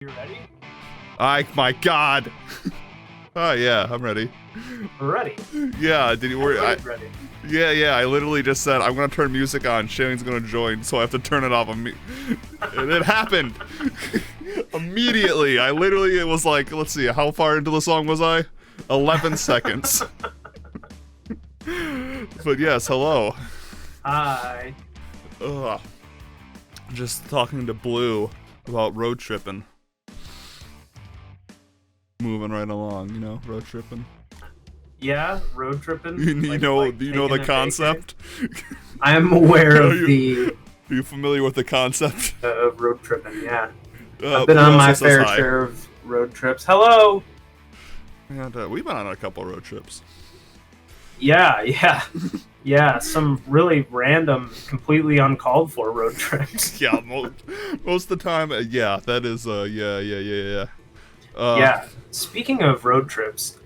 You ready? My God. Oh yeah, I'm ready. We're ready. Yeah, did you? Ready. Yeah. I literally just said I'm gonna turn music on. Shayne's gonna join, so I have to turn it off. And it happened immediately. It was like, let's see, how far into the song was I? 11 seconds. But yes, hello. Hi. Ugh. Just talking to Blue about road tripping. Moving right along, road tripping. Yeah, road tripping. Do you know the concept? I am aware of Are you familiar with the concept? of road tripping, yeah. I've been on my fair share of road trips. Hello! And we've been on a couple road trips. Yeah. Yeah, some really random, completely uncalled for road trips. Yeah, most of the time, yeah, that is, yeah. Yeah, speaking of road trips,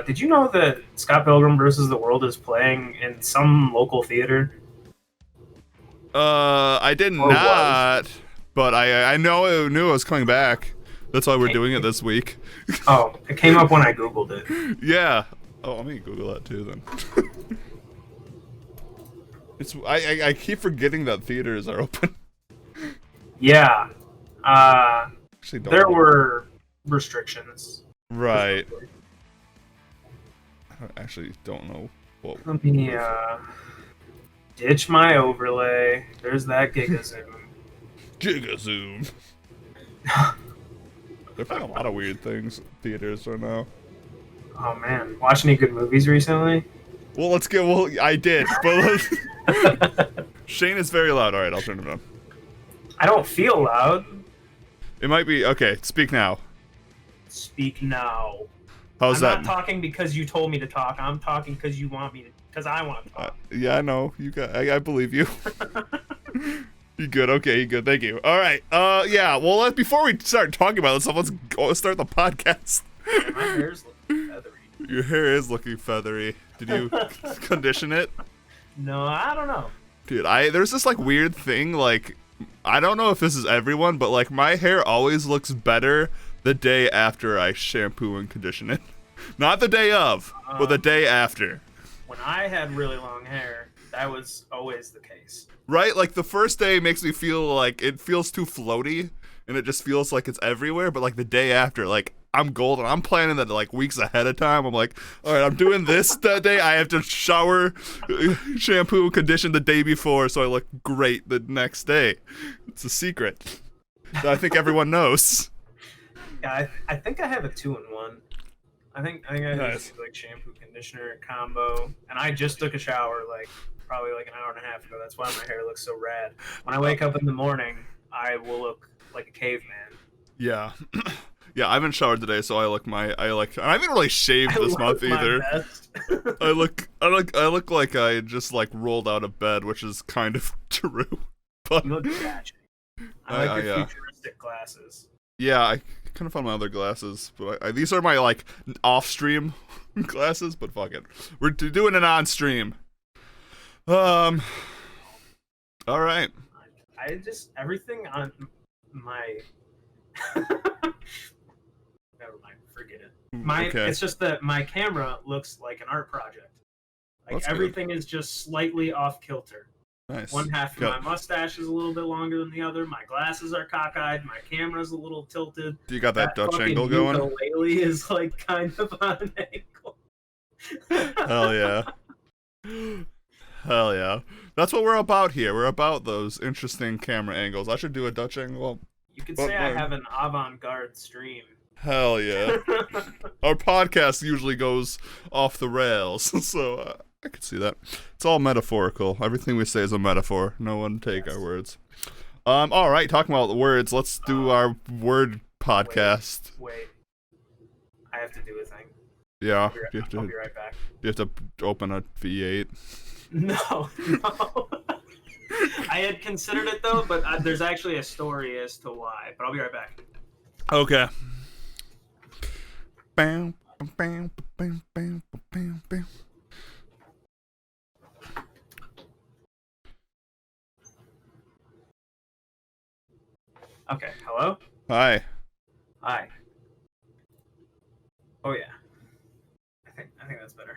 did you know that Scott Pilgrim Vs. The World is playing in some local theater? I did not, but I knew it was coming back. That's why we're doing it this week. Oh, it came up when I Googled it. Yeah. Oh, let me Google that too then. I keep forgetting that theaters are open. Yeah. Actually, there were restrictions. Right. I actually don't know what. Let me ditch my overlay. There's that GigaZoom. GigaZoom. They're playing a lot of weird things in theaters right now. Oh man, watch any good movies recently? Well, let's get. Well, I did, but Shayne is very loud. All right, I'll turn it on. I don't feel loud. It might be okay. Speak now. Speak now. How's that? I'm not talking because you told me to talk. I'm talking because you want me to. Because I want to talk. Yeah, I know. I believe you. You good? Okay, you good. Thank you. All right. Yeah. Well, before we start talking about this stuff, let's go start the podcast. My hair's looking feathery. Your hair is looking feathery. Did you condition it? No, I don't know. Dude, there's this like weird thing, like I don't know if this is everyone, but like my hair always looks better the day after I shampoo and condition it. Not the day of, but the day after. When I had really long hair, that was always the case. Right? Like the first day makes me feel like it feels too floaty and it just feels like it's everywhere, but like the day after, like I'm golden. I'm planning that like weeks ahead of time. I'm like, all right, I'm doing this that day. I have to shower, shampoo, condition the day before so I look great the next day. It's a secret that I think everyone knows. Yeah, I think I have a 2-in-1. I think I have Nice. like shampoo conditioner combo, and I just took a shower probably like an hour and a half ago. That's why my hair looks so rad. When I wake up in the morning, I will look like a caveman. Yeah. Yeah, I haven't showered today, so I haven't really shaved this month either. I look like I just like rolled out of bed, which is kind of true. But You look tragic. I like your futuristic glasses. Yeah, I kind of found my other glasses, but these are my like off-stream glasses. But fuck it, we're doing it on stream. All right. I just everything on my. Never mind, forget it. Okay. It's just that my camera looks like an art project. Like That's everything is just slightly off kilter. Nice. One half of my mustache is a little bit longer than the other. My glasses are cockeyed. My camera's a little tilted. Do you got that Dutch angle going? going? Ukulele is like kind of on an angle. Hell yeah. Hell yeah. That's what we're about here. We're about those interesting camera angles. I should do a Dutch angle. You could say I have an avant-garde stream. Hell yeah. Our podcast usually goes off the rails, so I could see that. It's all metaphorical. Everything we say is a metaphor. No one take our words. All right, talking about the words, let's do our word podcast. Wait. I have to do a thing. Yeah. I'll be right back. You have to open a V8. No. I had considered it though, but there's actually a story as to why. But I'll be right back. Okay. Bam, bam, bam, bam, bam, bam. Okay. Hello. Hi. Hi. Oh yeah. I think that's better.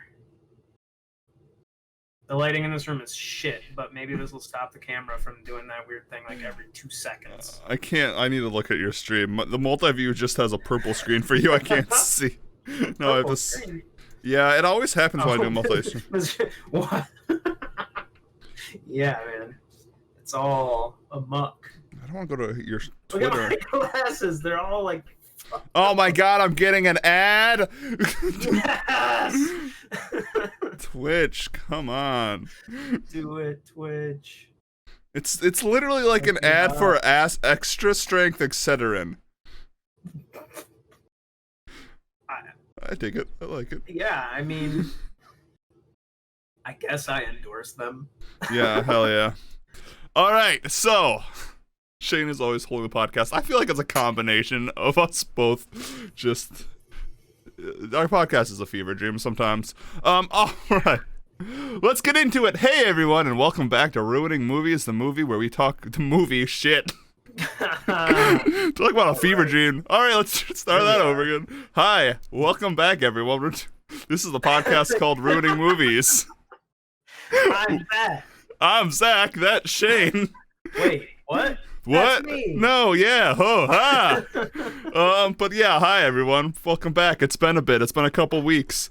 The lighting in this room is shit, but maybe this will stop the camera from doing that weird thing like every 2 seconds. I can't. I need to look at your stream. The multi-view just has a purple screen for you. I can't see. No, I have this. Yeah, it always happens when I do multi-stream. What? Yeah, man. It's all amuck. I don't want to go to your Look Twitter. at my glasses. They're all like... Oh my god, I'm getting an ad! Yes! Twitch, come on. Do it, Twitch. It's literally like an ad for extra strength Excedrin. I dig it. I like it. Yeah, I mean... I guess I endorse them. Yeah, hell yeah. Alright, so... Shane is always holding the podcast. I feel like it's a combination of us both. Just our podcast is a fever dream sometimes. All right, let's get into it. Hey everyone, and welcome back to Ruining Movies, the movie where we talk the movie shit. Talk about a fever dream. All right, let's start that over again. Hi, welcome back everyone. This is the podcast called Ruining Movies. I'm Zach. I'm Zach. That's Shane. Wait, what? What? That's me. No, yeah, ho, ha. But yeah, hi everyone. Welcome back. It's been a bit. It's been a couple weeks.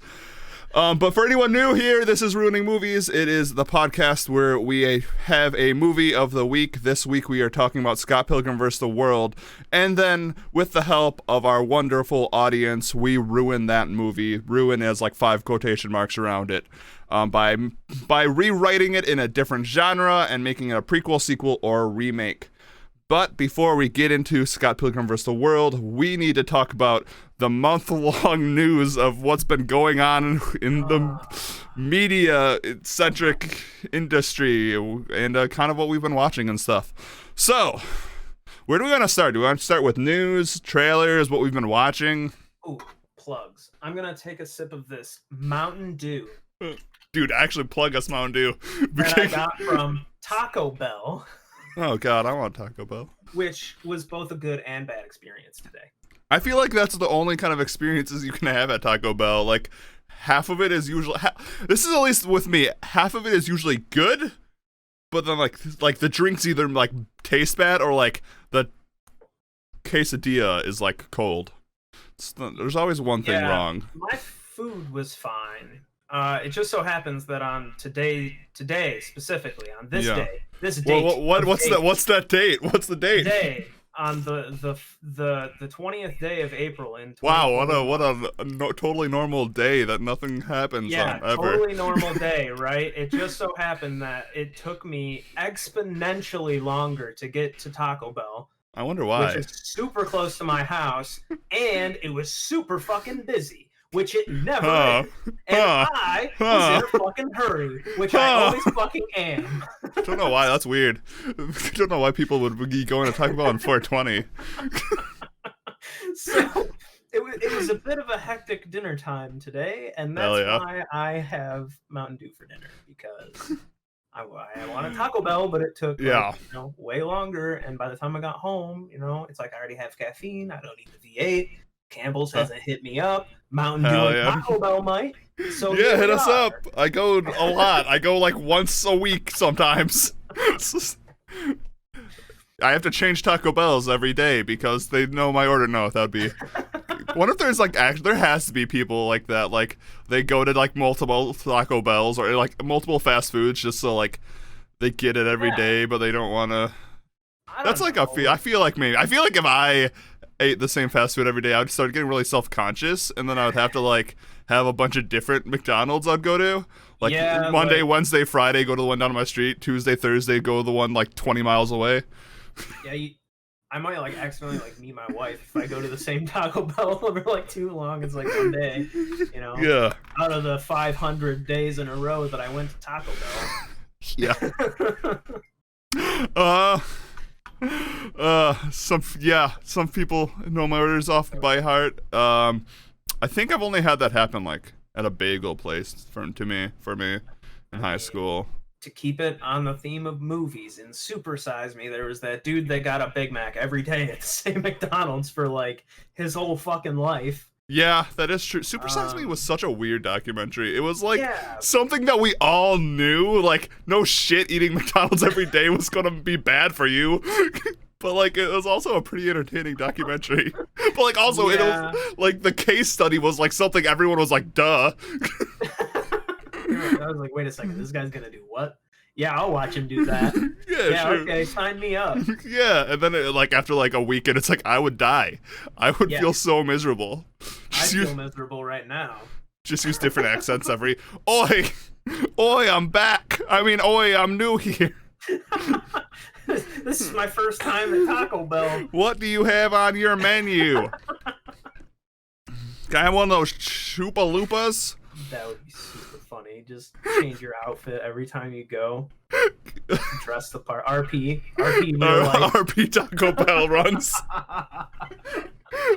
But for anyone new here, this is Ruining Movies. It is the podcast where we have a movie of the week. This week we are talking about Scott Pilgrim Vs. The World. And then with the help of our wonderful audience, we ruin that movie. Ruin as like 5 quotation marks around it. By rewriting it in a different genre and making it a prequel, sequel, or a remake. But before we get into Scott Pilgrim vs. the World, we need to talk about the month-long news of what's been going on in the media-centric industry and kind of what we've been watching and stuff. So, where do we want to start? Do we want to start with news, trailers, what we've been watching? Ooh, plugs. I'm going to take a sip of this Mountain Dew. Dude, actually plug us Mountain Dew. That I got from Taco Bell. Oh god, I want Taco Bell. Which was both a good and bad experience today. I feel like that's the only kind of experiences you can have at Taco Bell. Like, half of it is usually... this is at least with me. Half of it is usually good, but then, like the drinks either, like, taste bad or, like, the quesadilla is, like, cold. There's always one thing wrong. My food was fine. It just so happens that on today specifically, on this day... This date. Well, what's that date? What's the date? Today, on the 20th day of April in. Wow, what a totally normal day that nothing happens on ever. Totally normal day, right? It just so happened that it took me exponentially longer to get to Taco Bell. I wonder why. Which is super close to my house, and it was super fucking busy. Which it never is. And I was in a fucking hurry, which I always fucking am. I don't know why, that's weird. I don't know why people would be going to Taco Bell on 420. So, it was a bit of a hectic dinner time today, and that's why I have Mountain Dew for dinner, because I wanted Taco Bell, but it took way longer, and by the time I got home, it's like I already have caffeine, I don't need the V8, Campbell's hasn't hit me up. Mountain Dew and Taco Bell might. So yeah, hit us up. I go a lot. I go like once a week sometimes. I have to change Taco Bells every day because they know my order. No, that would be... What if there's like there has to be people like that, like they go to like multiple Taco Bells or like multiple fast foods just so like they get it every day, but they don't want to... That's like I feel like if I ate the same fast food every day, I would start getting really self-conscious, and then I would have to like have a bunch of different McDonald's I'd go to. Like Monday, Wednesday, Friday, go to the one down my street. Tuesday, Thursday, go to the one like 20 miles away. Yeah, I might like accidentally like meet my wife if I go to the same Taco Bell for like too long. It's like one day, Yeah. Out of the 500 days in a row that I went to Taco Bell. Yeah. Some people know my orders off by heart. I think I've only had that happen like at a bagel place for me in high school. to keep it on the theme of movies, in Super Size Me, there was that dude that got a Big Mac every day at the same McDonald's for like his whole fucking life. Yeah, that is true. Super Size Me was such a weird documentary. It was like something that we all knew, like, no shit, eating McDonald's every day was gonna be bad for you. But like, it was also a pretty entertaining documentary. But like, also, it was like the case study was like something everyone was like, duh. I was like, wait a second, this guy's gonna do what? Yeah, I'll watch him do that. Yeah, sure. Okay, sign me up. Yeah, and then like after like a weekend, it's like I would die. I would feel so miserable. I feel miserable right now. Just use different accents every. Oi, oi, I'm back. I mean, oi, I'm new here. This is my first time at Taco Bell. What do you have on your menu? Can I have one of those Chupa Lupas? That would be super funny. Just change your outfit every time you go. Dress the part. RP Taco Bell runs.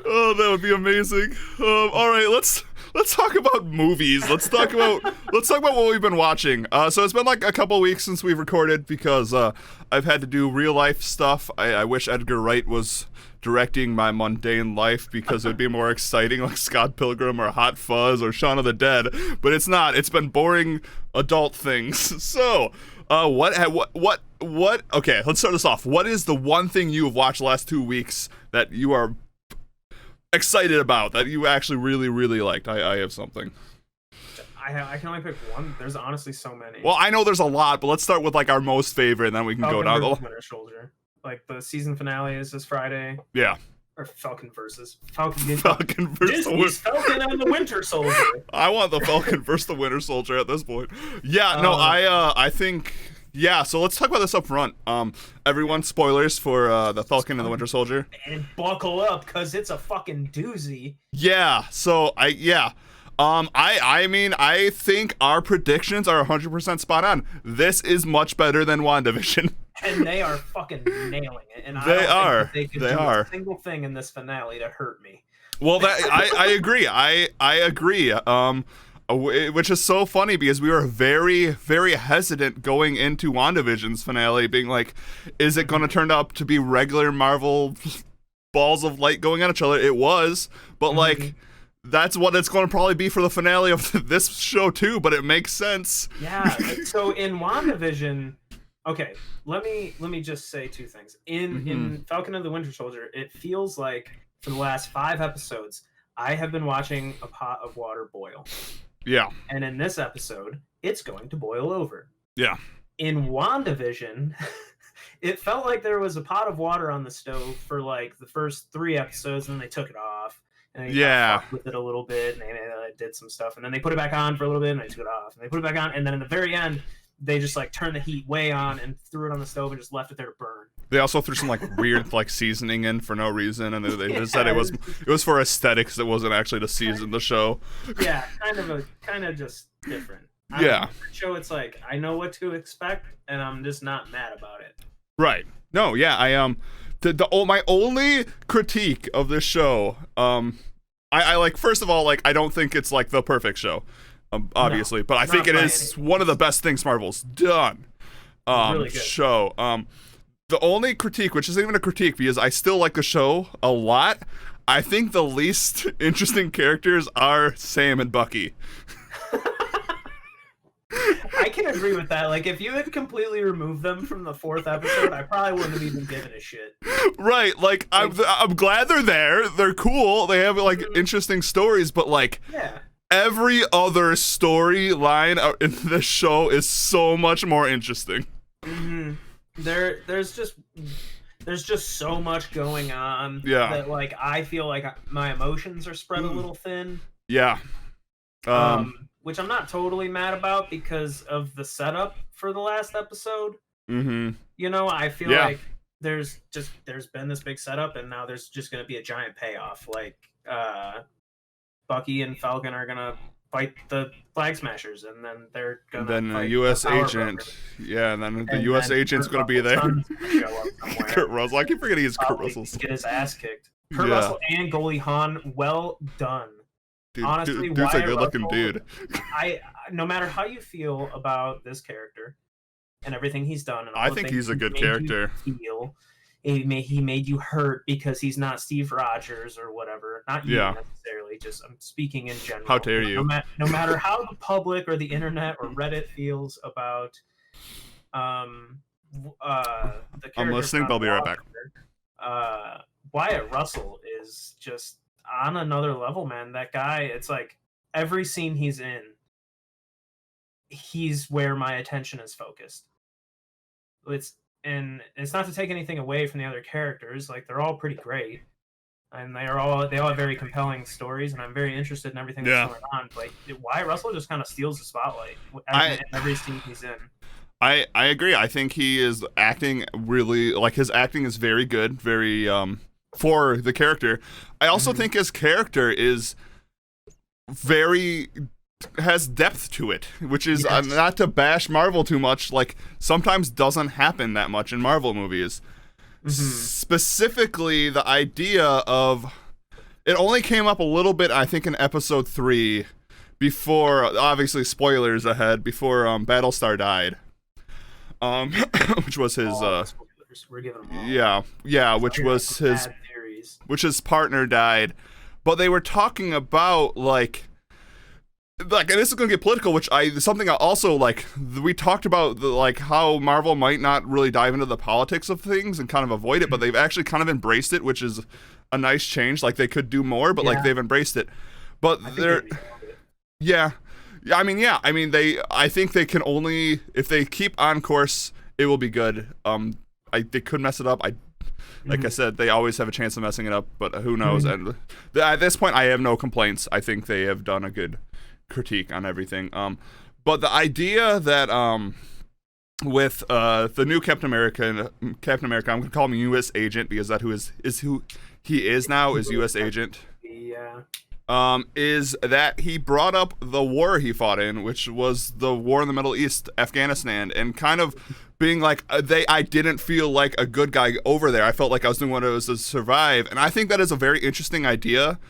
Oh, that would be amazing. All right, let's talk about movies. Let's talk about what we've been watching. So it's been like a couple weeks since we've recorded because I've had to do real life stuff. I wish Edgar Wright was directing my mundane life because it would be more exciting, like Scott Pilgrim or Hot Fuzz or Shaun of the Dead. But it's not. It's been boring adult things. So, what? Okay, let's start this off. What is the one thing you have watched the last 2 weeks that you are excited about, that you actually really, really liked? I have something. I can only pick one. There's honestly so many. Well, I know there's a lot, but let's start with like our most favorite, and then we can go down. Winter Soldier. Like the season finale is this Friday. Yeah. Or Falcon versus Disney's Falcon and the Winter Soldier. I want the Falcon versus the Winter Soldier at this point. Yeah, no, I think. Yeah, so let's talk about this up front. Everyone, spoilers for the Falcon and the Winter Soldier. And buckle up, cause it's a fucking doozy. Yeah. So I mean, I think our predictions are 100% spot on. This is much better than WandaVision. And they are fucking nailing it. And they are. A single thing in this finale to hurt me. Well, I agree. I agree. Which is so funny because we were very, very hesitant going into WandaVision's finale, being like, is it going to turn out to be regular Marvel balls of light going at each other? It was, but like, that's what it's going to probably be for the finale of this show too, but it makes sense. Yeah, so in WandaVision, okay, let me just say two things. In Falcon and the Winter Soldier, it feels like for the last 5 episodes, I have been watching a pot of water boil. Yeah. And in this episode, it's going to boil over. Yeah. In WandaVision, it felt like there was a pot of water on the stove for like the first 3 episodes, and then they took it off. And they fucked with it a little bit, and they did some stuff, and then they put it back on for a little bit, and they took it off, and they put it back on, and then in the very end, they just like turned the heat way on and threw it on the stove and just left it there to burn. They also threw some like weird like seasoning in for no reason, and they just said it was for aesthetics. It wasn't actually to season the show. Yeah, kind of just different. Yeah, show it's like I know what to expect, and I'm just not mad about it. Right. No. Yeah. My only critique of this show, I like, first of all, like, I don't think it's like the perfect show, obviously, but I think it is one of the best things Marvel's done. Really good show. The only critique, which isn't even a critique because I still like the show a lot, I think the least interesting characters are Sam and Bucky. I can agree with that. Like, if you had completely removed them from the 4th episode, I probably wouldn't have even given a shit. Right. Like, I'm glad they're there. They're cool. They have, like, interesting stories, but, like, every other storyline in this show is so much more interesting. Mm-hmm. There's just so much going on that, like, I feel like my emotions are spread a little thin. Yeah. Which I'm not totally mad about because of the setup for the last episode. Mm-hmm. You know, I feel like there's been this big setup, and now there's just going to be a giant payoff. Like, Bucky and Falcon are going to fight the Flag Smashers, and then they're going to fight the U.S. agent. Yeah, and then the U.S. agent's going to be there. Kurt Russell. I keep forgetting he's Kurt Russell. Get his ass kicked. Kurt Russell and Goldie Hawn, well done. Dude, honestly, dude's a good-looking dude. No matter how you feel about this character, and everything he's done. And all I think he's a good character. He made you hurt because he's not Steve Rogers or whatever. Not you necessarily. Just I'm speaking in general. How dare you? No matter how the public or the internet or Reddit feels about the character. I'm listening. But I'll be right back. Wyatt Russell is just on another level, man. That guy, it's like every scene he's in, he's where my attention is focused. It's not to take anything away from the other characters. Like, they're all pretty great, and they all have very compelling stories, and I'm very interested in everything that's going on. But Wyatt Russell just kind of steals the spotlight in every scene he's in. I agree. I think he is acting really, like, his acting is very good, very for the character. I also think his character is has depth to it, which is not to bash Marvel too much, like, sometimes doesn't happen that much in Marvel movies. Specifically, the idea of it only came up a little bit, I think, in episode 3, before, obviously spoilers ahead, before Battlestar died, which was his we're giving them all. Which his partner died, but they were talking about like, and this is gonna get political, which something I also like. We talked about how Marvel might not really dive into the politics of things and kind of avoid it, but they've actually kind of embraced it, which is a nice change. Like, they could do more, but like, they've embraced it. But they're I think they can only, if they keep on course, it will be good. They could mess it up. Like I said, they always have a chance of messing it up, but who knows? And at this point, I have no complaints. I think they have done a good critique on everything. But the idea that with the new Captain America, I'm gonna call him U.S. Agent because that is who he is now, is U.S. Agent. Yeah. Is that he brought up the war he fought in, which was the war in the Middle East, Afghanistan, and kind of being like, I didn't feel like a good guy over there. I felt like I was doing what it was to survive. And I think that is a very interesting idea,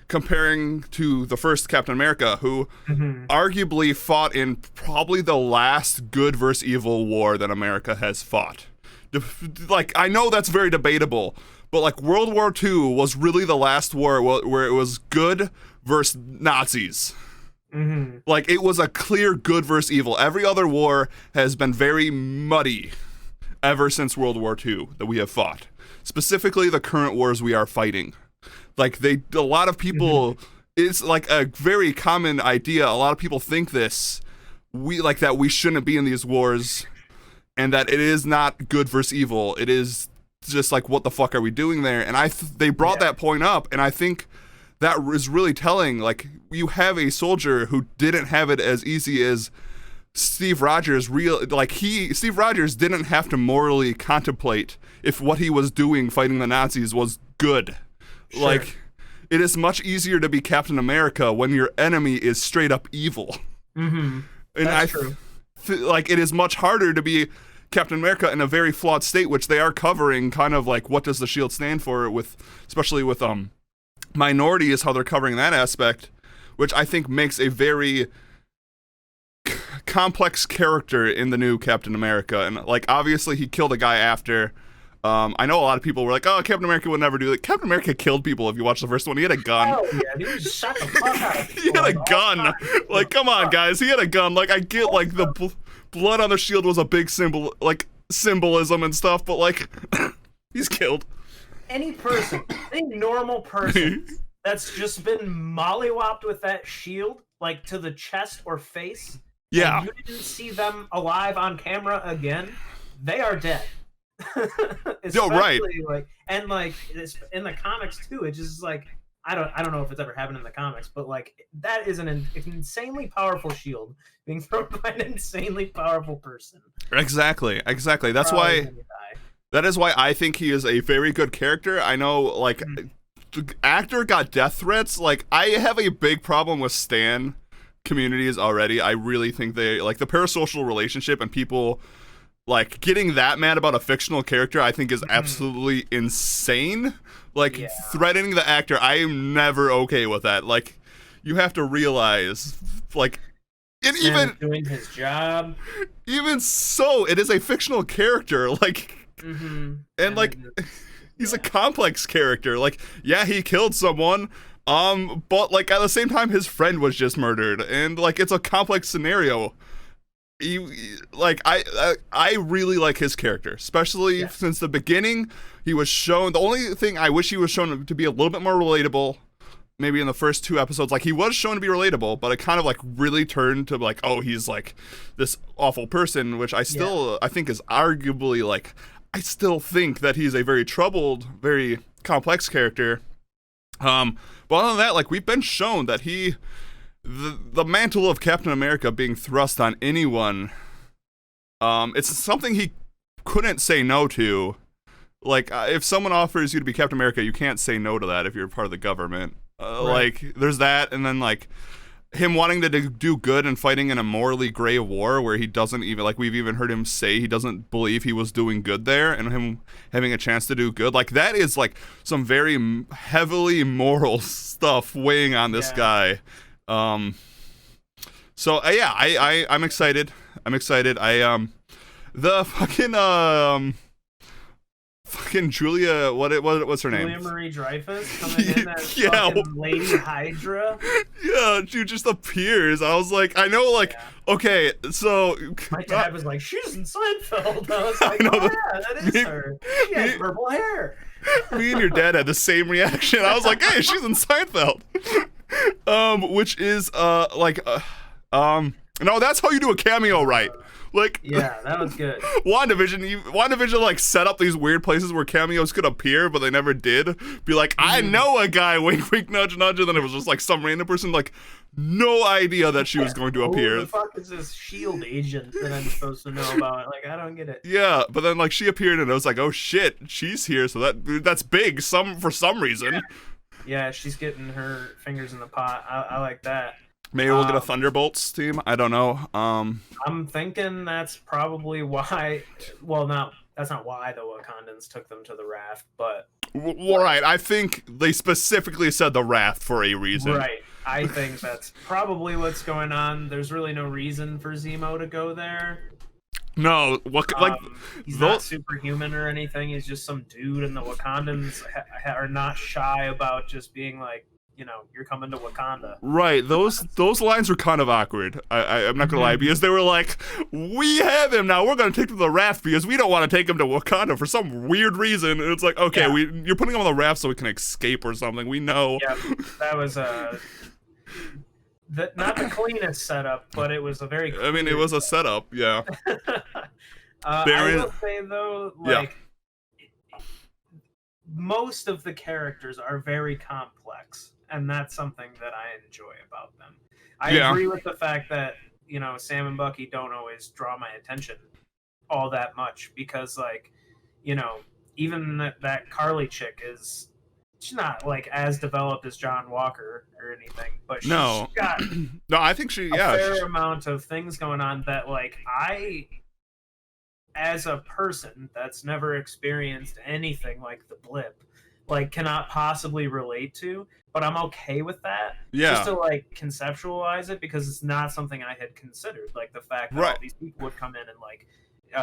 comparing to the first Captain America, who arguably fought in probably the last good versus evil war that America has fought. Like, I know that's very debatable, but like, World War II was really the last war where it was good versus Nazis. Like, it was a clear good versus evil. Every other war has been very muddy ever since World War II that we have fought. Specifically, the current wars we are fighting. Like, a lot of people, it's like a very common idea. A lot of people think that we shouldn't be in these wars, and that it is not good versus evil. It is just like, what the fuck are we doing there? And they brought that point up, and I think that is really telling. Like, you have a soldier who didn't have it as easy as Steve Rogers. Steve Rogers didn't have to morally contemplate if what he was doing fighting the Nazis was good. Sure. Like, it is much easier to be Captain America when your enemy is straight up evil. And that's true. Like, it is much harder to be Captain America in a very flawed state, which they are covering, kind of like, what does the shield stand for, especially with minority, is how they're covering that aspect, which I think makes a very complex character in the new Captain America. And like, obviously he killed a guy after. I know a lot of people were like, oh, Captain America would never do that. Captain America killed people. If you watch the first one, he had a gun. Oh, yeah, he just shot the fuck out of people. He had a gun. Like, come on, guys. He had a gun. Like, I get, like, the blood on the shield was a big symbolism and stuff, but, like, he's killed. Any normal person that's just been mollywopped with that shield, like, to the chest or face, and you didn't see them alive on camera again, they are dead. Right. Like, and like, it's in the comics too. It's just like, I don't know if it's ever happened in the comics, but like, that is an insanely powerful shield being thrown by an insanely powerful person. Exactly. That is why I think he is a very good character. I know, like, the actor got death threats. Like, I have a big problem with Stan communities already. I really think they, like, the parasocial relationship and people, like, getting that mad about a fictional character, I think is absolutely insane. Like, threatening the actor, I am never okay with that. Like, you have to realize, like, And even doing his job. Even so, it is a fictional character, like, and like, he's a complex character. Like, yeah, he killed someone, but like at the same time, his friend was just murdered, and like it's a complex scenario. I really like his character, especially since the beginning. He was shown. The only thing I wish he was shown to be a little bit more relatable. Maybe in the first 2 episodes, like he was shown to be relatable, but it kind of like really turned to like, oh, he's like this awful person, which I think is arguably like, I still think that he's a very troubled, very complex character. But other than that, like we've been shown that the mantle of Captain America being thrust on anyone, it's something he couldn't say no to. Like if someone offers you to be Captain America, you can't say no to that if you're part of the government. Like there's that, and then like him wanting to do good and fighting in a morally gray war where he doesn't even, like we've even heard him say he doesn't believe he was doing good there, and him having a chance to do good, like that is like some very heavily moral stuff weighing on this guy. I'm excited. The fucking Julia, what's her name? Julia Marie-Dreyfus coming in as fucking Lady Hydra. Yeah, she just appears. I was like, I know, like, okay, so my dad was like, she's in Seinfeld. I was like, that is her. She has purple hair. Me and your dad had the same reaction. I was like, hey, she's in Seinfeld. Which is no, that's how you do a cameo, right? Like, yeah, that was good. WandaVision like set up these weird places where cameos could appear, but they never did. Be like, I know a guy, wink, wink, nudge, nudge, and then it was just like some random person, like, no idea that she was going to appear. Who the fuck is this S.H.I.E.L.D. agent that I'm supposed to know about? Like, I don't get it. Yeah, but then like she appeared, and I was like, oh shit, she's here, so that's big. For some reason. Yeah, she's getting her fingers in the pot. I like that. Maybe we'll get a Thunderbolts team. I don't know. I'm thinking that's probably why. Well, that's not why the Wakandans took them to the raft, but. Right. I think they specifically said the raft for a reason. Right. I think that's probably what's going on. There's really no reason for Zemo to go there. No, he's not superhuman or anything. He's just some dude, and the Wakandans are not shy about just being like, you know, you're coming to Wakanda. Right. Those lines were kind of awkward. I'm not gonna lie, because they were like, we have him now. We're gonna take him to the raft because we don't want to take him to Wakanda for some weird reason. And it's like, okay, you're putting him on the raft so we can escape or something. We know. Yeah, that was not the cleanest setup, but it was a very. I mean, it was a setup. Yeah. I will say though, like. Most of the characters are very complex, and that's something that I enjoy about them. I agree with the fact that, you know, Sam and Bucky don't always draw my attention all that much because, like, you know, even that Carly chick she's not like as developed as John Walker or anything, but she's got no, I think a fair amount of things going on that, like, as a person that's never experienced anything like the blip, like, cannot possibly relate to, but I'm okay with that. Just to like conceptualize it, because it's not something I had considered. Like the fact that all these people would come in and like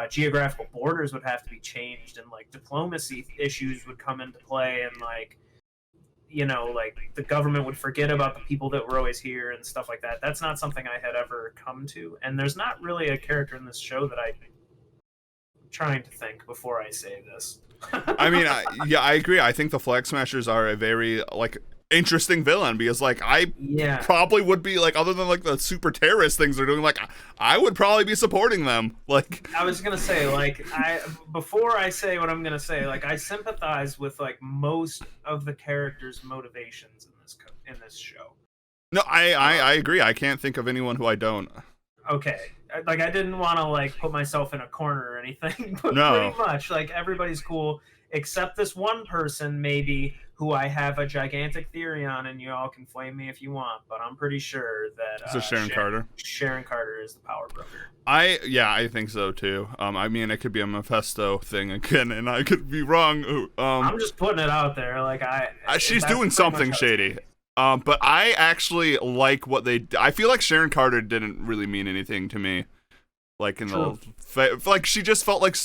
geographical borders would have to be changed, and like diplomacy issues would come into play, and like, you know, like the government would forget about the people that were always here and stuff like that. That's not something I had ever come to, and there's not really a character in this show that I'm trying to think before I say this. I mean, I agree. I think the Flag Smashers are a very like interesting villain, because like I probably would be like, other than like the super terrorist things they're doing, like I would probably be supporting them. Like I was gonna say, like, before I say what I'm gonna say, like I sympathize with like most of the characters' motivations in this show. No, I agree. I can't think of anyone who I don't. Okay. Like, I didn't want to like put myself in a corner or anything, but pretty much like everybody's cool except this one person maybe who I have a gigantic theory on, and you all can flame me if you want, but I'm pretty sure that Sharon Carter. Sharon Carter is the power broker. I think so too. I mean, it could be a Mephisto thing again, and I could be wrong. I'm just putting it out there. Like she's doing something shady. But I actually like what I feel like Sharon Carter didn't really mean anything to me. Like in like she just felt like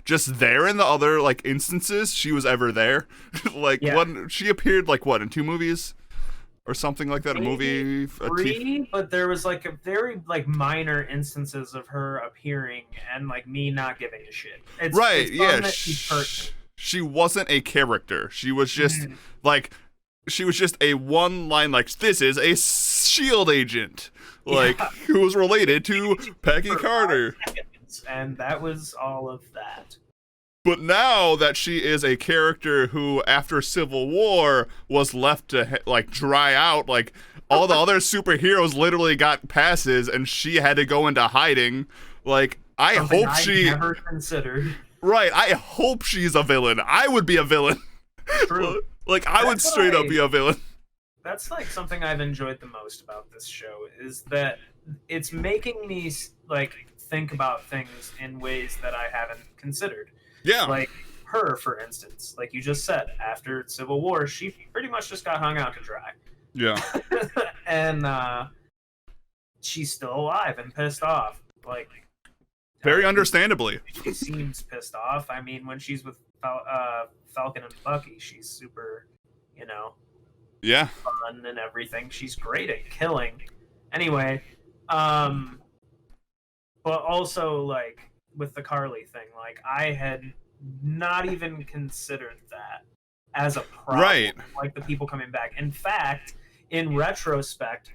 just there in the other like instances she was ever there. Like she appeared like what in 2 movies or something like that. Maybe a movie, 3, but there was like a very like minor instances of her appearing and like me not giving a shit. She wasn't a character. She was just like. She was just a one-line, like, this is a S.H.I.E.L.D. agent, like, who was related to Peggy Carter. And that was all of that. But now that she is a character who, after Civil War, was left to, like, dry out, like, all the other superheroes literally got passes, and she had to go into hiding, like, I never considered. Right, I hope she's a villain. I would be a villain. True. Like, I would straight up be a villain. That's, like, something I've enjoyed the most about this show, is that it's making me, like, think about things in ways that I haven't considered. Yeah. Like, her, for instance. Like you just said, after Civil War, she pretty much just got hung out to dry. Yeah. And, she's still alive and pissed off. Like... Very understandably. She seems pissed off. I mean, when she's with... Falcon and Bucky, she's super, fun and everything. She's great at killing. Anyway, but also, like, with the Carly thing, like, I had not even considered that as a problem. Right. Like, the people coming back. In fact, in retrospect,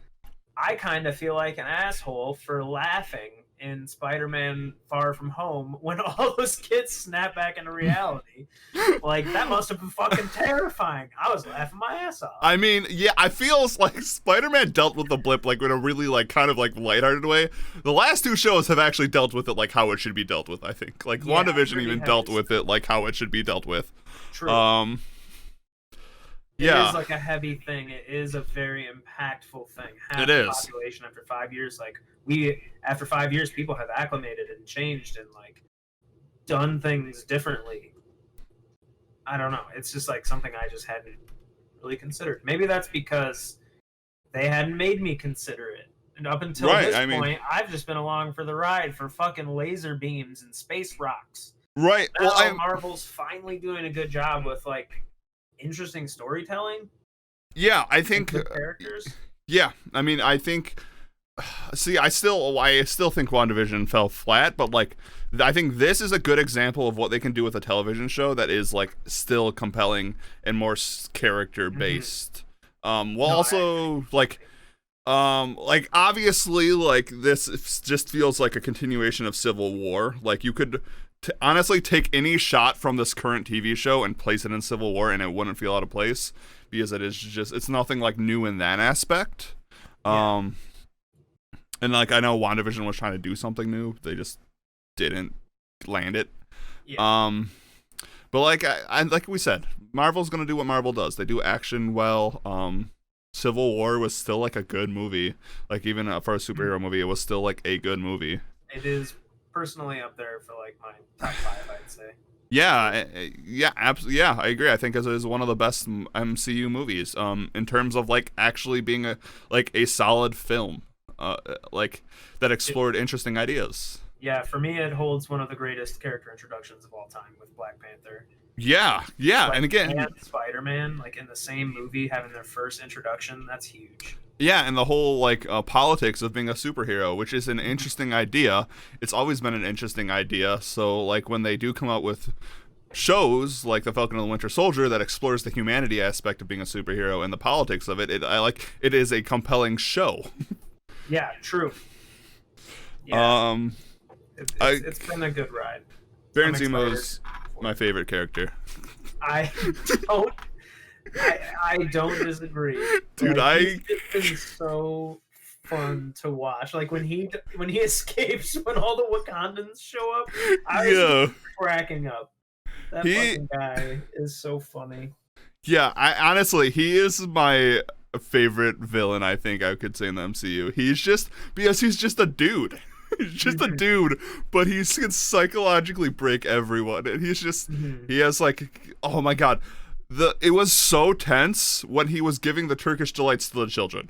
I kind of feel like an asshole for laughing in Spider-Man Far From Home when all those kids snap back into reality. Like, that must have been fucking terrifying. I was laughing my ass off. I mean, yeah, I feel like Spider-Man dealt with the blip like in a really like kind of like lighthearted way. The last 2 shows have actually dealt with it like how it should be dealt with, I think. Like WandaVision even dealt with it like how it should be dealt with. True. It is like a heavy thing. It is a very impactful thing. It is. Population after 5 years, like after 5 years, people have acclimated and changed and like done things differently. I don't know. It's just like something I just hadn't really considered. Maybe that's because they hadn't made me consider it. And up until this point, I've just been along for the ride for fucking laser beams and space rocks. Right. Now Marvel's finally doing a good job with like interesting storytelling. Yeah, I think characters. Yeah, I mean, I think. See, I still think WandaVision fell flat, but like, I think this is a good example of what they can do with a television show that is like still compelling and more character based. Also like obviously like this just feels like a continuation of Civil War. Like you could honestly take any shot from this current TV show and place it in Civil War and it wouldn't feel out of place because it's nothing like new in that aspect. Yeah. And like I know WandaVision was trying to do something new, they just didn't land it. Yeah. But like I like we said, Marvel's gonna do what Marvel does. They do action well. Civil War was still like a good movie. Like even for a superhero movie, it was still like a good movie. It is personally up there for like my top 5, I'd say. Yeah, absolutely. Yeah, I agree. I think it is one of the best MCU movies. In terms of like actually being a solid film. Like that explored interesting ideas. Yeah, for me, it holds one of the greatest character introductions of all time with Black Panther. Yeah, and again, and Spider-Man, like in the same movie, having their first introduction, that's huge. Yeah, and the whole like politics of being a superhero, which is an interesting idea. It's always been an interesting idea. So like when they do come out with shows like The Falcon and the Winter Soldier that explores the humanity aspect of being a superhero and the politics of it, it is a compelling show. Yeah, true. Yeah. It's been a good ride. Baron Zemo's my favorite character. I don't disagree. Dude, it's been so fun to watch. Like when he escapes, when all the Wakandans show up, I was cracking up. That fucking guy is so funny. Yeah, honestly, he is my favorite villain, I think I could say in the MCU. He's just a dude. He's just a dude, but he can psychologically break everyone. And he's just he has like, oh my god, it was so tense when he was giving the Turkish delights to the children.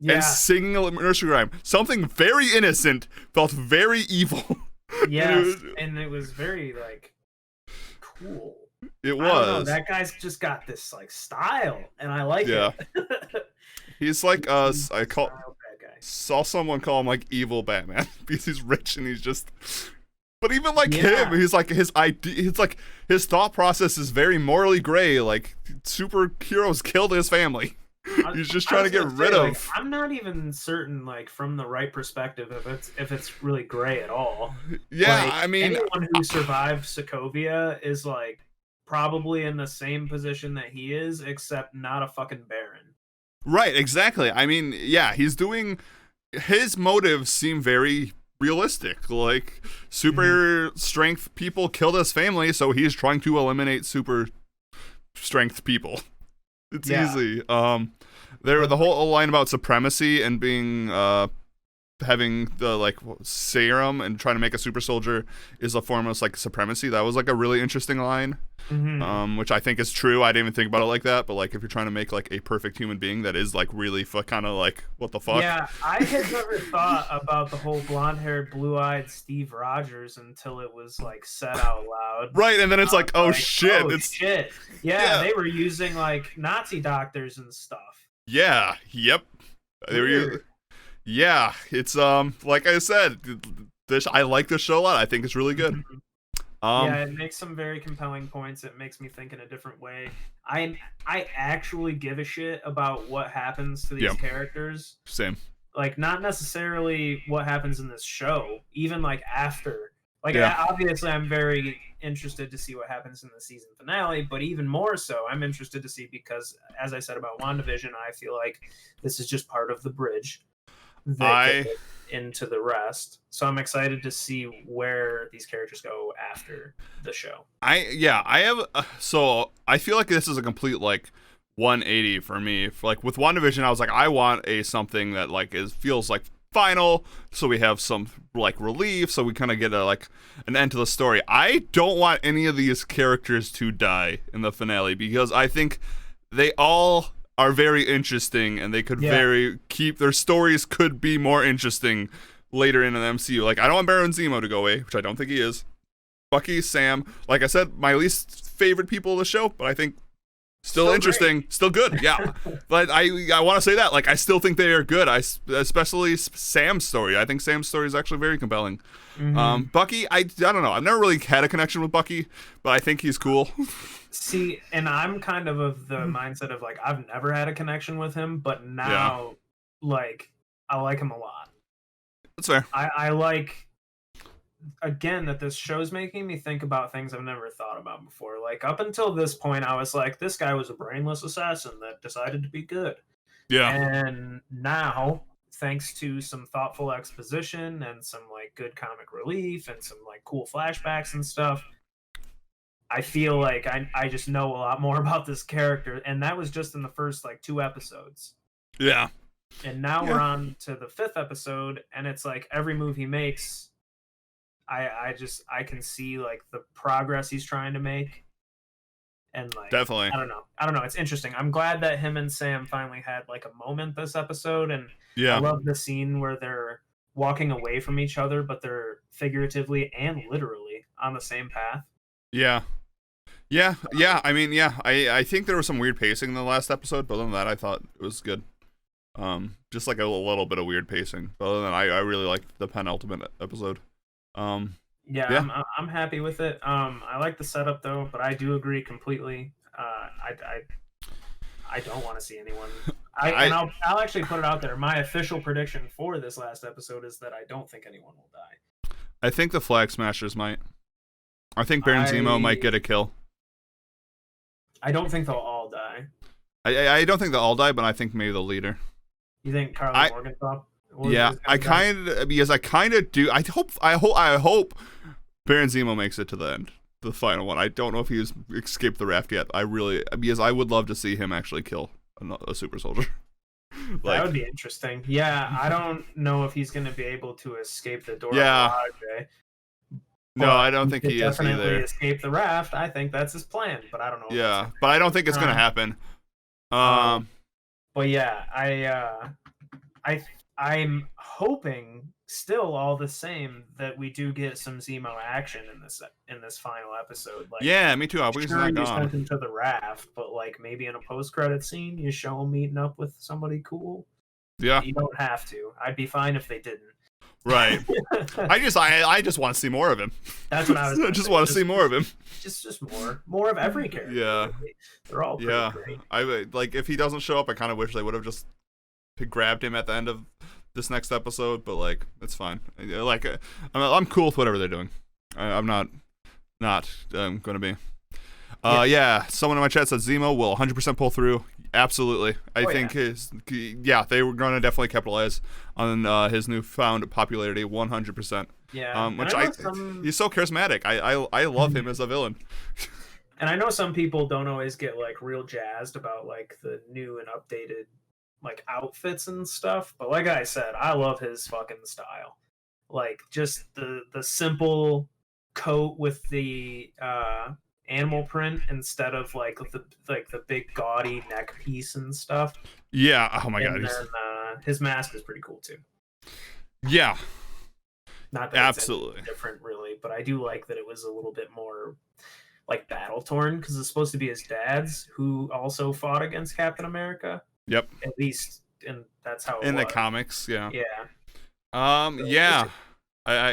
And singing a nursery rhyme. Something very innocent felt very evil. Yes, and it was very, like, cool. It was. I don't know, that guy's just got this, like, style, and I like it. He's like us. Saw someone call him, like, evil Batman because he's rich and he's just... But even like him, he's like his idea. It's like his thought process is very morally gray. Like superheroes killed his family. He's just trying to get rid of. Like, I'm not even certain, like from the right perspective, if it's really gray at all. Yeah, like, I mean, anyone who survived Sokovia is like probably in the same position that he is, except not a fucking Baron. Right, exactly. I mean, yeah, he's doing. His motives seem very realistic. Like super strength people killed his family, so he's trying to eliminate super strength people. It's easy. The whole line about supremacy and being having the like serum and trying to make a super soldier is a form of like supremacy. That was like a really interesting line, which I think is true. I didn't even think about it like that, but like if you're trying to make like a perfect human being that is like really kind of like what the fuck. Yeah, I had never thought about the whole blonde-haired, blue-eyed Steve Rogers until it was like said out loud. Right, and then it's like, oh shit, it's shit. Yeah, they were using like Nazi doctors and stuff. Yeah. Yep. They were. Yeah, it's like I said, I like this show a lot. I think it's really good. Yeah, it makes some very compelling points. It makes me think in a different way. I actually give a shit about what happens to these characters. Same. Like not necessarily what happens in this show, even like after. Like obviously I'm very interested to see what happens in the season finale, but even more so I'm interested to see because as I said about WandaVision, I feel like this is just part of the bridge into the rest. So I'm excited to see where these characters go after the show. I feel like this is a complete like 180 for me. Like with WandaVision, I was like, I want something that like feels like final, so we have some like relief, so we kind of get an end to the story. I don't want any of these characters to die in the finale because I think they all are very interesting and they could their stories could be more interesting later in the MCU. Like I don't want Baron Zemo to go away, which I don't think he is. Bucky, Sam, like I said, my least favorite people of the show, but I think still interesting, still good. Yeah. But I want to say that like I still think they are good. Especially Sam's story. I think Sam's story is actually very compelling. Bucky, I don't know. I've never really had a connection with Bucky, but I think he's cool. See, and I'm kind of the mindset of like I've never had a connection with him, but now like I like him a lot. That's fair. I like again that this show's making me think about things I've never thought about before. Like up until this point, I was like, this guy was a brainless assassin that decided to be good. Yeah. And now, thanks to some thoughtful exposition and some like good comic relief and some like cool flashbacks and stuff, I feel like I just know a lot more about this character, and that was just in the first like 2 episodes. Yeah. And now we're on to the 5th episode, and it's like every move he makes, I can see like the progress he's trying to make, and like definitely I don't know. It's interesting. I'm glad that him and Sam finally had like a moment this episode, and I love the scene where they're walking away from each other, but they're figuratively and literally on the same path. Yeah. I mean, I think there was some weird pacing in the last episode, but other than that, I thought it was good. Just like a little bit of weird pacing. But other than that, I really liked the penultimate episode. I'm happy with it. I like the setup though, but I do agree completely. I don't want to see anyone. I'll actually put it out there. My official prediction for this last episode is that I don't think anyone will die. I think the Flag Smashers might. I think Baron Zemo might get a kill. I don't think they'll all die. I don't think they'll all die, but I think maybe the leader. You think Carly Morgenthau? I kind of do. I hope Baron Zemo makes it to the end, the final one. I don't know if he's escaped the raft yet. Because I would love to see him actually kill a super soldier. That would be interesting. Yeah, I don't know if he's going to be able to escape the door. Yeah. No, I don't think he is either. Escape the raft. I think that's his plan, but I don't know. Yeah, but I don't think it's gonna happen. But yeah, I'm hoping still all the same that we do get some Zemo action in this final episode. Like, yeah, me too. I wish sure, you sent him to the raft, but like maybe in a post-credit scene, you show him meeting up with somebody cool. Yeah, you don't have to. I'd be fine if they didn't. Right. I just want to see more of him. That's what I was. I just want to see more of him. Just more of every character. Yeah, they're all pretty great. I like if he doesn't show up, I kind of wish they would have just grabbed him at the end of this next episode. But like, it's fine. Like, I'm cool with whatever they're doing. I'm not gonna be. Yeah. Someone in my chat said Zemo will 100% pull through. Absolutely. I think they were going to definitely capitalize on his newfound popularity 100%. Yeah. He's so charismatic. I love him as a villain. And I know some people don't always get like real jazzed about like the new and updated like outfits and stuff, but like I said, I love his fucking style. Like just the simple coat with the animal print instead of like the big gaudy neck piece and stuff. Yeah. Oh my god. And then, his mask is pretty cool too. Yeah. Not that absolutely it's different, really, but I do like that it was a little bit more like battle torn because it's supposed to be his dad's, who also fought against Captain America. Yep. At least, and that's how it in was. the comics. Yeah. Yeah.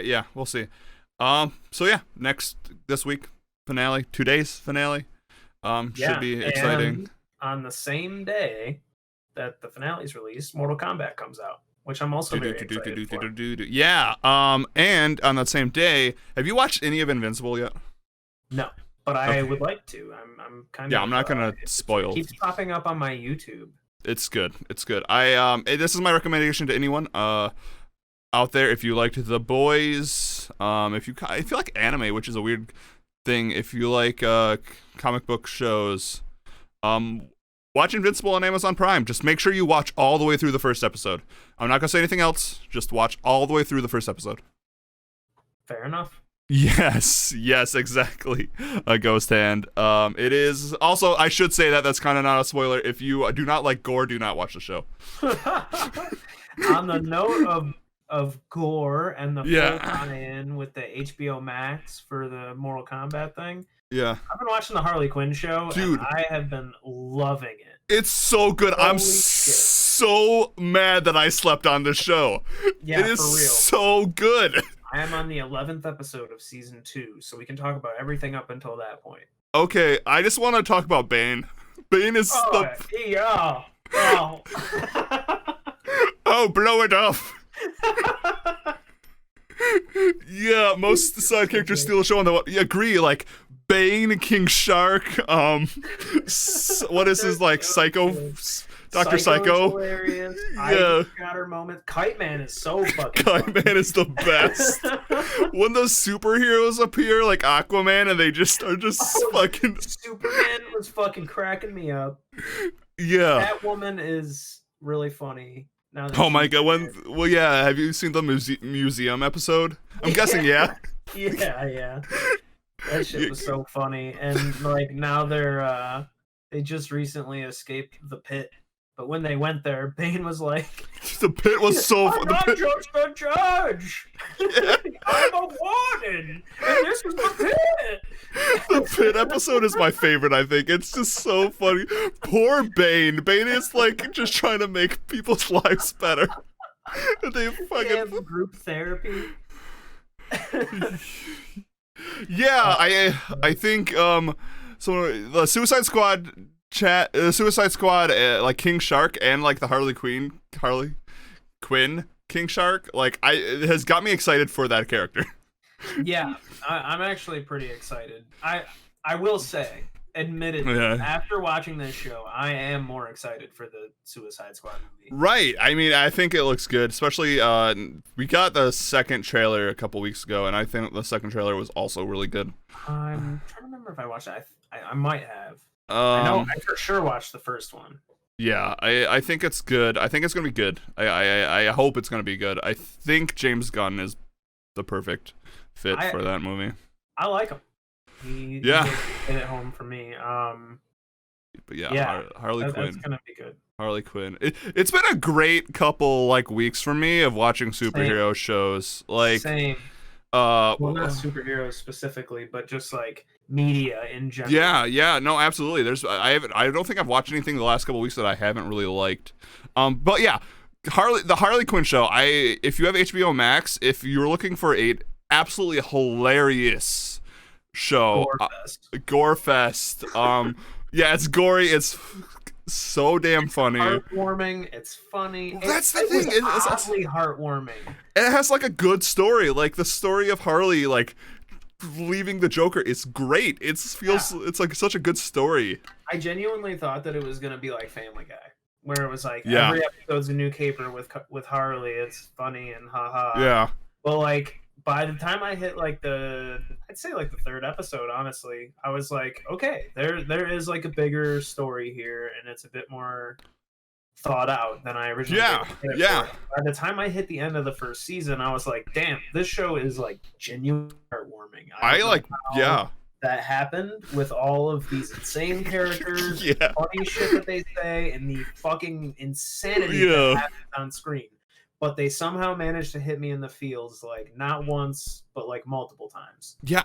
Yeah. We'll see. So yeah, this week. Finale, 2 days finale. Should be exciting. And on the same day that the finale's released, Mortal Kombat comes out, which I'm also very excited for. Yeah. And on that same day, have you watched any of Invincible yet? No, but I would like to. I'm kind of. Yeah, I'm not gonna spoil. It keeps popping up on my YouTube. It's good. It's good. This is my recommendation to anyone out there. If you liked The Boys, if you like anime, which is a weird thing, if you like comic book shows, watch Invincible on Amazon Prime. Just make sure you watch all the way through the first episode. I'm not gonna say anything else. Just watch all the way through the first episode. Fair enough. Yes, exactly. A ghost hand. It is also, I should say that's kind of not a spoiler. If you do not like gore, do not watch the show. On the note of gore and the full tie-in with the HBO Max for the Mortal Kombat thing. Yeah. I've been watching the Harley Quinn show, dude, and I have been loving it. It's so good. Holy I'm so mad that I slept on this show. Yeah, it is for real. So good. I am on the 11th episode of season 2, so we can talk about everything up until that point. Okay, I just want to talk about Bane. Bane is yeah. Oh, blow it off. Yeah, most side characters steal the show on the agree, like Bane, King Shark, what is his like Psycho Dr. Psycho? Hilarious. Yeah. Got her moment. Kite Man is so fucking Kite Man is the best. When those superheroes appear like Aquaman and they just are fucking Superman was fucking cracking me up. Yeah. That woman is really funny. Oh my god, have you seen the museum episode? I'm guessing, yeah. Yeah. That shit was so funny. And like now they just recently escaped the pit. But when they went there, Bane was like, the pit was so I'm not just a judge. Yeah. I'm a warden. And this is the pit. The pit episode is my favorite, I think. It's just so funny. Poor Bane. Bane is like just trying to make people's lives better. They have group therapy. Yeah, I think so the Suicide Squad like King Shark and like the Harley Quinn King Shark, like it has got me excited for that character. Yeah, I'm actually pretty excited. I will say, admittedly, after watching this show, I am more excited for the Suicide Squad movie. Right. I mean, I think it looks good, especially we got the second trailer a couple weeks ago, and I think the second trailer was also really good. I'm trying to remember if I watched it. I might have. I know I for sure watched the first one. Yeah, I think it's good. I think it's gonna be good. I hope it's gonna be good. I think James Gunn is the perfect fit for that movie. I like him. He hit it home for me. But yeah, Harley Quinn. That's gonna be good. Harley Quinn. It's been a great couple weeks for me of watching superhero shows. Same. Well, not superheroes specifically, but just like media in general. Yeah, no, absolutely. I don't think I've watched anything the last couple weeks that I haven't really liked. But yeah, the Harley Quinn show. If you have HBO Max, if you're looking for a absolutely hilarious show, Gorefest. Yeah, it's gory. It's so damn funny. Heartwarming. It's funny. That's the thing. It's oddly heartwarming. And it has like a good story. Like the story of Harley, like leaving the Joker. It's great. It's like such a good story. I genuinely thought that it was gonna be like Family Guy, where it was like every episode's a new caper with Harley. It's funny and haha. Yeah. Well, like by the time I hit like I'd say like the third episode, honestly, I was like, okay, there is like a bigger story here, and it's a bit more thought out than I originally did. Yeah. By the time I hit the end of the first season, I was like, damn, this show is like genuinely heartwarming. That happened with all of these insane characters, funny shit that they say, and the fucking insanity that happens on screen. But they somehow managed to hit me in the feels, like not once, but like multiple times. Yeah,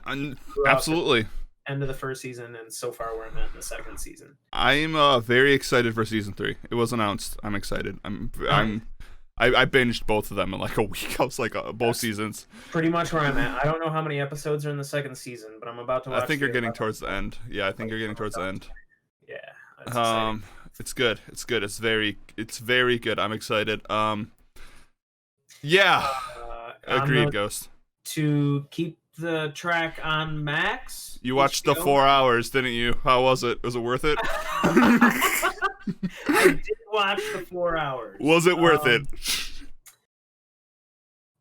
absolutely. End of the first season, and so far we're in the second season. I'm very excited for season 3. It was announced. I'm excited. I binged both of them in like a week. I was like both seasons. Pretty much where I'm at. I don't know how many episodes are in the second season, but I'm about to watch. I think you're getting towards the end. Yeah, I think you're getting towards the end. Yeah. It's good. It's good. It's very good. I'm excited. Yeah. Agreed, Ghost. To keep the track on Max. You watched the 4 hours, didn't you? How was it? Was it worth it? I did watch the 4 hours. Was it worth it?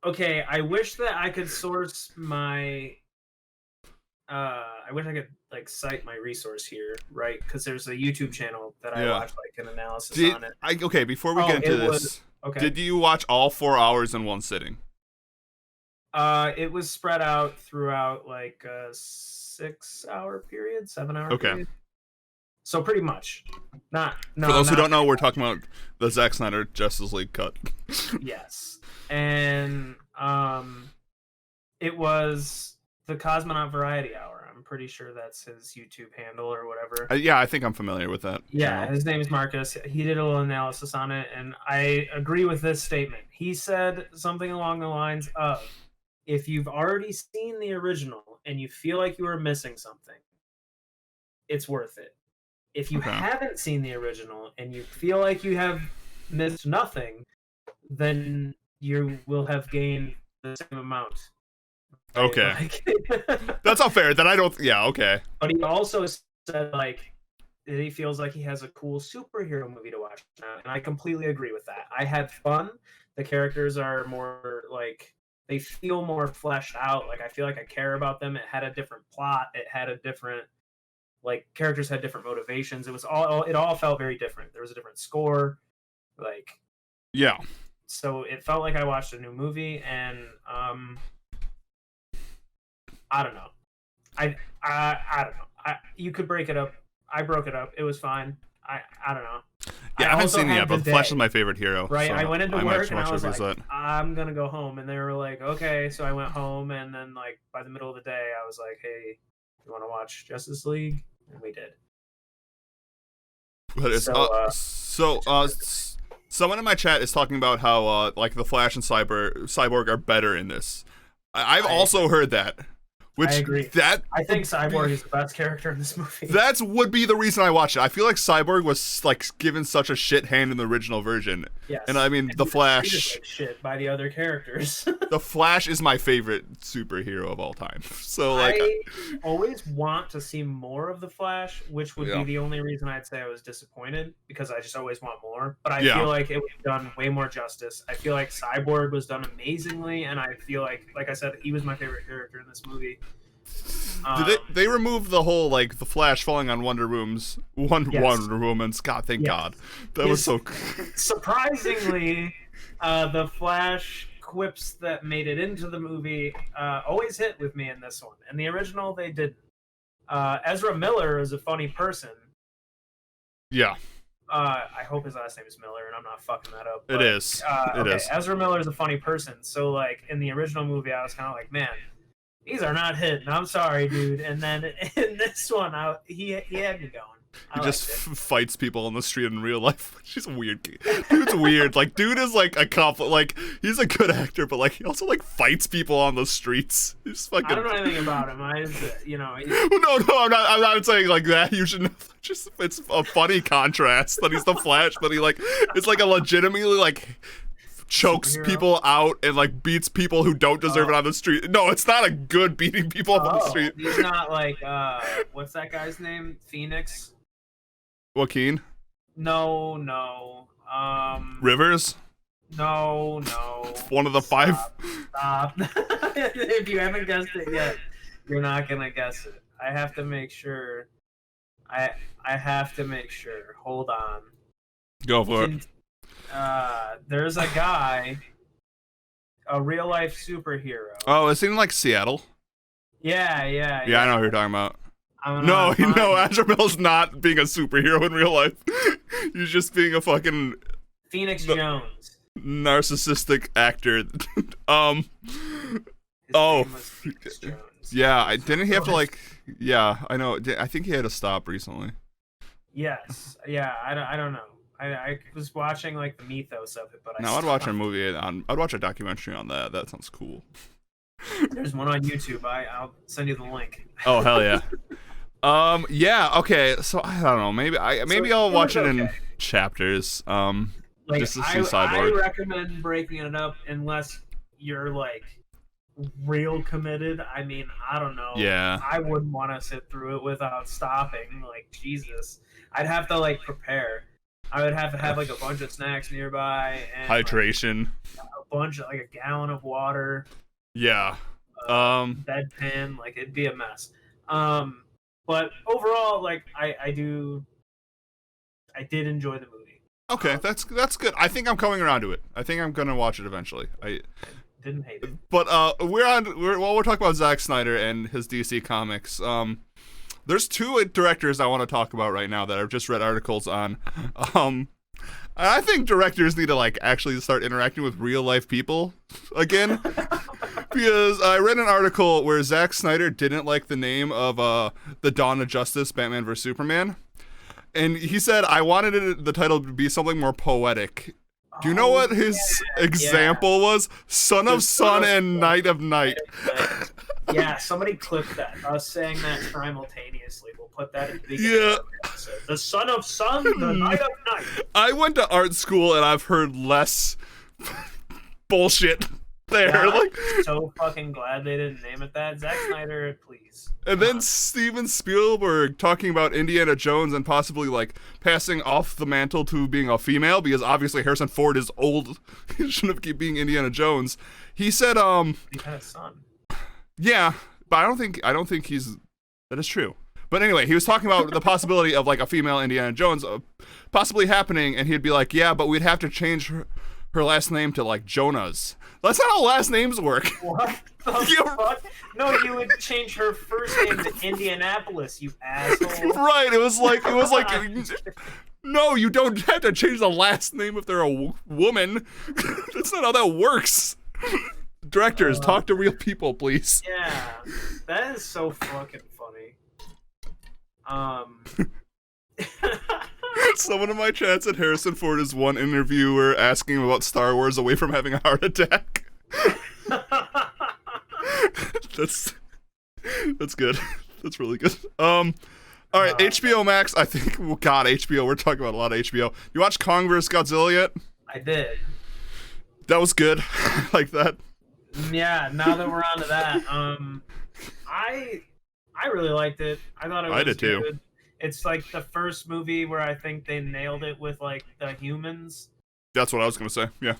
Okay, I wish that I could source my I wish I could like cite my resource here, right? Because there's a YouTube channel that I watched like an analysis on it. Okay, before we get into this, did you watch all 4 hours in one sitting? It was spread out throughout like a 6 hour period, 7 hour period. So pretty much. For those who don't know, we're talking about the Zack Snyder Justice League cut. Yes. And it was the Cosmonaut Variety Hour. I'm pretty sure that's his YouTube handle or whatever. Yeah, I think I'm familiar with that. Yeah, his name is Marcus. He did a little analysis on it, and I agree with this statement. He said something along the lines of, if you've already seen the original and you feel like you are missing something, it's worth it. If you haven't seen the original and you feel like you have missed nothing, then you will have gained the same amount. Okay. That's not fair. Then I don't... Yeah, okay. But he also said, like, that he feels like he has a cool superhero movie to watch now, and I completely agree with that. I had fun. The characters are more, like... They feel more fleshed out. Like, I feel like I care about them. It had a different plot. It had a different... Like, characters had different motivations. It all felt very different. There was a different score. Like... Yeah. So it felt like I watched a new movie, and... I don't know. I don't know. You could break it up. I broke it up. It was fine. I don't know. Yeah, I haven't seen it yet, but Flash is my favorite hero. Right. So I went into work and I was like, I'm going to go home. And they were like, okay. So I went home, and then like by the middle of the day, I was like, hey, you want to watch Justice League? And we did. But it's, someone in my chat is talking about how like the Flash and Cyborg are better in this. I've also heard that. Which, I agree. I think Cyborg is the best character in this movie. That would be the reason I watched it. I feel like Cyborg was like given such a shit hand in the original version. Yes. And I mean, the Flash. Like shit by the other characters. The Flash is my favorite superhero of all time. So like, I always want to see more of the Flash, which would be the only reason I'd say I was disappointed, because I just always want more. But I feel like it was done way more justice. I feel like Cyborg was done amazingly, and I feel like I said, he was my favorite character in this movie. Did they removed the whole like the Flash falling on Wonder Woman's God, thank God. That was so surprisingly the Flash quips that made it into the movie always hit with me in this one. In the original, they didn't. Ezra Miller is a funny person. Yeah. I hope his last name is Miller, and I'm not fucking that up. But, it is. It is. Ezra Miller is a funny person. So, like, in the original movie, I was kind of like, man, these are not hitting. I'm sorry, dude. And then in this one, he had me going. He just fights people on the street in real life. She's a weird kid. Dude's weird. Like, dude is like like he's a good actor, but like he also like fights people on the streets. He's fucking. I don't know anything about him. I just, No, I'm not saying like that. You should know. Just it's a funny contrast that he's the Flash, but he like it's like a legitimately like chokes people out and like beats people who don't deserve it on the street. No, it's not a good beating people up on the street. He's not like what's that guy's name? Phoenix. Joaquin? No. Rivers? No. One of the five? Stop. If you haven't guessed it yet, you're not gonna guess it. I have to make sure. I have to make sure. Hold on. Go for it. There's a guy, a real life superhero. Oh, is he in like Seattle? Yeah. Yeah, I know what you're talking about. No, Ezra Miller's not being a superhero in real life. He's just being a fucking Phoenix Jones. Narcissistic actor. His name was Phoenix Jones. Yeah, didn't he have to like? Yeah, I know. I think he had to stop recently. Yes. Yeah. I don't know. I was watching like the mythos of it, but I'd watch a movie I'd watch a documentary on that. That sounds cool. There's one on YouTube. I'll send you the link. Oh hell yeah. Yeah, okay. So I don't know. Maybe I'll watch it in chapters. Like, just to see Cyborg. I recommend breaking it up unless you're like real committed. I mean, I don't know. Yeah. I wouldn't want to sit through it without stopping. Like, Jesus. I'd have to like prepare. I would have to have like a bunch of snacks nearby and hydration. Like, a bunch of like a gallon of water. Yeah. Bedpan, like it'd be a mess. But overall, like I did enjoy the movie. Okay, that's good. I think I'm coming around to it. I think I'm gonna watch it eventually. I didn't hate it. But we're talking about Zack Snyder and his DC comics. There's two directors I want to talk about right now that I've just read articles on. I think directors need to like actually start interacting with real life people again. Because I read an article where Zack Snyder didn't like the name of the Dawn of Justice, Batman vs Superman, and he said I wanted the title to be something more poetic. Do you know what his example was? Son of Sun and Night of Night. Yeah, somebody clipped that. Us saying that simultaneously. We'll put that in the beginning of the episode. The Son of Sun, the Night of Night. I went to art school and I've heard less bullshit there. Yeah, I'm so fucking glad they didn't name it that. Zack Snyder, please. And then Steven Spielberg talking about Indiana Jones and possibly like passing off the mantle to being a female because obviously Harrison Ford is old. He shouldn't keep being Indiana Jones. He said he had a son. Yeah, but I don't think that is true. But anyway, he was talking about the possibility of like a female Indiana Jones possibly happening, and he'd be like, yeah, but we'd have to change her last name to like Jonas. That's not how last names work. What the fuck? No, you would change her first name to Indianapolis, you asshole. Right, it was like no, you don't have to change the last name if they're a woman. That's not how that works. Directors, talk to real people, please. Yeah, that is so fucking funny. Someone in my chat said Harrison Ford is one interviewer asking him about Star Wars away from having a heart attack. That's good. That's really good. All right, HBO Max. I think. Oh God, HBO. We're talking about a lot of HBO. You watched Kong vs Godzilla yet? I did. That was good. Like that. Yeah. Now that we're on to that, I really liked it. I thought it was. I did too. Good. It's like the first movie where I think they nailed it with like the humans. That's what I was gonna say. Yeah.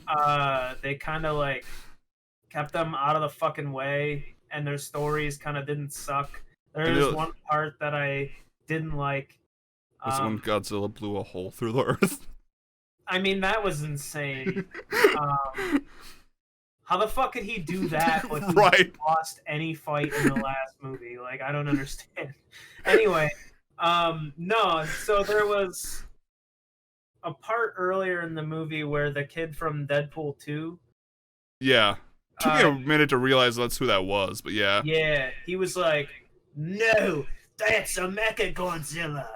They kind of like kept them out of the fucking way, and their stories kind of didn't suck. There's one part that I didn't like. Was when Godzilla blew a hole through the earth. I mean, that was insane. How the fuck could he do that when he Right. lost any fight in the last movie? Like, I don't understand. Anyway, no, so there was a part earlier in the movie where the kid from Deadpool 2. Yeah. Took me a minute to realize that's who that was, but yeah. Yeah, he was like, no, that's a Mechagodzilla.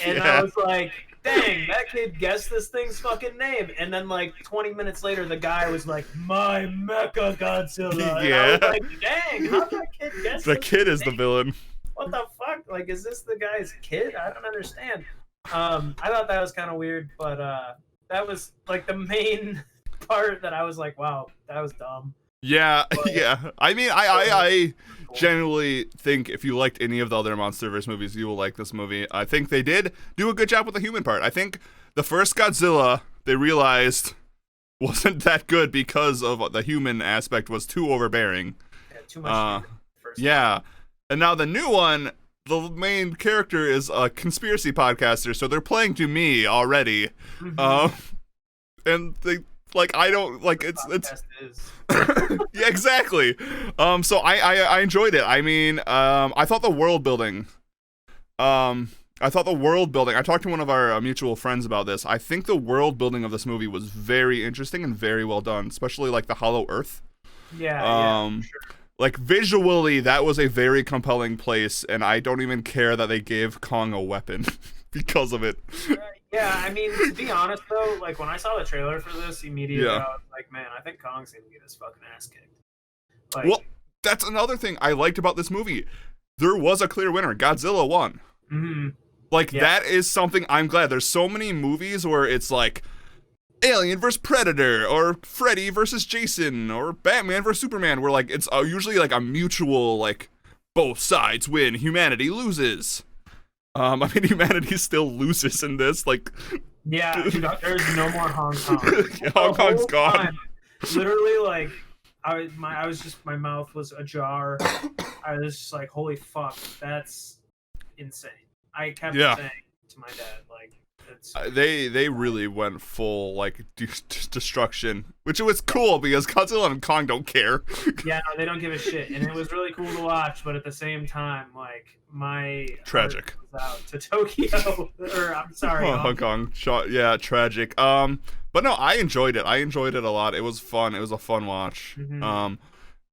And I was like, dang, that kid guessed this thing's fucking name. And then, like, 20 minutes later, the guy was like, my Mechagodzilla. And I was like, dang, how'd that kid guess The kid is the villain. What the fuck? Like, is this the guy's kid? I don't understand. I thought that was kind of weird, but that was, like, the main part that I was like, wow, that was dumb. Yeah, yeah. I mean, I genuinely think if you liked any of the other MonsterVerse movies, you will like this movie. I think they did do a good job with the human part. I think the first Godzilla, they realized wasn't that good because of the human aspect was too overbearing. Yeah, too much. Yeah. And now the new one, the main character is a conspiracy podcaster, so they're playing to me already. And they... Like, I don't, like, it's yeah, exactly. So I enjoyed it. I mean, I thought the world building, I talked to one of our mutual friends about this. I think the world building of this movie was very interesting and very well done, especially, like, the Hollow Earth. Yeah, for sure. Like, visually, that was a very compelling place, and I don't even care that they gave Kong a weapon because of it. Yeah, I mean, to be honest, though, like, when I saw the trailer for this, immediately I was like, man, I think Kong's gonna get his fucking ass kicked. Like, well, that's another thing I liked about this movie. There was a clear winner. Godzilla won. Like, that is something I'm glad. There's so many movies where it's like Alien vs. Predator, or Freddy vs. Jason, or Batman vs. Superman, where, like, it's usually, like, a mutual, like, both sides win, humanity loses. I mean, humanity still loses in this, like... Yeah, dude, there's no more Hong Kong. Hong Kong's gone. Literally, like, my mouth was ajar. I was just like, holy fuck, that's insane. I kept saying to my dad, like, it's... They really went full, like, destruction, which was cool, because Godzilla and Kong don't care. Yeah, no, they don't give a shit, and it was really cool to watch, but at the same time, like, my tragic heart was out to Tokyo, or I'm sorry, Hong Kong. Yeah, tragic. But no, I enjoyed it. I enjoyed it a lot. It was fun. It was a fun watch.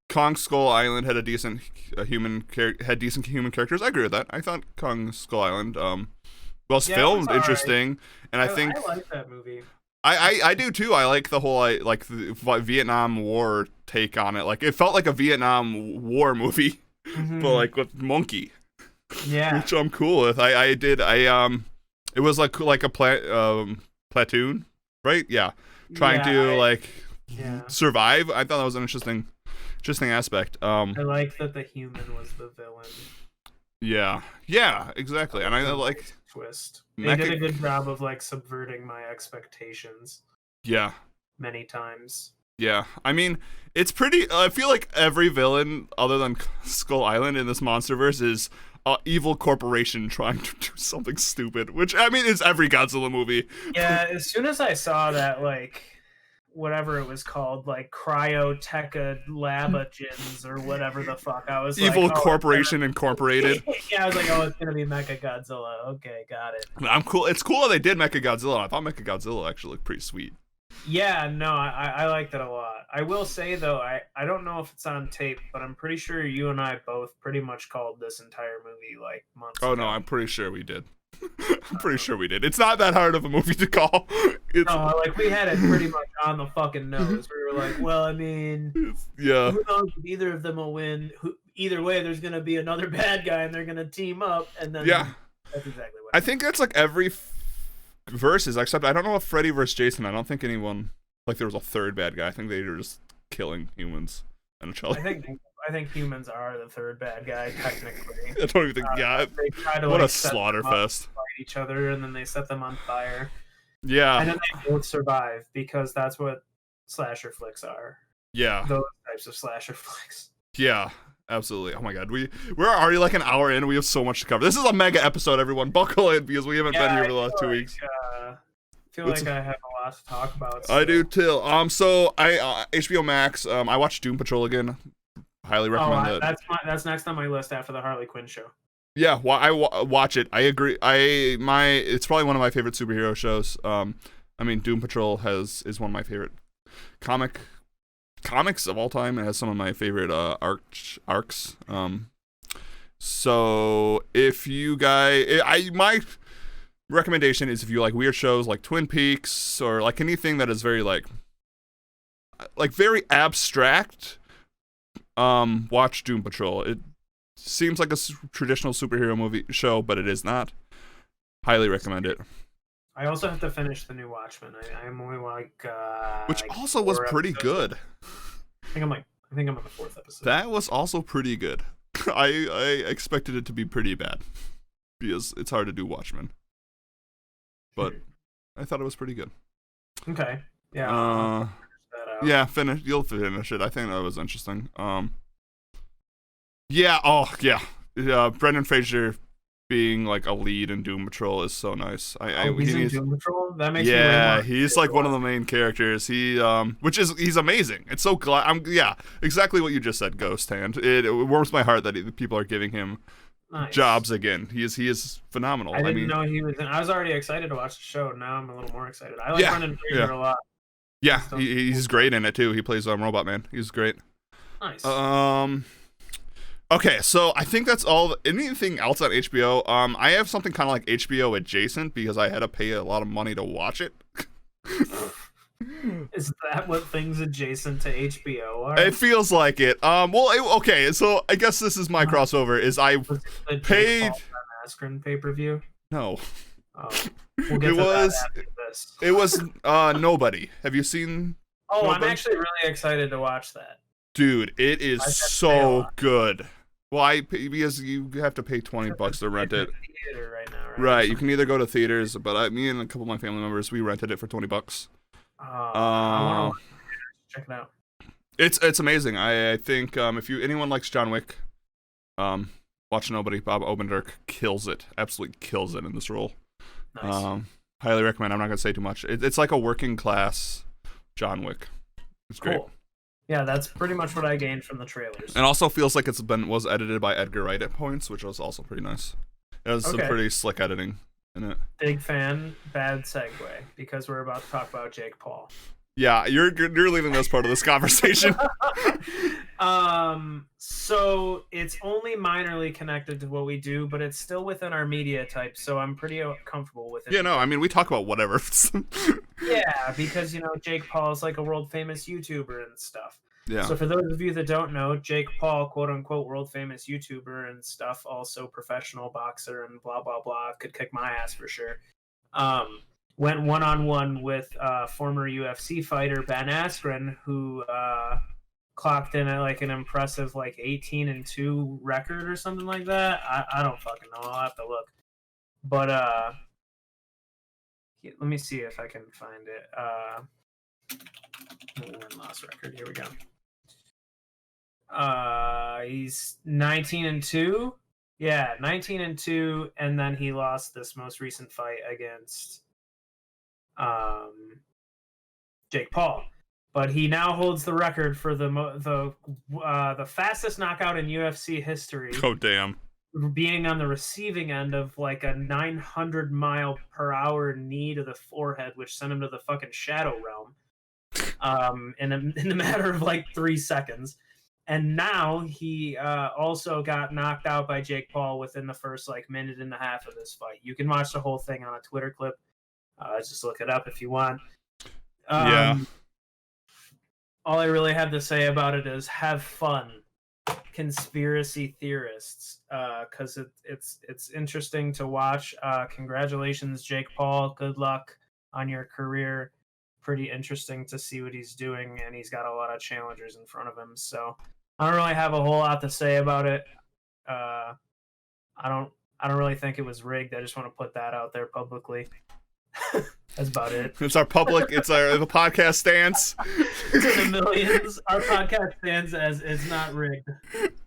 Kong Skull Island had decent human characters. I agree with that. I thought Kong Skull Island was filmed interesting, and I think I like that movie. I do too. I like the whole like the Vietnam War take on it. Like, it felt like a Vietnam War movie, but like with Monkey. Yeah, which I'm cool with. It was like a platoon, right? Yeah, trying to survive. I thought that was an interesting aspect. I like that the human was the villain. Yeah, exactly. And I like twist. They did a good job of, like, subverting my expectations. Yeah, many times. Yeah, I mean, it's pretty. I feel like every villain other than Skull Island in this MonsterVerse is evil corporation trying to do something stupid, which, I mean, is every Godzilla movie. Yeah, as soon as I saw that, like, whatever it was called, like Cryoteca Labogens or whatever the fuck, I was Evil like, Corporation Incorporated. Yeah, I was like, oh, it's gonna be Mechagodzilla. Okay, got it. I'm cool. It's cool that they did Mechagodzilla. I thought Mechagodzilla actually looked pretty sweet. Yeah, no, I liked it a lot. I will say, though, I don't know if it's on tape, but I'm pretty sure you and I both pretty much called this entire movie, like, months ago. No, I'm pretty sure we did. I'm pretty sure we did. It's not that hard of a movie to call. No, like, we had it pretty much on the fucking nose. We were like, well, I mean, who knows if either of them will win. Either way, there's going to be another bad guy, and they're going to team up, and then that's exactly what I think that's like every versus, except I don't know if Freddy versus Jason. I don't think anyone, like, there was a third bad guy. I think they were just killing humans and each other. I think humans are the third bad guy, technically. I don't even think. They try to, what, like, a slaughter fest. Fight each other, and then they set them on fire. Yeah. And then they both survive, because that's what slasher flicks are. Yeah. Those types of slasher flicks. Yeah, absolutely. Oh my god, we're already like an hour in. We have so much to cover. This is a mega episode, everyone. Buckle in, because we haven't been here for the last 2 weeks. feel like I have a lot to talk about. I do too. So I HBO Max. I watched Doom Patrol again. Highly recommend it. That's next on my list after the Harley Quinn show. Yeah, well, I watch it. I agree. It's probably one of my favorite superhero shows. I mean, Doom Patrol is one of my favorite comics of all time. It has some of my favorite arcs. So if you guys, my recommendation is if you like weird shows like Twin Peaks or like anything that is very like very abstract, watch Doom Patrol. It seems like a traditional superhero movie show, but it is not. Highly recommend it. I also have to finish the new Watchmen. I'm only which also was pretty good. I think I'm on the 4th episode. That was also pretty good. I expected it to be pretty bad because it's hard to do Watchmen, but I thought it was pretty good. Okay. Yeah. Yeah. You'll finish it. I think that was interesting. Yeah. Oh yeah. Brendan Fraser being like a lead in Doom Patrol is so nice. He's in Doom Patrol? That makes me he's like one of the main characters. He's amazing. It's so glad. Exactly what you just said, Ghost Hand. It warms my heart that people are giving him jobs again. He is phenomenal. I didn't know he was in. I was already excited to watch the show. Now I'm a little more excited. I like Brendan Fraser a lot. Yeah, he's great in it too. He plays Robot Man. He's great. Nice. Okay, so I think that's all. Anything else on HBO? I have something kind of like HBO adjacent because I had to pay a lot of money to watch it. Is that what things adjacent to HBO are? It feels like it. Okay, so I guess this is my crossover. Is I paid Askren pay-per-view? No. Oh, we'll get to that after this. It was Nobody. Have you seen? Oh, Nobody? I'm actually really excited to watch that. Dude, it is so good. Well, because you have to pay $20 to rent it. Theater right now, right? Right, you can either go to theaters, but me and a couple of my family members, we rented it for $20. I want to check it out. It's amazing. I think if anyone likes John Wick, watch Nobody. Bob Odenkirk kills it, absolutely kills it in this role. Nice. Highly recommend. I'm not gonna say too much. It's like a working class John Wick. It's great. Cool. Yeah, that's pretty much what I gained from the trailers. And also feels like was edited by Edgar Wright at points, which was also pretty nice. It has some pretty slick editing in it. Big fan. Bad segue because we're about to talk about Jake Paul. Yeah, you're leaving this part of this conversation. So it's only minorly connected to what we do, but it's still within our media type, so I'm pretty comfortable with it. Yeah, no, I mean, we talk about whatever. Yeah, because, Jake Paul is like a world-famous YouTuber and stuff. Yeah. So for those of you that don't know, Jake Paul, quote-unquote world-famous YouTuber and stuff, also professional boxer and blah, blah, blah, could kick my ass for sure, went one-on-one with former UFC fighter Ben Askren, who clocked in at like an impressive 18-2 record or something like that. I don't fucking know. I'll have to look. But let me see if I can find it. Win-loss record. Here we go. He's 19-2. Yeah, 19-2, and then he lost this most recent fight against Jake Paul. But he now holds the record for the fastest knockout in UFC history. Oh damn! Being on the receiving end of like a 900-mile-per-hour knee to the forehead, which sent him to the fucking shadow realm. In a matter of 3 seconds. And now he also got knocked out by Jake Paul within the first minute and a half of this fight. You can watch the whole thing on a Twitter clip. Just look it up if you want. Yeah. All I really have to say about it is have fun, conspiracy theorists, because it's interesting to watch. Congratulations, Jake Paul. Good luck on your career. Pretty interesting to see what he's doing, and he's got a lot of challengers in front of him. So I don't really have a whole lot to say about it. I don't really think it was rigged. I just want to put that out there publicly. That's about it. It's our public. It's the podcast stance. To the millions, our podcast stands as it's not rigged.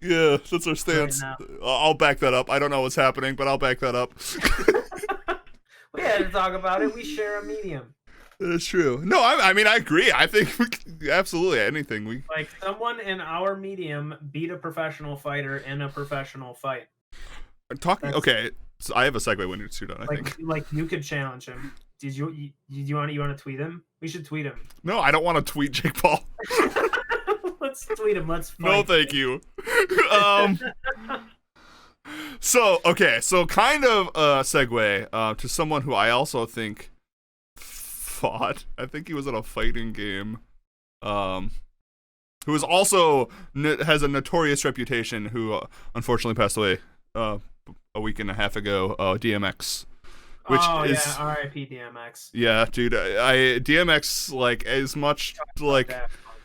Yeah, that's our stance. Right, I'll back that up. I don't know what's happening, but I'll back that up. We had to talk about it. We share a medium. That's true. No, I mean, I agree. I think absolutely anything. Like, someone in our medium beat a professional fighter in a professional fight. Okay, so I have a segue when you're done, I think. Like, you could challenge him. Did you want to tweet him? We should tweet him. No, I don't want to tweet Jake Paul. Let's tweet him. Let's fight. No, thank you. So kind of a segue to someone who I also think fought. I think he was in a fighting game. Who is also has a notorious reputation. Who unfortunately passed away a week and a half ago. DMX. Which is R.I.P. DMX. Yeah, dude. I DMX like as much like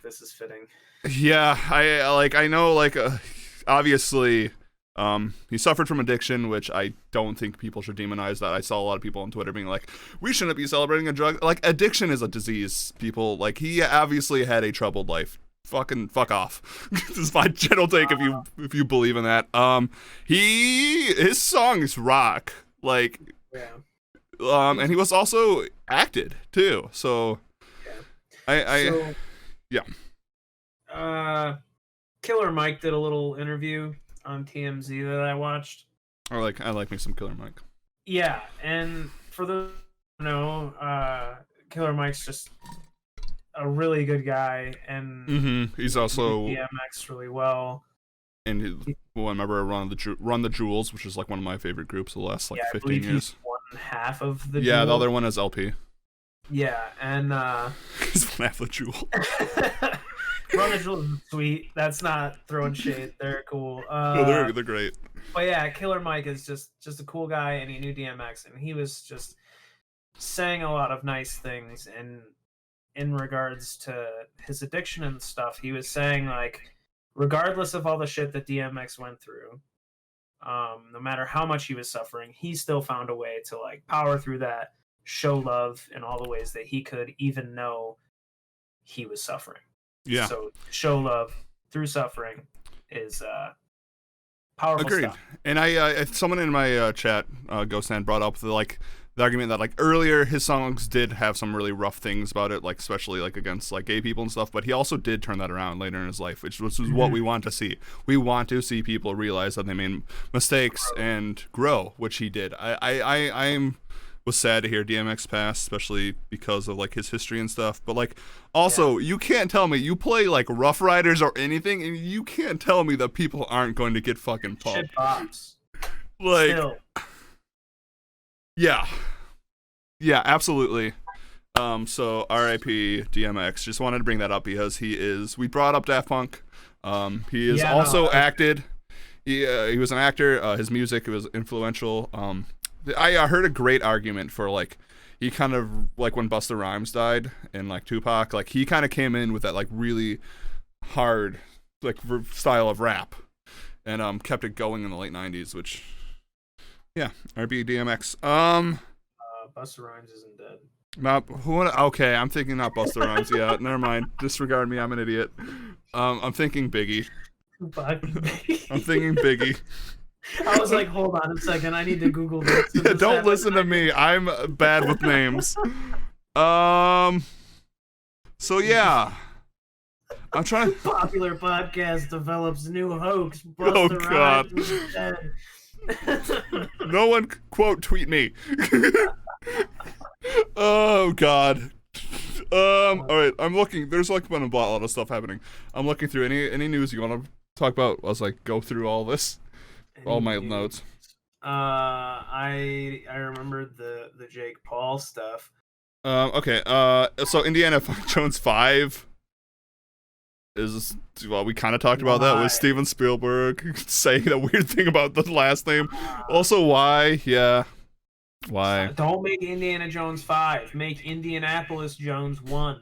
this is fitting. Yeah, I know obviously he suffered from addiction, which I don't think people should demonize that. I saw a lot of people on Twitter being like, we shouldn't be celebrating a drug. Like, addiction is a disease, people. Like, he obviously had a troubled life. Fuck off. This is my general take if you believe in that. His songs rock. Like, yeah. And he was also acted too. So yeah. Killer Mike did a little interview on TMZ that I watched. I like me some Killer Mike. Yeah, and for the Killer Mike's just a really good guy, and he's also DMX really well. And I remember Run the Jewels, which is like one of my favorite groups of the last 15 years. He's one half of the Jewel. The other one is LP. Yeah, and he's one half of the Jewel. Run the Jewels is sweet. That's not throwing shade. They're cool. No, they're great. But yeah, Killer Mike is just a cool guy, and he knew DMX, and he was just saying a lot of nice things in regards to his addiction and stuff. He was saying, like, regardless of all the shit that DMX went through, no matter how much he was suffering, he still found a way to like power through that, show love in all the ways that he could, even though he was suffering. Yeah. So show love through suffering is powerful stuff. And I someone in my chat, Ghostan, brought up the argument that like earlier his songs did have some really rough things about it, like especially like against like gay people and stuff, but he also did turn that around later in his life, which is what we want to see. We want to see people realize that they made mistakes and grow, which he did. I was sad to hear DMX pass, especially because of like his history and stuff, but like also you can't tell me, you play like Rough Riders or anything, and you can't tell me that people aren't going to get fucking pumped. Shit pops. Like Still. Yeah, absolutely. So R.I.P. DMX. Just wanted to bring that up because we brought up Daft Punk. He is acted. He was an actor. His music was influential. I heard a great argument for like, he kind of like when Busta Rhymes died and like Tupac, like he kind of came in with that like really hard like style of rap, and kept it going in the late '90s, which. Yeah, R.I.P. DMX. Busta Rhymes isn't dead. Okay, I'm thinking not Busta Rhymes. Yeah, never mind. Disregard me. I'm an idiot. I'm thinking Biggie. I'm thinking Biggie. I was like, hold on a second. I need to Google this. Yeah, don't listen to me. I'm bad with names. So yeah. I'm trying. Popular podcast develops new hoax. Busta God. Rhymes is dead. No one quote tweet me. Oh God. All right, I'm looking. There's like been a lot of stuff happening. I'm looking through any news you want to talk about. I was like, go through all this, all my notes. I remember the Jake Paul stuff. Okay. So Indiana Jones 5 is, well, we kind of talked about that with Steven Spielberg saying that weird thing about the last name. Also, why? Yeah. Why? Don't make Indiana Jones 5. Make Indianapolis Jones 1.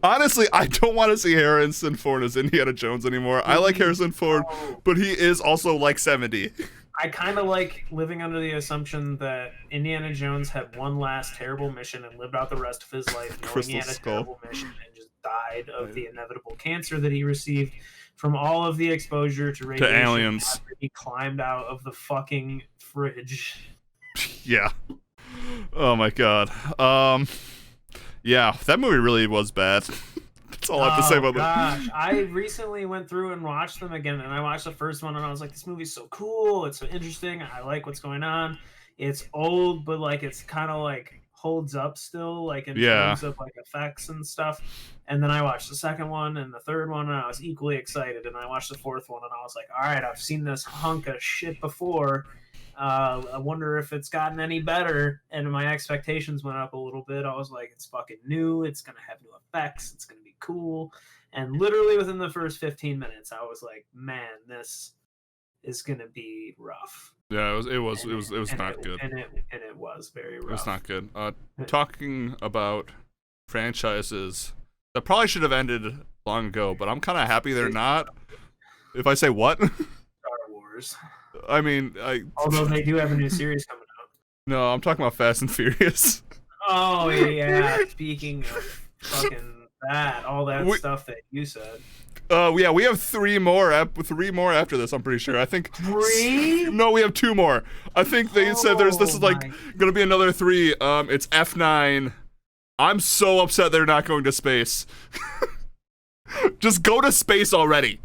Honestly, I don't want to see Harrison Ford as Indiana Jones anymore. I like Harrison Ford, but he is also like 70. I kind of like living under the assumption that Indiana Jones had one last terrible mission and lived out the rest of his life knowing he had a terrible mission and just died of the inevitable cancer that he received from all of the exposure to radiation to aliens after he climbed out of the fucking fridge. Yeah. Oh my God. Yeah, that movie really was bad. That's all I have to say about that. Gosh, I recently went through and watched them again, and I watched the first one, and I was like, this movie's so cool. It's so interesting. I like what's going on. It's old, but like it's kind of like holds up still, like in terms of like effects and stuff. And then I watched the second one and the third one, and I was equally excited. And I watched the fourth one, and I was like, all right, I've seen this hunk of shit before. I wonder if it's gotten any better. And my expectations went up a little bit. I was like, it's fucking new. It's going to have new effects. It's going to be cool. And literally within the first 15 minutes, I was like, man, this is going to be rough. Yeah, it was not good. And it was very rough. It was not good. Talking about franchises that probably should have ended long ago, but I'm kind of happy they're not. If I say what? Star Wars. I mean, although they do have a new series coming out. No, I'm talking about Fast and Furious. Oh yeah. Speaking of fucking that, all that stuff that you said. Yeah, we have three more after this. I'm pretty sure. I think 3. No, we have 2 more. I think they said this is like gonna be another 3. It's F9. I'm so upset they're not going to space. Just go to space already.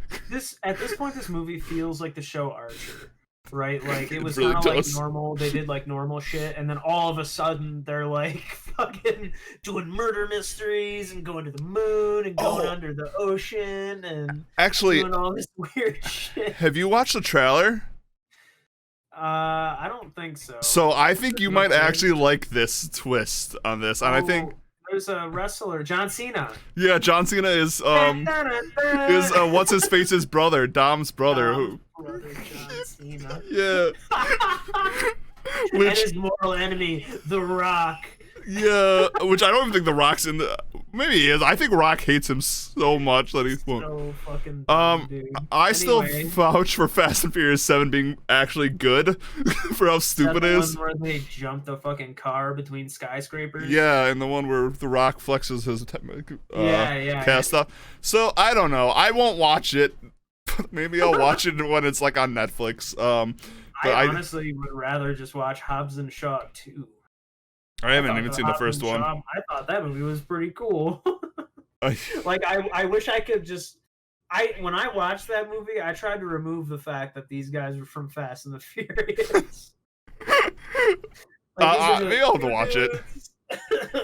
At this point, this movie feels like the show Archer, right? Like it was really kind of like normal. They did like normal shit, and then all of a sudden they're like fucking doing murder mysteries and going to the moon and going under the ocean and actually doing all this weird shit. Have you watched the trailer? I don't think so. So I think you might actually like this twist on this, and I think there's a wrestler, John Cena. Yeah, John Cena is what's his face's brother, Dom's brother. Brother John Cena. Yeah. And his mortal enemy, The Rock. Yeah, which I don't even think The Rock's in the. Maybe he is. I think Rock hates him so much that he's. So fucking dumb, dude. I still vouch for Fast and Furious 7 being actually good for how stupid it is. The one where they jump the fucking car between skyscrapers. Yeah, and the one where The Rock flexes his cast off. So I don't know. I won't watch it. Maybe I'll watch it when it's like on Netflix. I honestly would rather just watch Hobbs and Shaw 2. I haven't even seen the first one. I thought that movie was pretty cool. Like I wish I could just. When I watched that movie, I tried to remove the fact that these guys were from Fast and the Furious. Maybe I'll have to watch it.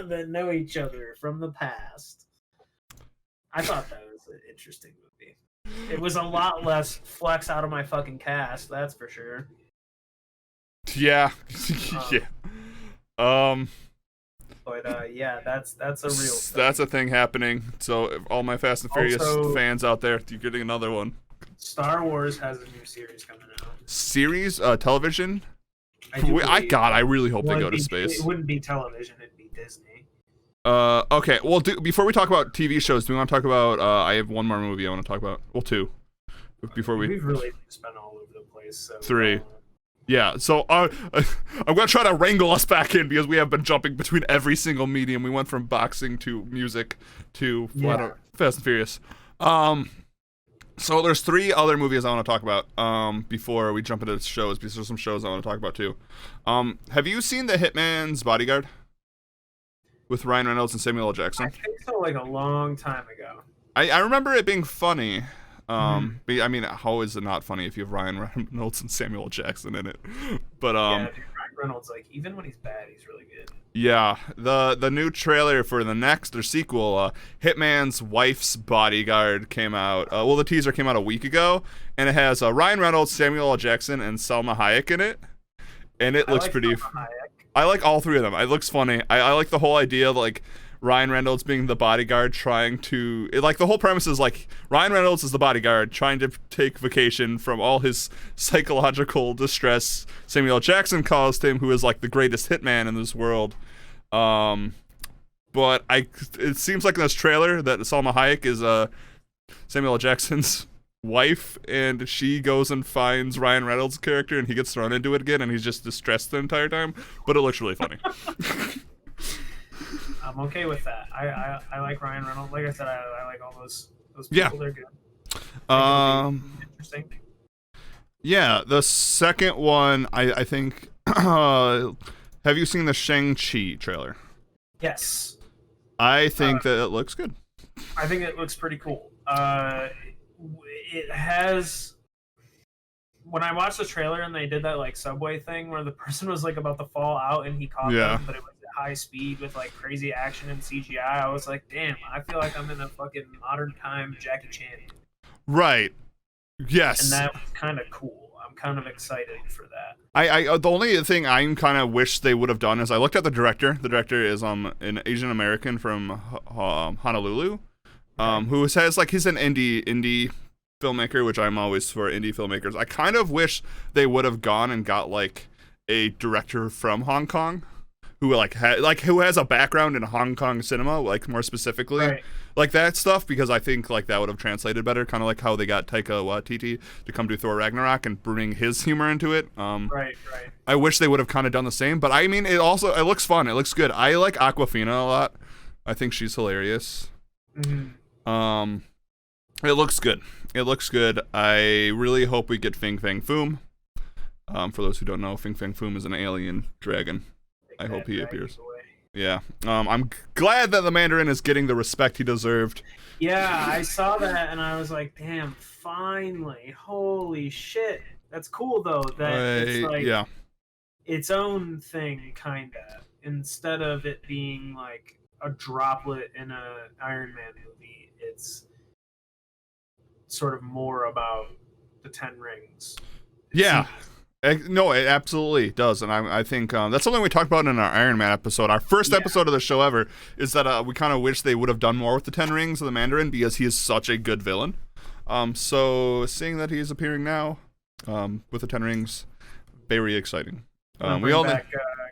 That know each other from the past. I thought that was an interesting movie. It was a lot less flex out of my fucking cast, that's for sure. Yeah. Yeah. But yeah, that's a real thing. That's a thing happening. So all my Fast and Furious fans out there, you're getting another one. Star Wars has a new series coming out. Series? Television? I really hope they go to space. It wouldn't be television, it'd be Disney. Okay, well, before we talk about TV shows, do we want to talk about, I have one more movie I want to talk about. Well, 2. We've really been all over the place. So, 3. Yeah, so I'm going to try to wrangle us back in because we have been jumping between every single medium. We went from boxing to music to Fast and Furious. So there's 3 other movies I want to talk about before we jump into the shows, because there's some shows I want to talk about too. Have you seen The Hitman's Bodyguard? With Ryan Reynolds and Samuel L. Jackson? I think so, like a long time ago. I remember it being funny. But, I mean, how is it not funny if you have Ryan Reynolds and Samuel L. Jackson in it? But yeah, dude, Ryan Reynolds, like, even when he's bad, he's really good. Yeah, the new trailer for their sequel, Hitman's Wife's Bodyguard, came out. Well, the teaser came out a week ago, and it has Ryan Reynolds, Samuel L. Jackson, and Salma Hayek in it. And it looks pretty. I like all 3 of them. It looks funny. I like the whole idea of, like, Ryan Reynolds being the bodyguard trying to... like, the whole premise is, like, Ryan Reynolds is the bodyguard trying to take vacation from all his psychological distress. Samuel L. Jackson caused him, who is, like, the greatest hitman in this world. But it seems like in this trailer that Salma Hayek is Samuel L. Jackson's wife, and she goes and finds Ryan Reynolds' character, and he gets thrown into it again, and he's just distressed the entire time. But it looks really funny. I'm okay with that. I like Ryan Reynolds. Like I said, I like all those people. Yeah. They're good. Interesting. Yeah, the second one, I think. Have you seen the Shang-Chi trailer? Yes. I think that it looks good. I think it looks pretty cool. It has. When I watched the trailer and they did that like subway thing where the person was like about to fall out and he caught them, but it was at high speed with like crazy action and CGI, I was like, damn, I feel like I'm in a fucking modern time Jackie Chan. Right. Yes. And that was kind of cool. I'm kind of excited for that. I the only thing I kind of wish they would have done is I looked at the director. The director is an Asian American from Honolulu, who says like he's an indie filmmaker, which I'm always for indie filmmakers. I kind of wish they would have gone and got like a director from Hong Kong who who has a background in Hong Kong cinema, like more specifically, like that stuff, because I think like that would have translated better, kind of like how they got Taika Waititi to come do Thor Ragnarok and bring his humor into it. Right. I wish they would have kind of done the same, but I mean, it looks fun. It looks good. I like Awkwafina a lot. I think she's hilarious. Mm-hmm. It looks good. It looks good. I really hope we get Fing Fang Foom. For those who don't know, Fing Fang Foom is an alien dragon. I hope he appears. Yeah. I'm glad that the Mandarin is getting the respect he deserved. Yeah, I saw that and I was like, damn, finally. Holy shit. That's cool though. That it's like its own thing, kinda. Instead of it being like a droplet in a Iron Man movie, it's sort of more about the 10 rings. No, it absolutely does, and I think that's something we talked about in our Iron Man episode. Our first episode of the show ever is that we kind of wish they would have done more with the 10 rings of the Mandarin because he is such a good villain. So seeing that he is appearing now with the 10 rings, very exciting. We all back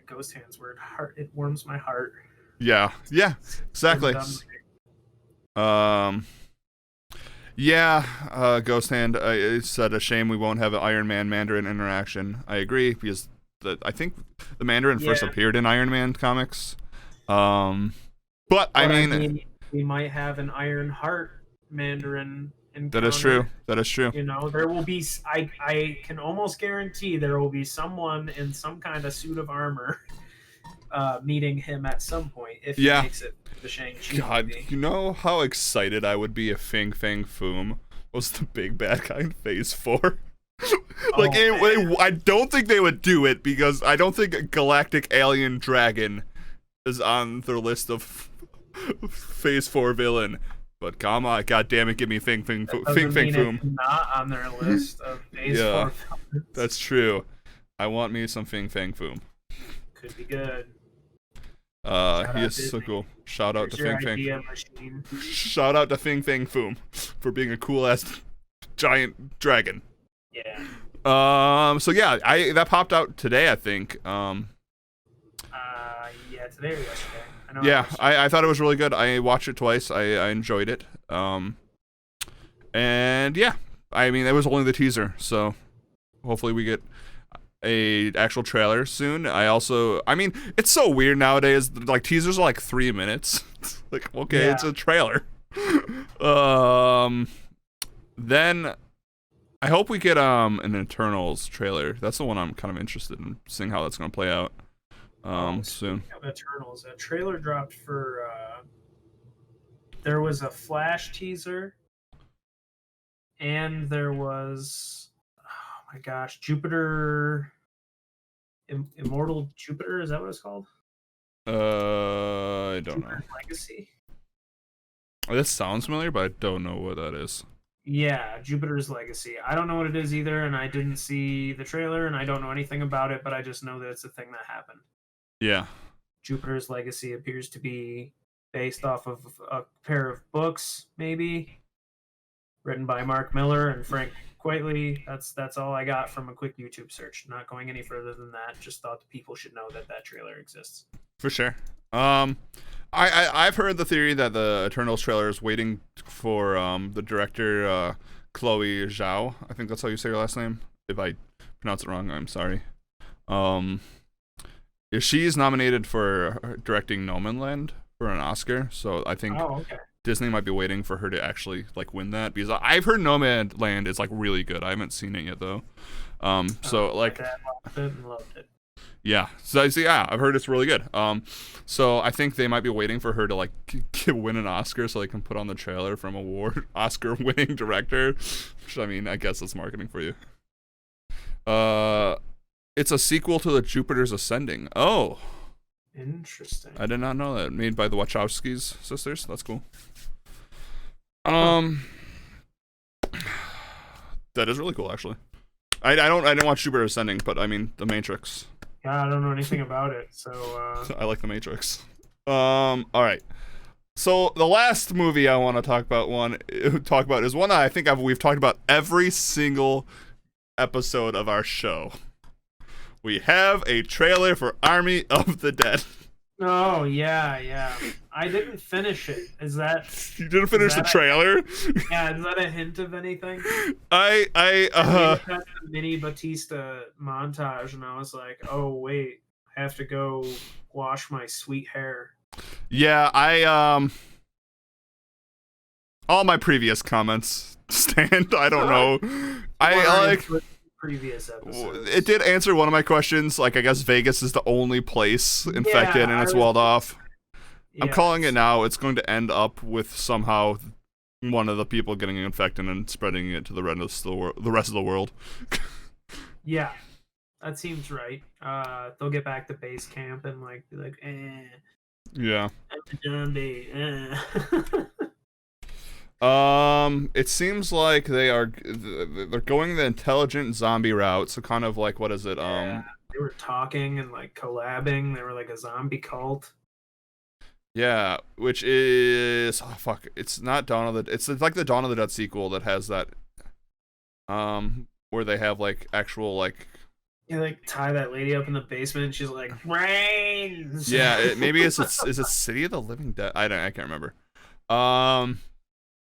Ghost Hand's word. It warms my heart. Yeah, exactly. Ghost Hand said a shame we won't have an Iron Man Mandarin interaction. I agree, because I think the Mandarin first appeared in Iron Man comics. But I mean, we might have an Iron Heart Mandarin encounter. That is true. You know, there will be. I can almost guarantee there will be someone in some kind of suit of armor meeting him at some point if he makes it. The Shang-Chi God, movie. You know how excited I would be if Fing Fang Foom was the big bad guy in Phase 4? I don't think they would do it because I don't think Galactic Alien Dragon is on their list of Phase 4 villain. But come on, God damn it, give me Fing Fang Foom. It's not on their list of Phase 4 villains. That's true. I want me some Fing Fang Foom. Could be good. He is so cool. Shout out to Fing Fang. Shout out to Fing Fang Foom for being a cool ass giant dragon. Yeah. So yeah, that popped out today, I think. Yeah, today or yesterday. I thought it was really good. I watched it twice. I enjoyed it. And yeah, I mean, it was only the teaser, so hopefully we get a actual trailer soon. I mean, it's so weird nowadays. Like teasers are like 3 minutes. Like, okay, it's a trailer. Then I hope we get an Eternals trailer. That's the one I'm kind of interested in seeing how that's gonna play out. Soon. Eternals. A trailer dropped for. There was a Flash teaser, and there was. Oh my gosh, Jupiter. Immortal Jupiter, is that what it's called? I don't know. Legacy? That sounds familiar, but I don't know what that is. Yeah, Jupiter's Legacy. I don't know what it is either, and I didn't see the trailer, and I don't know anything about it, but I just know that it's a thing that happened. Yeah. Jupiter's Legacy appears to be based off of a pair of books, maybe, written by Mark Miller and Frank Quitely. That's all I got from a quick YouTube search. Not going any further than that. Just thought the people should know that trailer exists. For sure. I've heard the theory that the Eternals trailer is waiting for the director Chloe Zhao. I think that's how you say her last name. If I pronounce it wrong, I'm sorry. She's nominated for directing Nomadland for an Oscar, so I think Disney might be waiting for her to actually like win that, because I've heard Nomadland is like really good. I haven't seen it yet though. So like, my dad watched it and loved it. Yeah. So I've heard it's really good. So I think they might be waiting for her to like win an Oscar so they can put on the trailer from Oscar-winning director. Which, I mean, I guess that's marketing for you. It's a sequel to the Jupiter's Ascending. Oh. Interesting. I did not know that. Made by the Wachowskis sisters. That's cool. That is really cool, actually. I didn't watch Jupiter Ascending, but I mean The Matrix. Yeah, I don't know anything about it, so I like The Matrix. All right. So the last movie I want to talk about is one that I think we've talked about every single episode of our show. We have a trailer for Army of the Dead. Oh, yeah. I didn't finish it. You didn't finish the trailer? Yeah, is that a hint of anything? I had the mini Batista montage, and I was like, oh, wait, I have to go wash my sweet hair. Yeah, all my previous comments stand. I don't know. I like previous episodes. It did answer one of my questions. Like, I guess Vegas is the only place infected and it's walled off. Yeah. I'm calling it now. It's going to end up with somehow one of the people getting infected and spreading it to the rest of the world. Yeah, that seems right. They'll get back to base camp and be like, yeah. Zombie. It seems like they're going the intelligent zombie route. So kind of like, what is it? Yeah, they were talking and like collabing. They were like a zombie cult. Yeah, which is it's not Dawn of the. It's like the Dawn of the Dead sequel that has that. Where they have like actual like. You like tie that lady up in the basement and she's like brains. Yeah, maybe is it City of the Living Dead? I can't remember.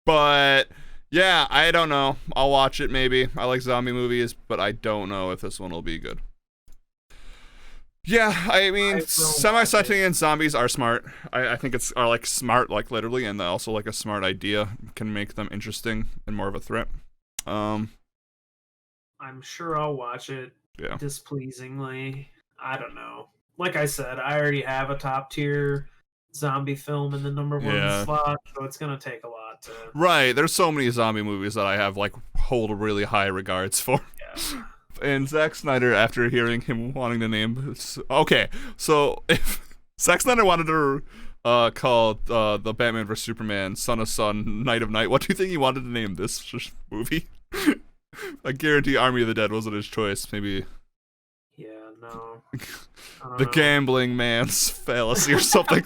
But yeah, I don't know. I'll watch it maybe. I like zombie movies, but I don't know if this one will be good. Yeah, I mean, semi-sentient zombies are smart. I think are like smart, like literally, and also like a smart idea can make them interesting and more of a threat. I'm sure I'll watch it. Yeah. Displeasingly, I don't know. Like I said, I already have a top tier zombie film in the number one slot, so it's gonna take a lot to. Right, there's so many zombie movies that I have like hold really high regards for. Yeah. And Zack Snyder, after hearing him wanting to name, okay, so if Zack Snyder wanted to call the Batman vs Superman Son of Sun, Night of Night, what do you think he wanted to name this movie? I guarantee Army of the Dead wasn't his choice. Maybe. Yeah, no. The Gambling Man's Fallacy or something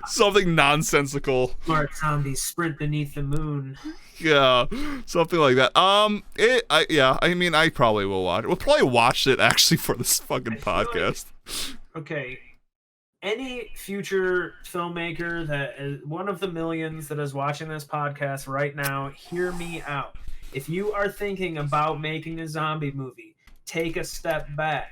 something nonsensical. Smart zombies sprint beneath the moon. Yeah, something like that. I mean, I probably will watch it. We'll probably watch it actually for this fucking podcast. Okay. Any future filmmaker that is one of the millions that is watching this podcast right now, hear me out. If you are thinking about making a zombie movie, take a step back.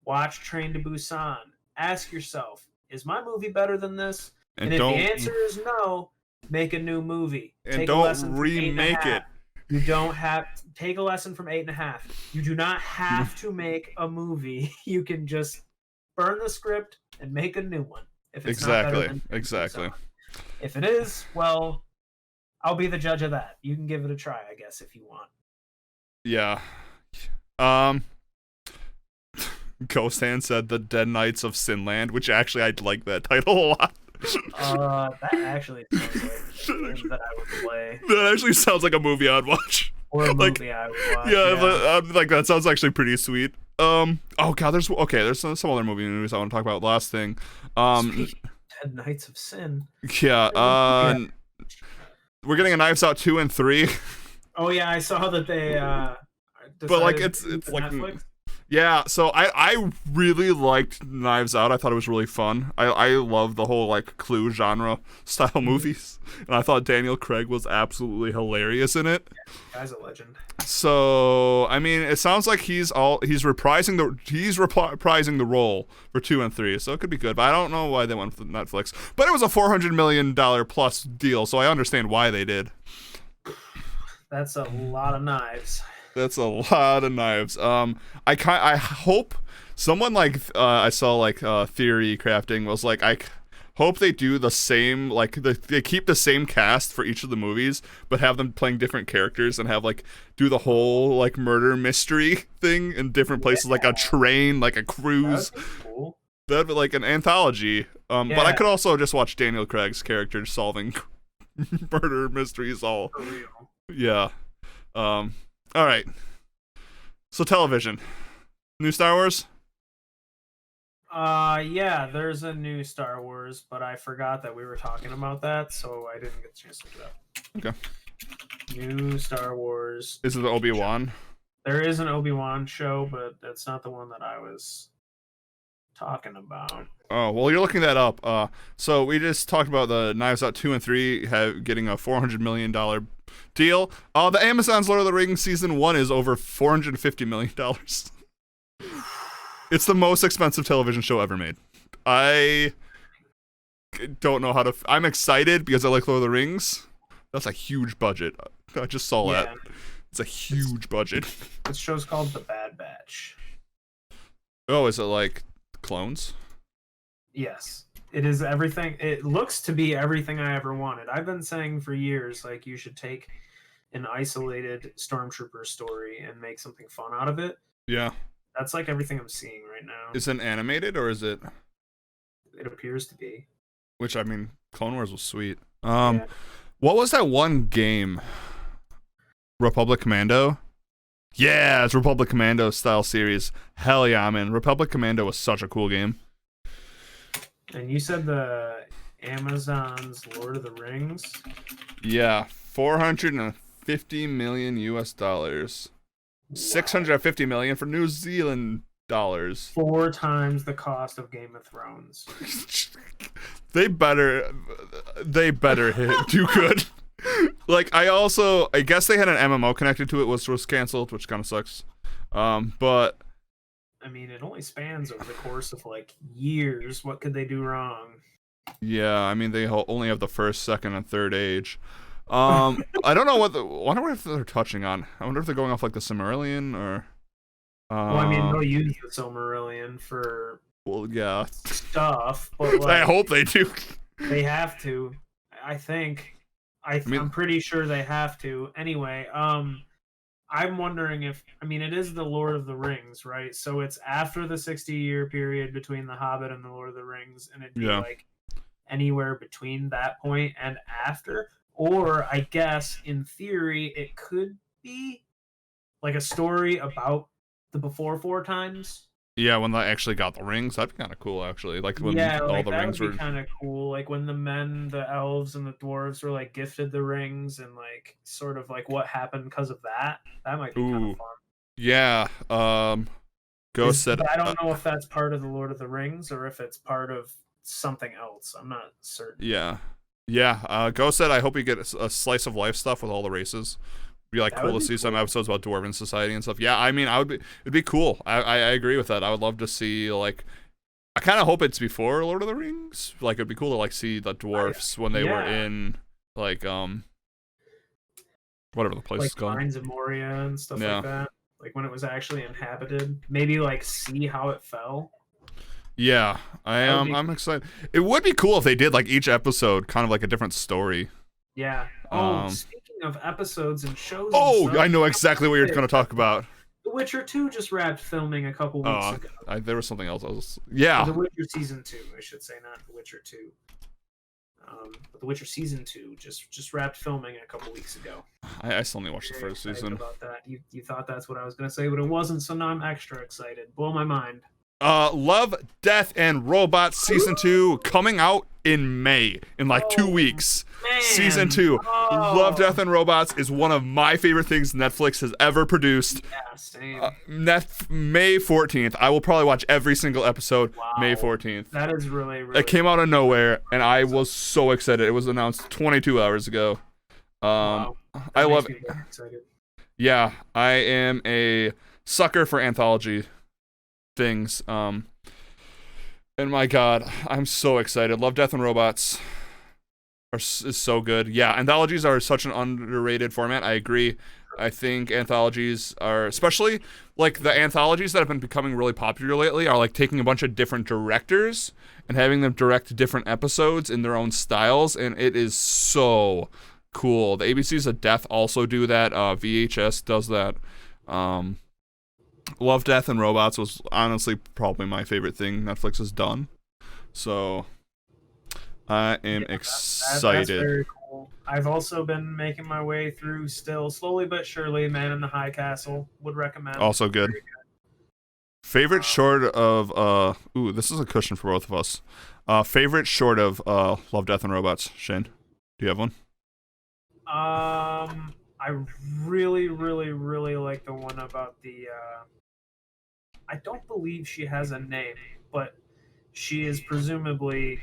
Watch Train to Busan. Ask yourself, is my movie better than this? And if the answer is no, make a new movie. And don't remake it. You don't have to take a lesson from 8.5. You do not have to make a movie. You can just burn the script and make a new one. If it's not better than exactly. If it is, well, I'll be the judge of that. You can give it a try, I guess, if you want. Yeah. Ghost Hand said The Dead Knights of Sinland, which actually I like that title a lot. That actually sounds like a game that I would play. That actually sounds like a movie I'd watch. Or a movie I would watch. Yeah, like that sounds actually pretty sweet. Oh god, there's some other movies I want to talk about. Last thing. Dead Knights of Sin. Yeah, we're getting a Knives Out 2 and 3. Oh yeah, I saw that they but like it's like Netflix. Yeah, so I really liked Knives Out. I thought it was really fun. I love the whole like Clue genre style movies, and I thought Daniel Craig was absolutely hilarious in it. Yeah, guy's a legend. So I mean, it sounds like he's reprising the role for 2 and 3, so it could be good. But I don't know why they went with Netflix. But it was a $400 million plus deal, so I understand why they did. That's a lot of knives. That's a lot of knives. I hope Someone like I saw like theory crafting was like I hope they do the same like they keep the same cast for each of the movies, but have them playing different characters and have like do the whole like murder mystery thing in different places, like a train, like a cruise. That'd be cool. That'd be like an anthology. But I could also just watch Daniel Craig's character solving murder mysteries all. For real. Yeah. All right. So television. New Star Wars? Yeah, there's a new Star Wars, but I forgot that we were talking about that, so I didn't get a chance to look it up. Okay. New Star Wars. Is it the Obi-Wan? There is an Obi-Wan show, but that's not the one that I was talking about. Oh, well, you're looking that up. So we just talked about the Knives Out 2 and 3 getting a $400 million deal. The Amazon's Lord of the Rings Season 1 is over $450 million. It's the most expensive television show ever made. I don't know how to... I'm excited because I like Lord of the Rings. That's a huge budget. I just saw that. It's a huge budget. This show's called The Bad Batch. Oh, is it like clones? Yes. It is everything. It looks to be everything I ever wanted. I've been saying for years, like, you should take an isolated Stormtrooper story and make something fun out of it. Yeah. That's like everything I'm seeing right now. Is it animated or is it? It appears to be. Which, I mean, Clone Wars was sweet. What was that one game? Republic Commando? Yeah, it's Republic Commando style series. Hell yeah, man. Republic Commando was such a cool game. And you said the Amazon's Lord of the Rings? Yeah, $450 million US. Wow. $650 million for New Zealand dollars. 4 times the cost of Game of Thrones. They better do good. Like, I guess they had an MMO connected to it, which was canceled, which kind of sucks. But I mean, it only spans over the course of like years. What could they do wrong? Yeah, I mean, they only have the first, second, and third age. I don't know I wonder what they're touching on. I wonder if they're going off like the Silmarillion or. Well, I mean, they'll use the Silmarillion for. Well, yeah. Stuff, but like, I hope they do. They have to. I think. I'm pretty sure they have to. Anyway, I'm wondering if, I mean, it is the Lord of the Rings, right? So it's after the 60-year period between The Hobbit and the Lord of the Rings, and it'd be like anywhere between that point and after. Or I guess in theory it could be like a story about the before 4 times. Yeah, when they actually got the rings, that'd be kind of cool, actually. Like when all like the rings were kind of cool. Like when the elves, and the dwarves were like gifted the rings, and like sort of like what happened because of that. That might be kind of fun. Yeah. Ghost said. I don't know if that's part of the Lord of the Rings or if it's part of something else. I'm not certain. Yeah. Ghost said, I hope we get a slice of life stuff with all the races. Be like cool to see some episodes about Dwarven society and stuff. Yeah, I mean, it'd be cool. I agree with that. I would love to see, like, I kind of hope it's before Lord of the Rings. Like, it'd be cool to like see the dwarfs when they were in like whatever the place is called, Mines of Moria and stuff like that. Like when it was actually inhabited. Maybe like see how it fell. Yeah, I'm excited. It would be cool if they did like each episode kind of like a different story. Yeah. Speaking of episodes and shows. I know exactly what you're going to talk about. The Witcher 2 just wrapped filming a couple weeks ago. There was something else. Yeah. The Witcher Season 2, I should say, not The Witcher 2. But The Witcher Season 2 just wrapped filming a couple weeks ago. I still need to watch the first season. About that. You thought that's what I was going to say, but it wasn't, so now I'm extra excited. Blow my mind. Love, Death, and Robots Season 2 coming out in May, in like 2 weeks. Man. Season 2. Love, Death, and Robots is one of my favorite things Netflix has ever produced. Yeah, same. May 14th. I will probably watch every single episode. Wow. May 14th. That is really, really It came out of nowhere, and I was so excited. It was announced 22 hours ago. Wow. I love it. Excited. Yeah, I am a sucker for anthology things. And my God, I'm so excited. Love, Death, and Robots is so good. Yeah, anthologies are such an underrated format. I agree. I think anthologies are, especially like the anthologies that have been becoming really popular lately, are like taking a bunch of different directors and having them direct different episodes in their own styles, and it is so cool. The ABCs of Death also do that. VHS does that. Love, Death, and Robots was honestly probably my favorite thing Netflix has done. So I am excited. That's very cool. I've also been making my way through still, slowly but surely, Man in the High Castle. Would recommend. Also good. Favorite short of ooh, this is a cushion for both of us. Favorite short of Love, Death, and Robots, Shane. Do you have one? I really, really, really like the one about the I don't believe she has a name, but she is presumably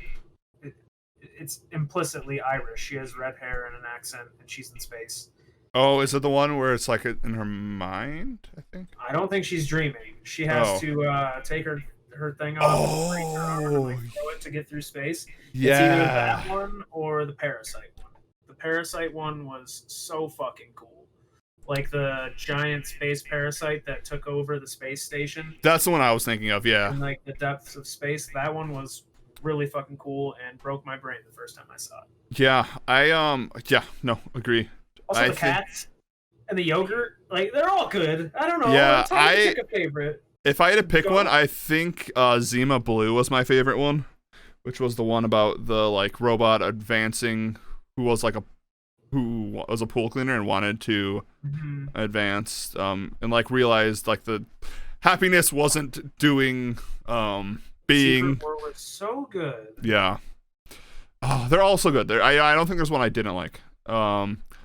it's implicitly Irish. She has red hair and an accent, and she's in space. Oh, is it the one where it's like in her mind, I think? I don't think she's dreaming. She has to take her thing off and like, throw it to get through space. Yeah. It's either that one or the Parasite one. The Parasite one was so fucking cool. Like the giant space parasite that took over the space station. That's the one I was thinking of, yeah. In like the depths of space. That one was really fucking cool and broke my brain the first time I saw it. Yeah, agree. Also the cats and the yogurt, like they're all good. I don't know. Yeah, it's hard to pick a favorite. If I had to pick one, I think Zima Blue was my favorite one, which was the one about the like robot advancing who was a pool cleaner and wanted to advance and like realized like the happiness wasn't doing being Secret War was so good. Yeah. Oh, they're all so good. I don't think there's one I didn't like.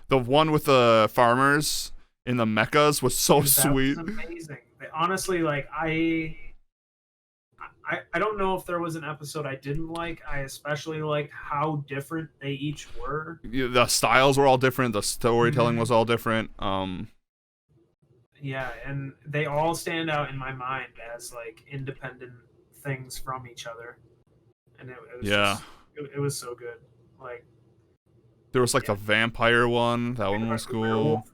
The one with the farmers in the mechas was so sweet. That was amazing. Honestly, like I don't know if there was an episode I didn't like. I especially liked how different they each were. Yeah, the styles were all different. The storytelling was all different. Yeah, and they all stand out in my mind as like independent things from each other. And it was it was so good. Like there was like the vampire one. That one was cool.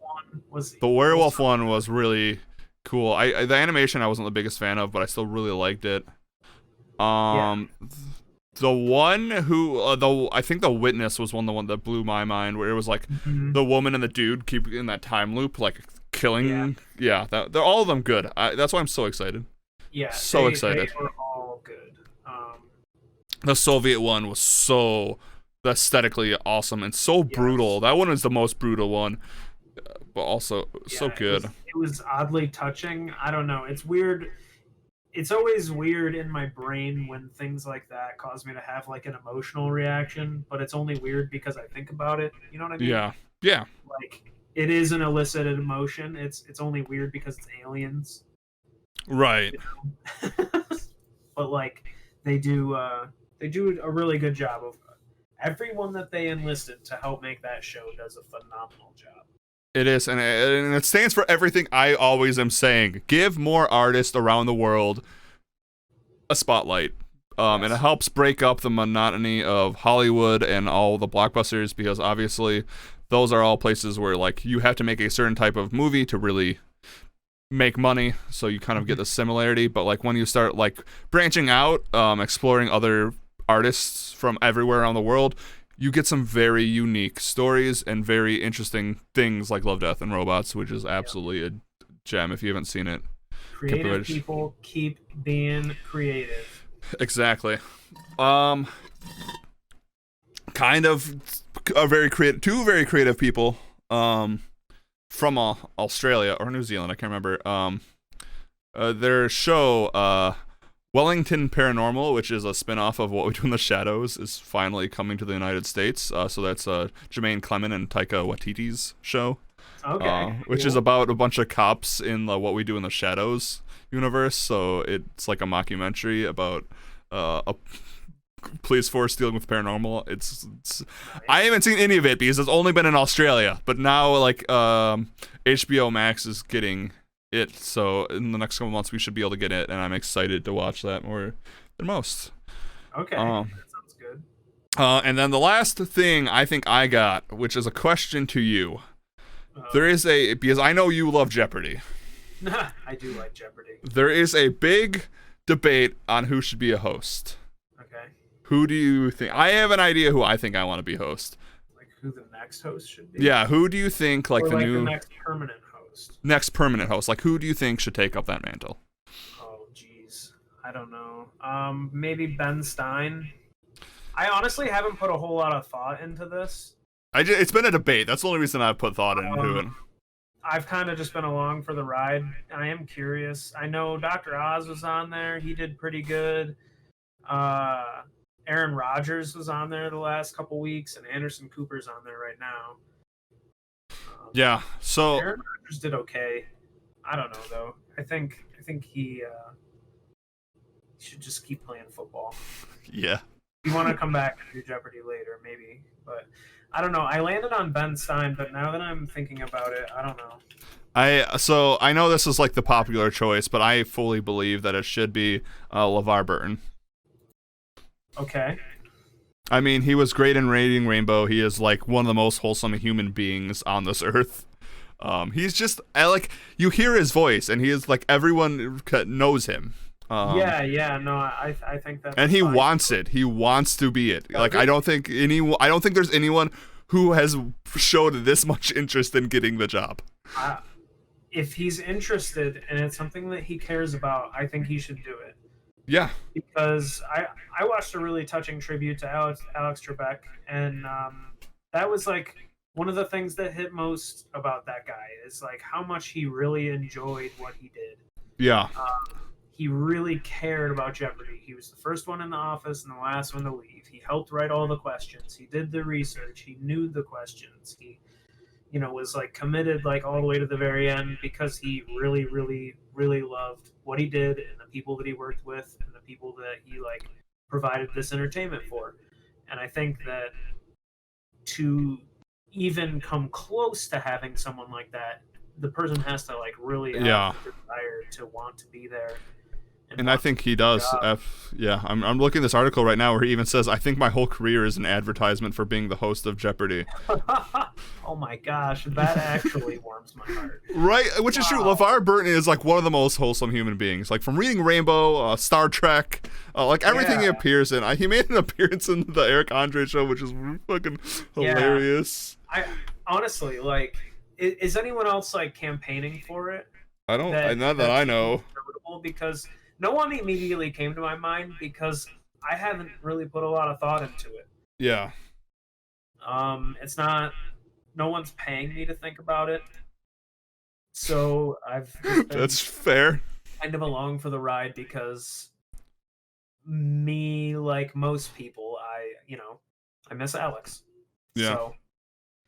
The werewolf one was really cool. The animation I wasn't the biggest fan of, but I still really liked it. The one who I think The Witness was the one that blew my mind, where it was like the woman and the dude keep in that time loop, like killing. Yeah, they're all of them good. That's why I'm so excited. Yeah, so excited. They were all good. The Soviet one was so aesthetically awesome and so brutal. That one is the most brutal one, but also so good. It was oddly touching. I don't know. It's weird. It's always weird in my brain when things like that cause me to have like an emotional reaction, but it's only weird because I think about it. You know what I mean? Yeah. Like it is an elicited emotion. It's only weird because it's aliens. Right. You know? But like they do a really good job of everyone that they enlisted to help make that show does a phenomenal job. It is, and it stands for everything I always am saying. Give more artists around the world a spotlight. And it helps break up the monotony of Hollywood and all the blockbusters, because obviously those are all places where like you have to make a certain type of movie to really make money, so you kind of get the similarity. But like when you start like branching out, exploring other artists from everywhere around the world, you get some very unique stories and very interesting things like Love, Death, and Robots, which is absolutely a gem if you haven't seen it. Creative people keep being creative. Exactly. Kind of a very creative, two very creative people from Australia or New Zealand, I can't remember. Their show, Wellington Paranormal, which is a spin-off of What We Do in the Shadows, is finally coming to the United States. So that's Jermaine Clement and Taika Waititi's show. Okay. Which is about a bunch of cops in the What We Do in the Shadows universe. So it's like a mockumentary about a police force dealing with paranormal. It's I haven't seen any of it because it's only been in Australia, but now like HBO Max is getting it, so in the next couple months we should be able to get it, and I'm excited to watch that more than most. Okay, that sounds good. And then the last thing I think I got, which is a question to you. There is because I know you love Jeopardy. I do like Jeopardy. There is a big debate on who should be a host. Okay. Who do you think? I have an idea who I think I want to be host. Like who the next host should be? Yeah, who do you think or the next permanent host? Next permanent host. Like who do you think should take up that mantle? Oh, geez. I don't know. Maybe Ben Stein. I honestly haven't put a whole lot of thought into this. It's been a debate. That's the only reason I've put thought into it. I've kind of just been along for the ride. I am curious. I know Dr. Oz was on there. He did pretty good. Aaron Rodgers was on there the last couple weeks, and Anderson Cooper's on there right now. Yeah, so Aaron Rodgers did okay. I don't know though. I think he should just keep playing football. Yeah. If you want to come back and do Jeopardy later, maybe. But I don't know. I landed on Ben Stein, but now that I'm thinking about it, I don't know. I know this is like the popular choice, but I fully believe that it should be LeVar Burton. Okay. I mean, he was great in Reading Rainbow. He is like one of the most wholesome human beings on this earth. He's just you hear his voice, and he is like everyone knows him. I think that. And he wants it. He wants to be it. Like I don't think there's anyone who has showed this much interest in getting the job. If he's interested and it's something that he cares about, I think he should do it. Yeah. Because I watched a really touching tribute to Alex Trebek, and that was like one of the things that hit most about that guy is like how much he really enjoyed what he did. Yeah. He really cared about Jeopardy. He was the first one in the office and the last one to leave. He helped write all the questions. He did the research. He knew the questions. He, was like committed like all the way to the very end because he really, really, really loved what he did and the people that he worked with and the people that he like provided this entertainment for. And I think that to even come close to having someone like that, the person has to like really have the desire to want to be there. And I think he does. I'm looking at this article right now where he even says, I think my whole career is an advertisement for being the host of Jeopardy. Oh my gosh, that actually warms my heart. Right, which is true. LeVar Burton is like one of the most wholesome human beings. Like from Reading Rainbow, Star Trek, like everything he appears in. He made an appearance in the Eric Andre show, which is fucking hilarious. I honestly, like, is anyone else like campaigning for it? I don't. Not that I know. Because no one immediately came to my mind because I haven't really put a lot of thought into it. Yeah. It's not. No one's paying me to think about it, so I've. Just been That's fair. Kind of along for the ride because me, like most people, I miss Alex. Yeah. So,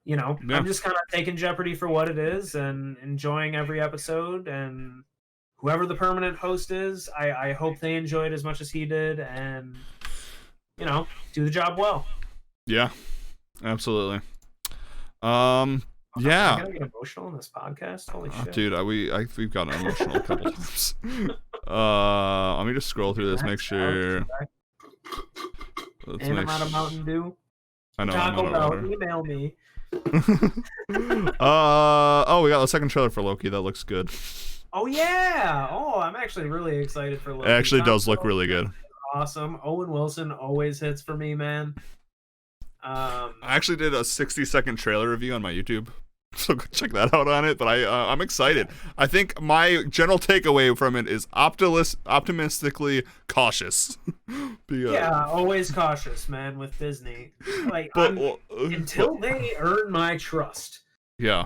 I'm just kind of taking Jeopardy for what it is and enjoying every episode. And whoever the permanent host is, I hope they enjoy it as much as he did and, do the job well. Yeah, absolutely. I'm gonna get emotional in this podcast. Holy shit, dude! We've gotten emotional a couple times. Let me just scroll through this, make sure. I'm out of Mountain Dew. I know. Taco Bell, email me. We got the second trailer for Loki. That looks good. Oh yeah! Oh, I'm actually really excited for Loki. It actually does look really good. Awesome. Owen Wilson always hits for me, man. I actually did a 60-second trailer review on my YouTube, so go check that out on it. But I'm excited. I think my general takeaway from it is optimistically cautious. Always cautious, man, with Disney. Like, until they earn my trust. Yeah.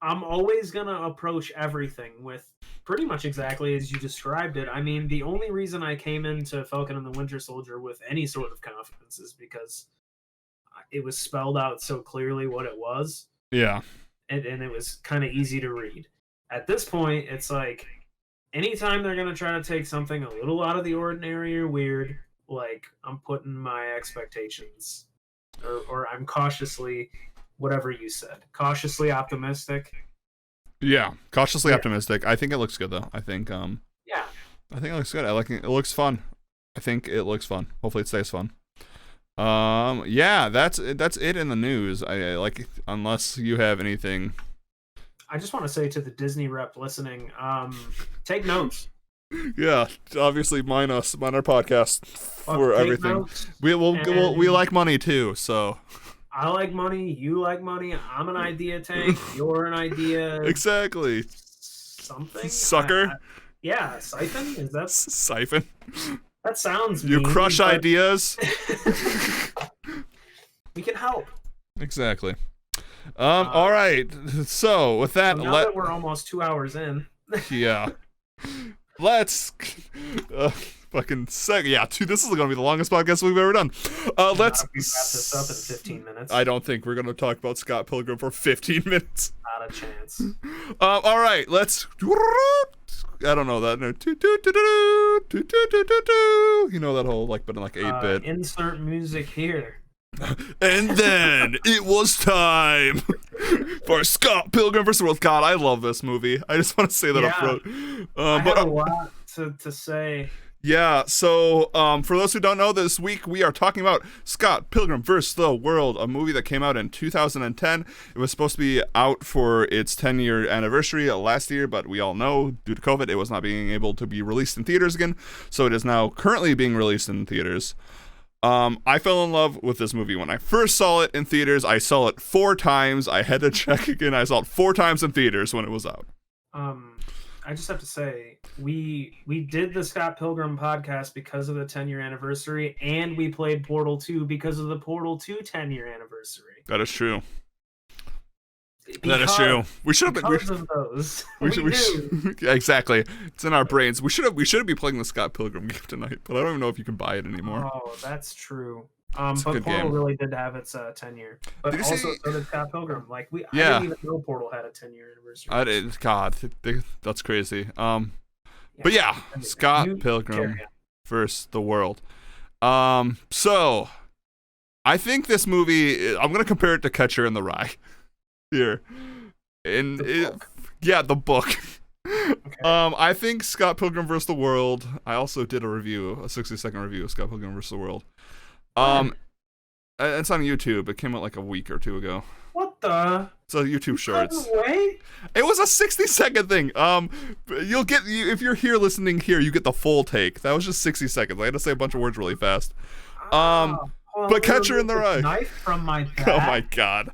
I'm always gonna approach everything with pretty much exactly as you described it. I mean, the only reason I came into Falcon and the Winter Soldier with any sort of confidence is because it was spelled out so clearly what it was. Yeah. And it was kind of easy to read. At this point, it's like anytime they're going to try to take something a little out of the ordinary or weird, like I'm putting my expectations or I'm cautiously, whatever you said, cautiously optimistic. Yeah, cautiously optimistic. I think it looks good though. I think I think it looks good. I like it. It looks fun. I think it looks fun. Hopefully it stays fun. That's it in the news. I like, unless you have anything I just want to say to the Disney rep listening, take notes. Yeah, obviously mine our podcast for everything. We like money too, so. I like money, you like money, I'm an idea tank, you're an idea... Exactly. Something? Sucker? Yeah, siphon? Is that... Siphon? That sounds You mean, crush but... ideas? We can help. Exactly. All right. So, with that... So now that we're almost 2 hours in... Yeah. Let's... fucking sec. Yeah, this is going to be the longest podcast we've ever done. Let's wrap this up in 15 minutes. I don't think we're going to talk about Scott Pilgrim for 15 minutes. Not a chance. All right, let's. I don't know that. No. You know that whole but in 8-bit. Insert music here. And then it was time for Scott Pilgrim vs. The World. God, I love this movie. I just want to say that up front. I have a lot to say. Yeah, so for those who don't know, this week we are talking about Scott Pilgrim vs. The World, a movie that came out in 2010. It was supposed to be out for its 10-year anniversary last year, but we all know, due to COVID, it was not being able to be released in theaters again, so it is now currently being released in theaters. I fell in love with this movie when I first saw it in theaters. I saw it 4 times. I had to check again. I saw it 4 times in theaters when it was out. I just have to say, we did the Scott Pilgrim podcast because of the 10-year anniversary, and we played Portal 2 because of the Portal 2 10-year anniversary. That is true. That is true. We should have been. Because of those. We should, yeah, exactly. It's in our brains. We should be playing the Scott Pilgrim game tonight, but I don't even know if you can buy it anymore. Oh, that's true. But Portal game. Really did have its 10-year. But also, so did Scott Pilgrim. I didn't even know Portal had a 10-year anniversary. God, that's crazy. But yeah, Scott Pilgrim vs. The World. So, I think this movie, I'm going to compare it to Catcher in the Rye. Here. The book. Okay. I think Scott Pilgrim vs. The World, I also did a 60-second review of Scott Pilgrim vs. The World. It's on YouTube. It came out a week or 2 ago. What the? It's a YouTube Shorts. Wait? It was a 60-second thing. You'll get if you're here listening here, you get the full take. That was just 60 seconds. I had to say a bunch of words really fast. But Catcher in the Rye. Knife from my back. Oh my god.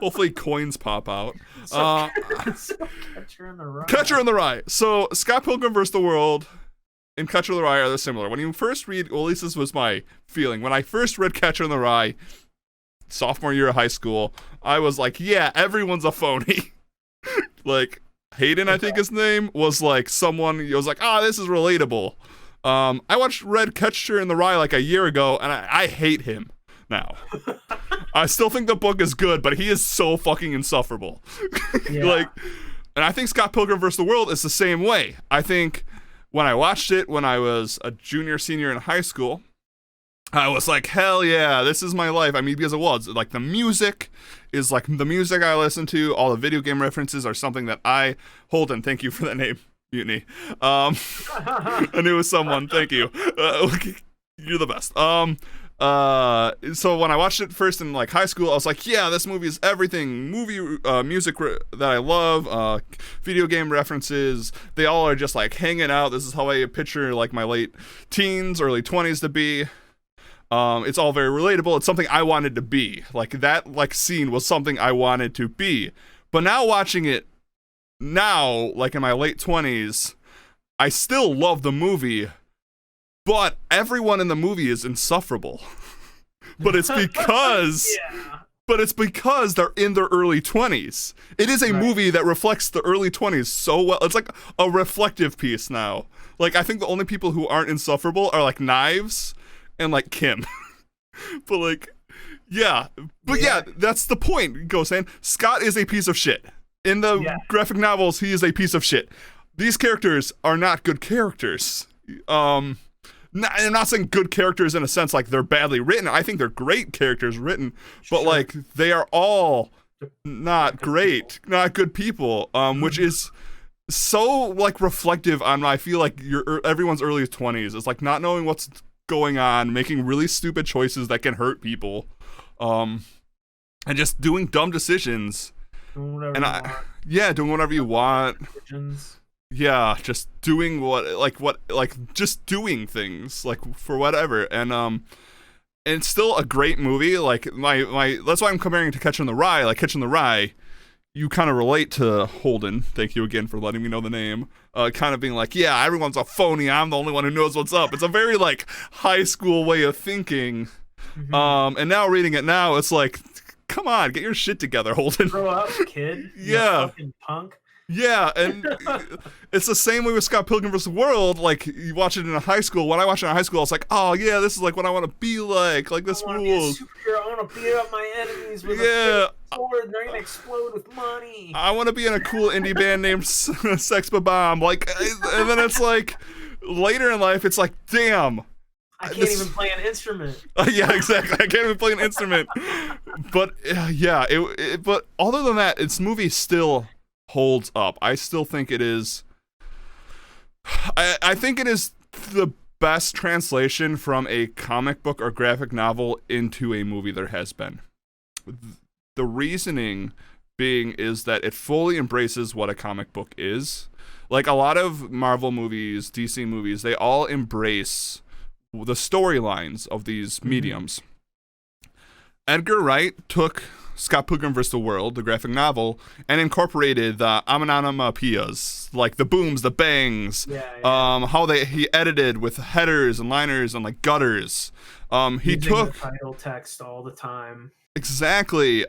Hopefully coins pop out. Catcher in the Rye. Catcher in the Rye. So Scott Pilgrim vs. The World and Catcher in the Rye are similar. When you first read, at least this was my feeling. When I first read Catcher in the Rye, sophomore year of high school, I was like, yeah, everyone's a phony. Hayden, I think his name, was someone, he was this is relatable. I read Catcher in the Rye a year ago, and I hate him now. I still think the book is good, but he is so fucking insufferable. Yeah. And I think Scott Pilgrim vs. The World is the same way. I think when I watched it when I was a junior, senior in high school, I was like, hell yeah, this is my life. I mean, because it was. The music is the music I listen to. All the video game references are something that I hold, and thank you for that name, Mutiny. I knew it was someone. Thank you. You're the best. So when I watched it first in high school, I was like, yeah, this movie is everything. Music that I love, video game references. They all are just hanging out. This is how I picture my late teens, early 20s to be. It's all very relatable. It's something I wanted to be. That scene was something I wanted to be. But now watching it now, in my late 20s, I still love the movie. But everyone in the movie is insufferable. But it's because they're in their early 20s. It is a movie that reflects the early 20s so well. It's a reflective piece now. I think the only people who aren't insufferable are Knives and Kim. But yeah, that's the point. Go saying Scott is a piece of shit. In the graphic novels, he is a piece of shit. These characters are not good characters. I'm not saying good characters in a sense they're badly written. I think they're great characters written, but they are all not great, not good people. Which is so reflective on I feel everyone's early 20s is not knowing what's going on, making really stupid choices that can hurt people, and just doing dumb decisions. Doing whatever And you want. yeah, doing whatever you want. Religions. Yeah, just doing just doing things like for whatever. And it's still a great movie. Like my that's why I'm comparing it to Catch in the Rye. Like Catch in the Rye, you kind of relate to Holden. Thank you again for letting me know the name. Kind of being like, yeah, everyone's a phony. I'm the only one who knows what's up. It's a very like high school way of thinking. Mm-hmm. And now reading it now, it's like, come on, get your shit together, Holden. Grow up, kid. Yeah. You fucking punk. Yeah, and it's the same way with Scott Pilgrim vs. The World. Like, you watch it in a high school. When I watched it in high school, I was like, oh, yeah, this is like what I want to be like. Like, this rules. I want to beat up my enemies with a sword, and they're going to explode with money. I want to be in a cool indie band named Sex Bomb. Like, and then it's like, later in life, it's like, damn. I can't even play an instrument. Yeah, exactly. I can't even play an instrument. But, yeah, but other than that, its movie still holds up. I still think it is. I think it is the best translation from a comic book or graphic novel into a movie there has been. The reasoning being is that it fully embraces what a comic book is. Like a lot of Marvel movies, DC movies, they all embrace the storylines of these mediums. Edgar Wright took Scott Pilgrim vs. The World, the graphic novel, and incorporated the onomatopoeias, like the booms, the bangs, how he edited with headers and liners and like gutters. He took the title text all the time. Exactly.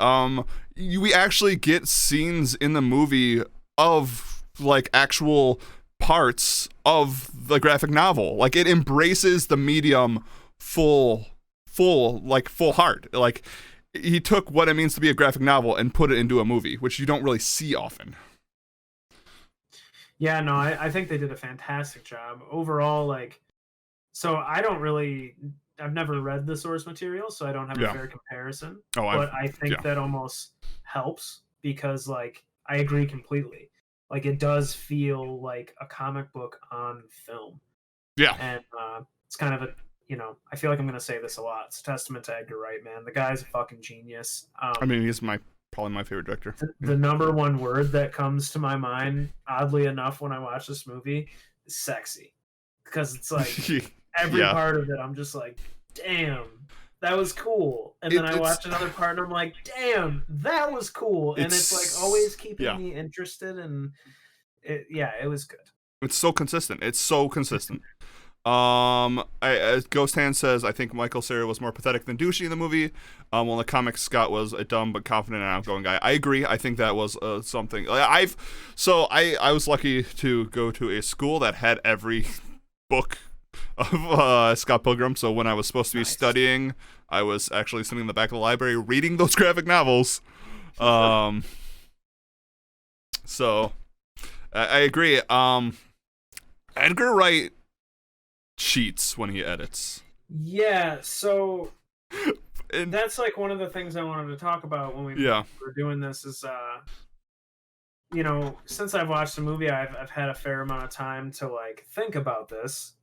We actually get scenes in the movie of like actual parts of the graphic novel. Like it embraces the medium full heart. Like he took what it means to be a graphic novel and put it into a movie, which you don't really see often. Yeah, no, I think they did a fantastic job. Overall, like, so I've never read the source material, so I don't have a fair comparison. But I think that almost helps because, like, I agree completely. Like, it does feel like a comic book on film. Yeah. And it's kind of a, I feel like I'm going to say this a lot. It's a testament to Edgar Wright, man. The guy's a fucking genius. I mean, he's probably my favorite director. The number one word that comes to my mind, oddly enough, when I watch this movie is sexy. Because it's like every part of it, I'm just like, damn, that was cool. And then I watch another part and I'm like, damn, that was cool. And it's like always keeping me interested. And it was good. It's so consistent. Ghost Hand says, I think Michael Cera was more pathetic than douchey in the movie. Well, in the comics, Scott was a dumb but confident and outgoing guy. I agree. I think that was something. I was lucky to go to a school that had every book of Scott Pilgrim. So when I was supposed to be studying, I was actually sitting in the back of the library reading those graphic novels. So I agree. Edgar Wright cheats when he edits. Yeah, so that's like one of the things I wanted to talk about when we were doing this is since I've watched the movie, I've had a fair amount of time to like think about this,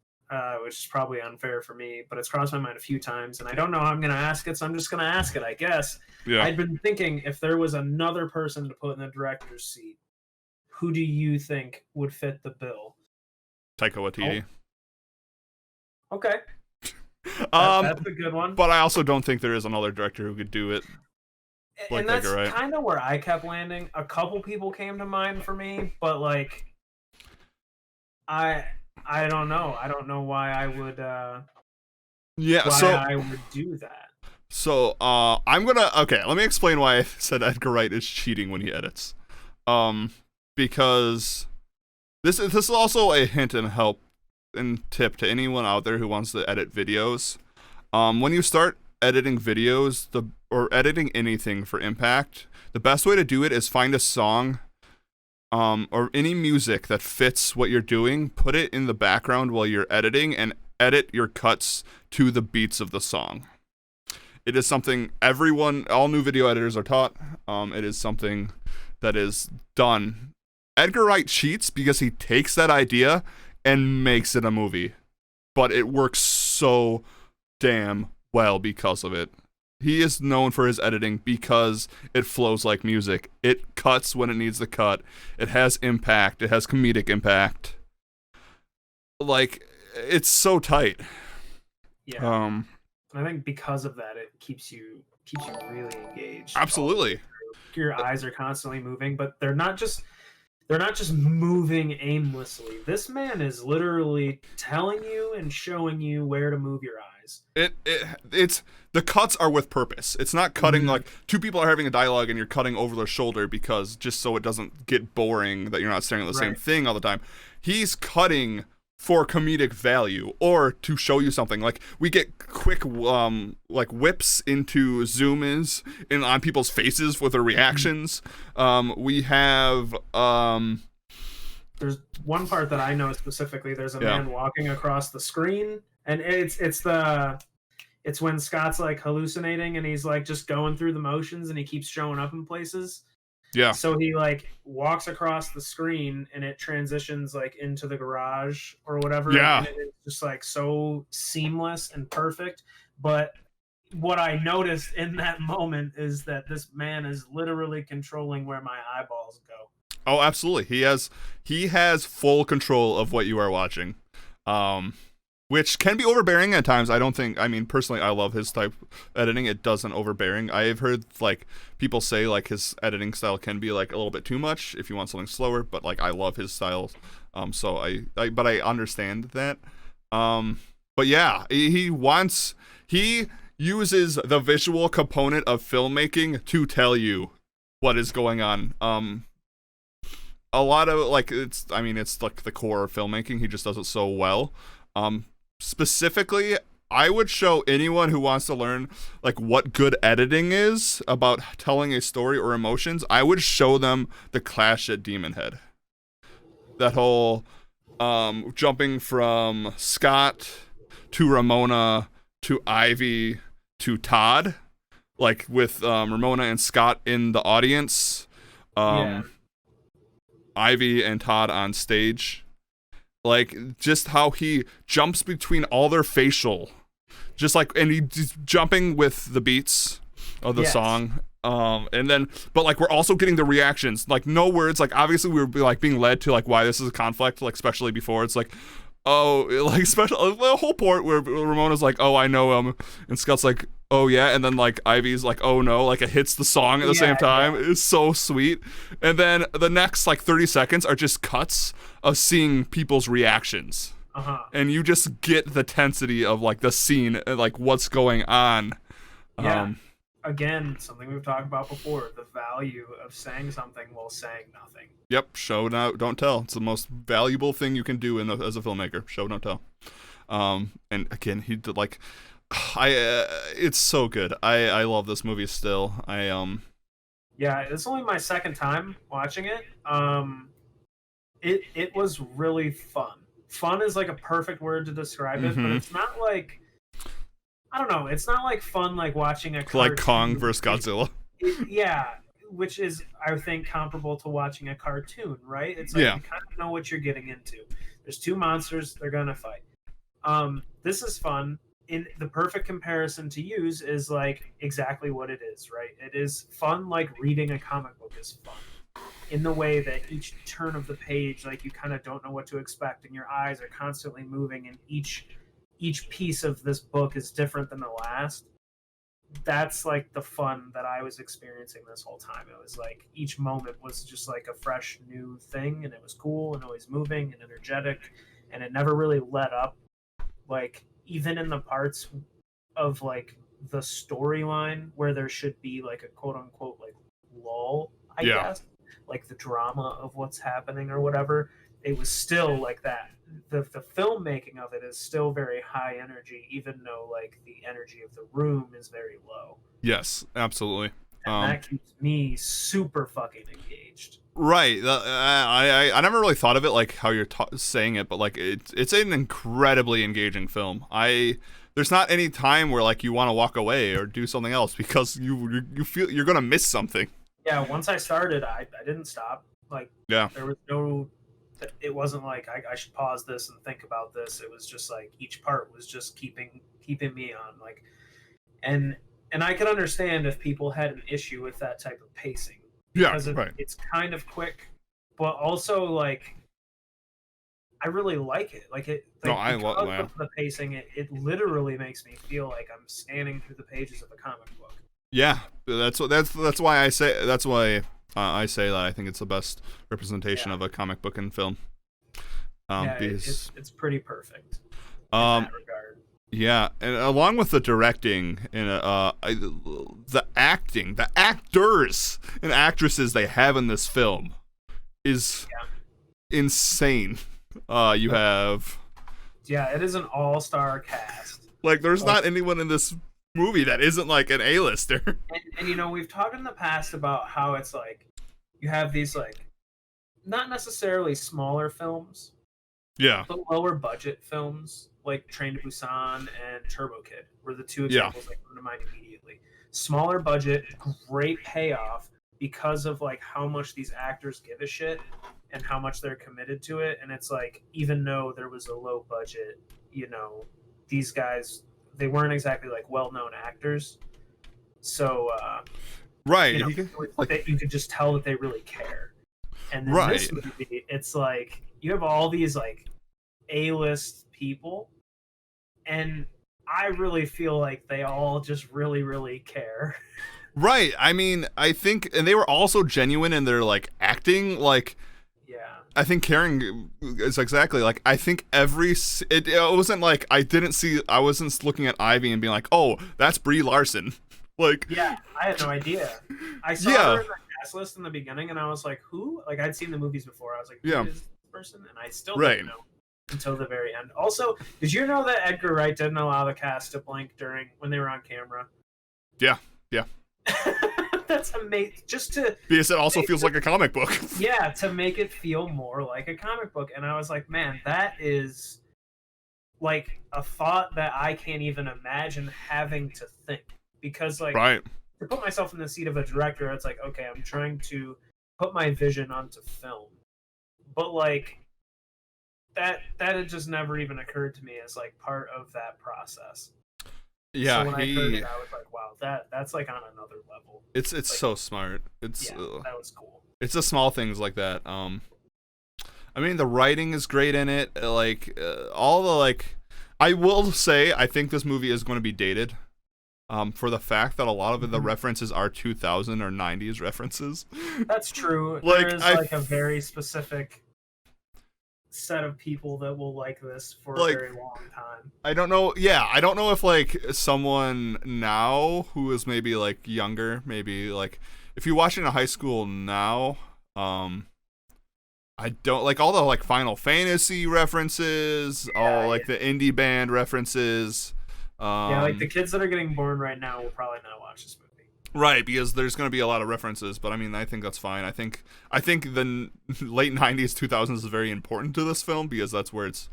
which is probably unfair for me, but it's crossed my mind a few times and I don't know how I'm going to ask it, so I'm just going to ask it, I guess. Yeah. I'd been thinking if there was another person to put in the director's seat, who do you think would fit the bill? Taika Waititi. Oh. Okay. That's a good one. But I also don't think there is another director who could do it. And that's kind of where I kept landing. A couple people came to mind for me, but like, I don't know. I don't know why I would. I would do that. So let me explain why I said Edgar Wright is cheating when he edits. Because this is also a hint and help and tip to anyone out there who wants to edit videos. When you start editing videos or editing anything for impact, the best way to do it is find a song or any music that fits what you're doing, put it in the background while you're editing, and edit your cuts to the beats of the song. It is something all new video editors are taught. It is something that is done. Edgar Wright cheats because he takes that idea and makes it a movie, but it works so damn well because of it. He is known for his editing because it flows like music. It cuts when it needs to cut. It has impact. It has comedic impact. Like, it's so tight. Yeah. I think because of that, it keeps you really engaged. Absolutely. Your eyes are constantly moving, but they're not just moving aimlessly. This man is literally telling you and showing you where to move your eyes. It's the cuts are with purpose. It's not cutting like two people are having a dialogue and you're cutting over their shoulder because just so it doesn't get boring that you're not staring at the same thing all the time. He's cutting for comedic value or to show you something. Like, we get quick like whips into zoom ins in on people's faces with their reactions. We have there's one part that I know specifically. There's a man walking across the screen, and it's when Scott's like hallucinating and he's like just going through the motions and he keeps showing up in places. Yeah. So he like walks across the screen and it transitions like into the garage or whatever. Yeah. And it's just like so seamless and perfect. But what I noticed in that moment is that this man is literally controlling where my eyeballs go. Oh, absolutely. He has full control of what you are watching. Which can be overbearing at times. I mean, personally, I love his type of editing. It doesn't overbearing. I've heard, like, people say, like, his editing style can be, like, a little bit too much if you want something slower, but, like, I love his style. So but I understand that. But yeah, he uses the visual component of filmmaking to tell you what is going on. A lot of, like, it's like the core of filmmaking. He just does it so well. Specifically, I would show anyone who wants to learn like what good editing is about telling a story or emotions. I would show them the clash at Demon Head. That whole jumping from Scott to Ramona to Ivy to Todd, like with Ramona and Scott in the audience, Ivy and Todd on stage. Like, just how he jumps between all their facial. Just like, and he's jumping with the beats of the song. And then, but like, we're also getting the reactions. Like, no words. Like, obviously, we were like being led to like why this is a conflict, like, especially before. It's like, oh, like, special, the whole part where Ramona's like, oh, I know him. And Scott's like, oh, yeah. And then, like, Ivy's like, oh, no. Like, it hits the song at the same time. Yeah. It's so sweet. And then the next, like, 30 seconds are just cuts of seeing people's reactions. And you just get the tensity of, like, the scene, like, what's going on. Yeah. Again, something we've talked about before, the value of saying something while saying nothing. Yep, show, don't tell. It's the most valuable thing you can do as a filmmaker. Show, don't tell. And again, he did, like, it's so good. I love this movie still. Yeah, it's only my second time watching it. It was really fun. Fun is like a perfect word to describe it, but it's not like, I don't know, it's not like fun like watching a cartoon. Like Kong versus Godzilla. Which is, I think, comparable to watching a cartoon, right? It's like you kind of know what you're getting into. There's two monsters, they're gonna fight. This is fun. In the perfect comparison to use is like exactly what it is, right? It is fun like reading a comic book is fun. In the way that each turn of the page, like, you kind of don't know what to expect, and your eyes are constantly moving, and each piece of this book is different than the last. That's like the fun that I was experiencing this whole time. It was like each moment was just like a fresh new thing, and it was cool and always moving and energetic, and it never really let up. Like, even in the parts of like the storyline where there should be like a quote unquote like lull, I guess, like the drama of what's happening or whatever, it was still like that. The filmmaking of it is still very high energy, even though like the energy of the room is very low. Yes, absolutely. And that keeps me super fucking engaged. Right. I never really thought of it like how you're saying it, but like it's an incredibly engaging film. There's not any time where like you want to walk away or do something else because you feel you're gonna miss something. Yeah. Once I started, I didn't stop. Like, there was no. It wasn't like I should pause this and think about this. It was just like each part was just keeping me on, like, and And I can understand if people had an issue with that type of pacing. Yeah, because right. it's kind of quick, but also like I really like it. Like it. Like, no, I love of the pacing. It literally makes me feel like I'm scanning through the pages of a comic book. Yeah, that's why I say I say that I think it's the best representation of a comic book in film. It's pretty perfect in that regard. Yeah, and along with the directing and the acting, the actors and actresses they have in this film is insane. You have it is an all-star cast. Like, there's not anyone in this movie that isn't like an A-lister. And you know, we've talked in the past about how it's like you have these like not necessarily smaller films, but lower budget films like Train to Busan and Turbo Kid were the two examples that come to mind immediately. Smaller budget, great payoff because of like how much these actors give a shit and how much they're committed to it. And it's like, even though there was a low budget, you know, these guys, they weren't exactly like well-known actors. So, right. You know, you could just tell that they really care. And in this movie, it's like you have all these like A-list people, and I really feel like they all just really, really care. Right. I mean, I think, and they were also genuine in their like acting. Like, I think caring is exactly like, I think it wasn't like I wasn't looking at Ivy and being like, oh, that's Brie Larson. Like, I had no idea. I saw her in the cast list in the beginning, and I was like, who? Like, I'd seen the movies before. I was like, who is this person? And I still didn't know until the very end. Also, did you know that Edgar Wright didn't allow the cast to blink when they were on camera? Yeah. That's amazing. Because it also feels like a comic book. Yeah, to make it feel more like a comic book. And I was like, man, that is like a thought that I can't even imagine having to think. Because like to put myself in the seat of a director, it's like, okay, I'm trying to put my vision onto film. But like that had just never even occurred to me as like part of that process. Yeah, so when I heard it, I was like, wow, that's like on another level. It's like, so smart. That was cool. It's the small things like that. I mean, the writing is great in it. Like all the like, I will say, I think this movie is going to be dated. For the fact that a lot of the references are 2000 or 90s references. That's true. Like, there is like a very specific set of people that will like this for a very long time. I don't know. Yeah, I don't know if like someone now who is maybe like younger, maybe like if you watch it in high school now, I don't like all the like Final Fantasy references, all like the indie band references. Like the kids that are getting born right now will probably not watch this movie. Right, because there's going to be a lot of references, but I mean, I think that's fine. I think the late 90s, 2000s is very important to this film because that's where it's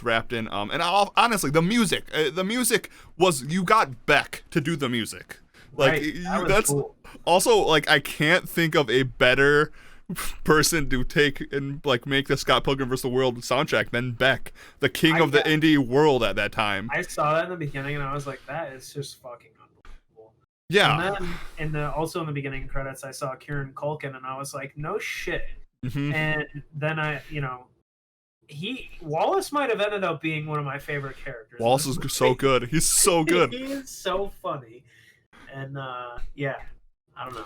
wrapped in. And honestly, the music was, you got Beck to do the music. Like, that's cool. Also, like, I can't think of a better person to take and like make the Scott Pilgrim vs. The World soundtrack than Beck, the king of the indie world at that time. I saw that in the beginning and I was like, that is just fucking unbelievable. Yeah. And then also in the beginning credits, I saw Kieran Culkin and I was like, no shit. Mm-hmm. And then Wallace might have ended up being one of my favorite characters. Wallace is so good. He's so good. He is so funny. And I don't know.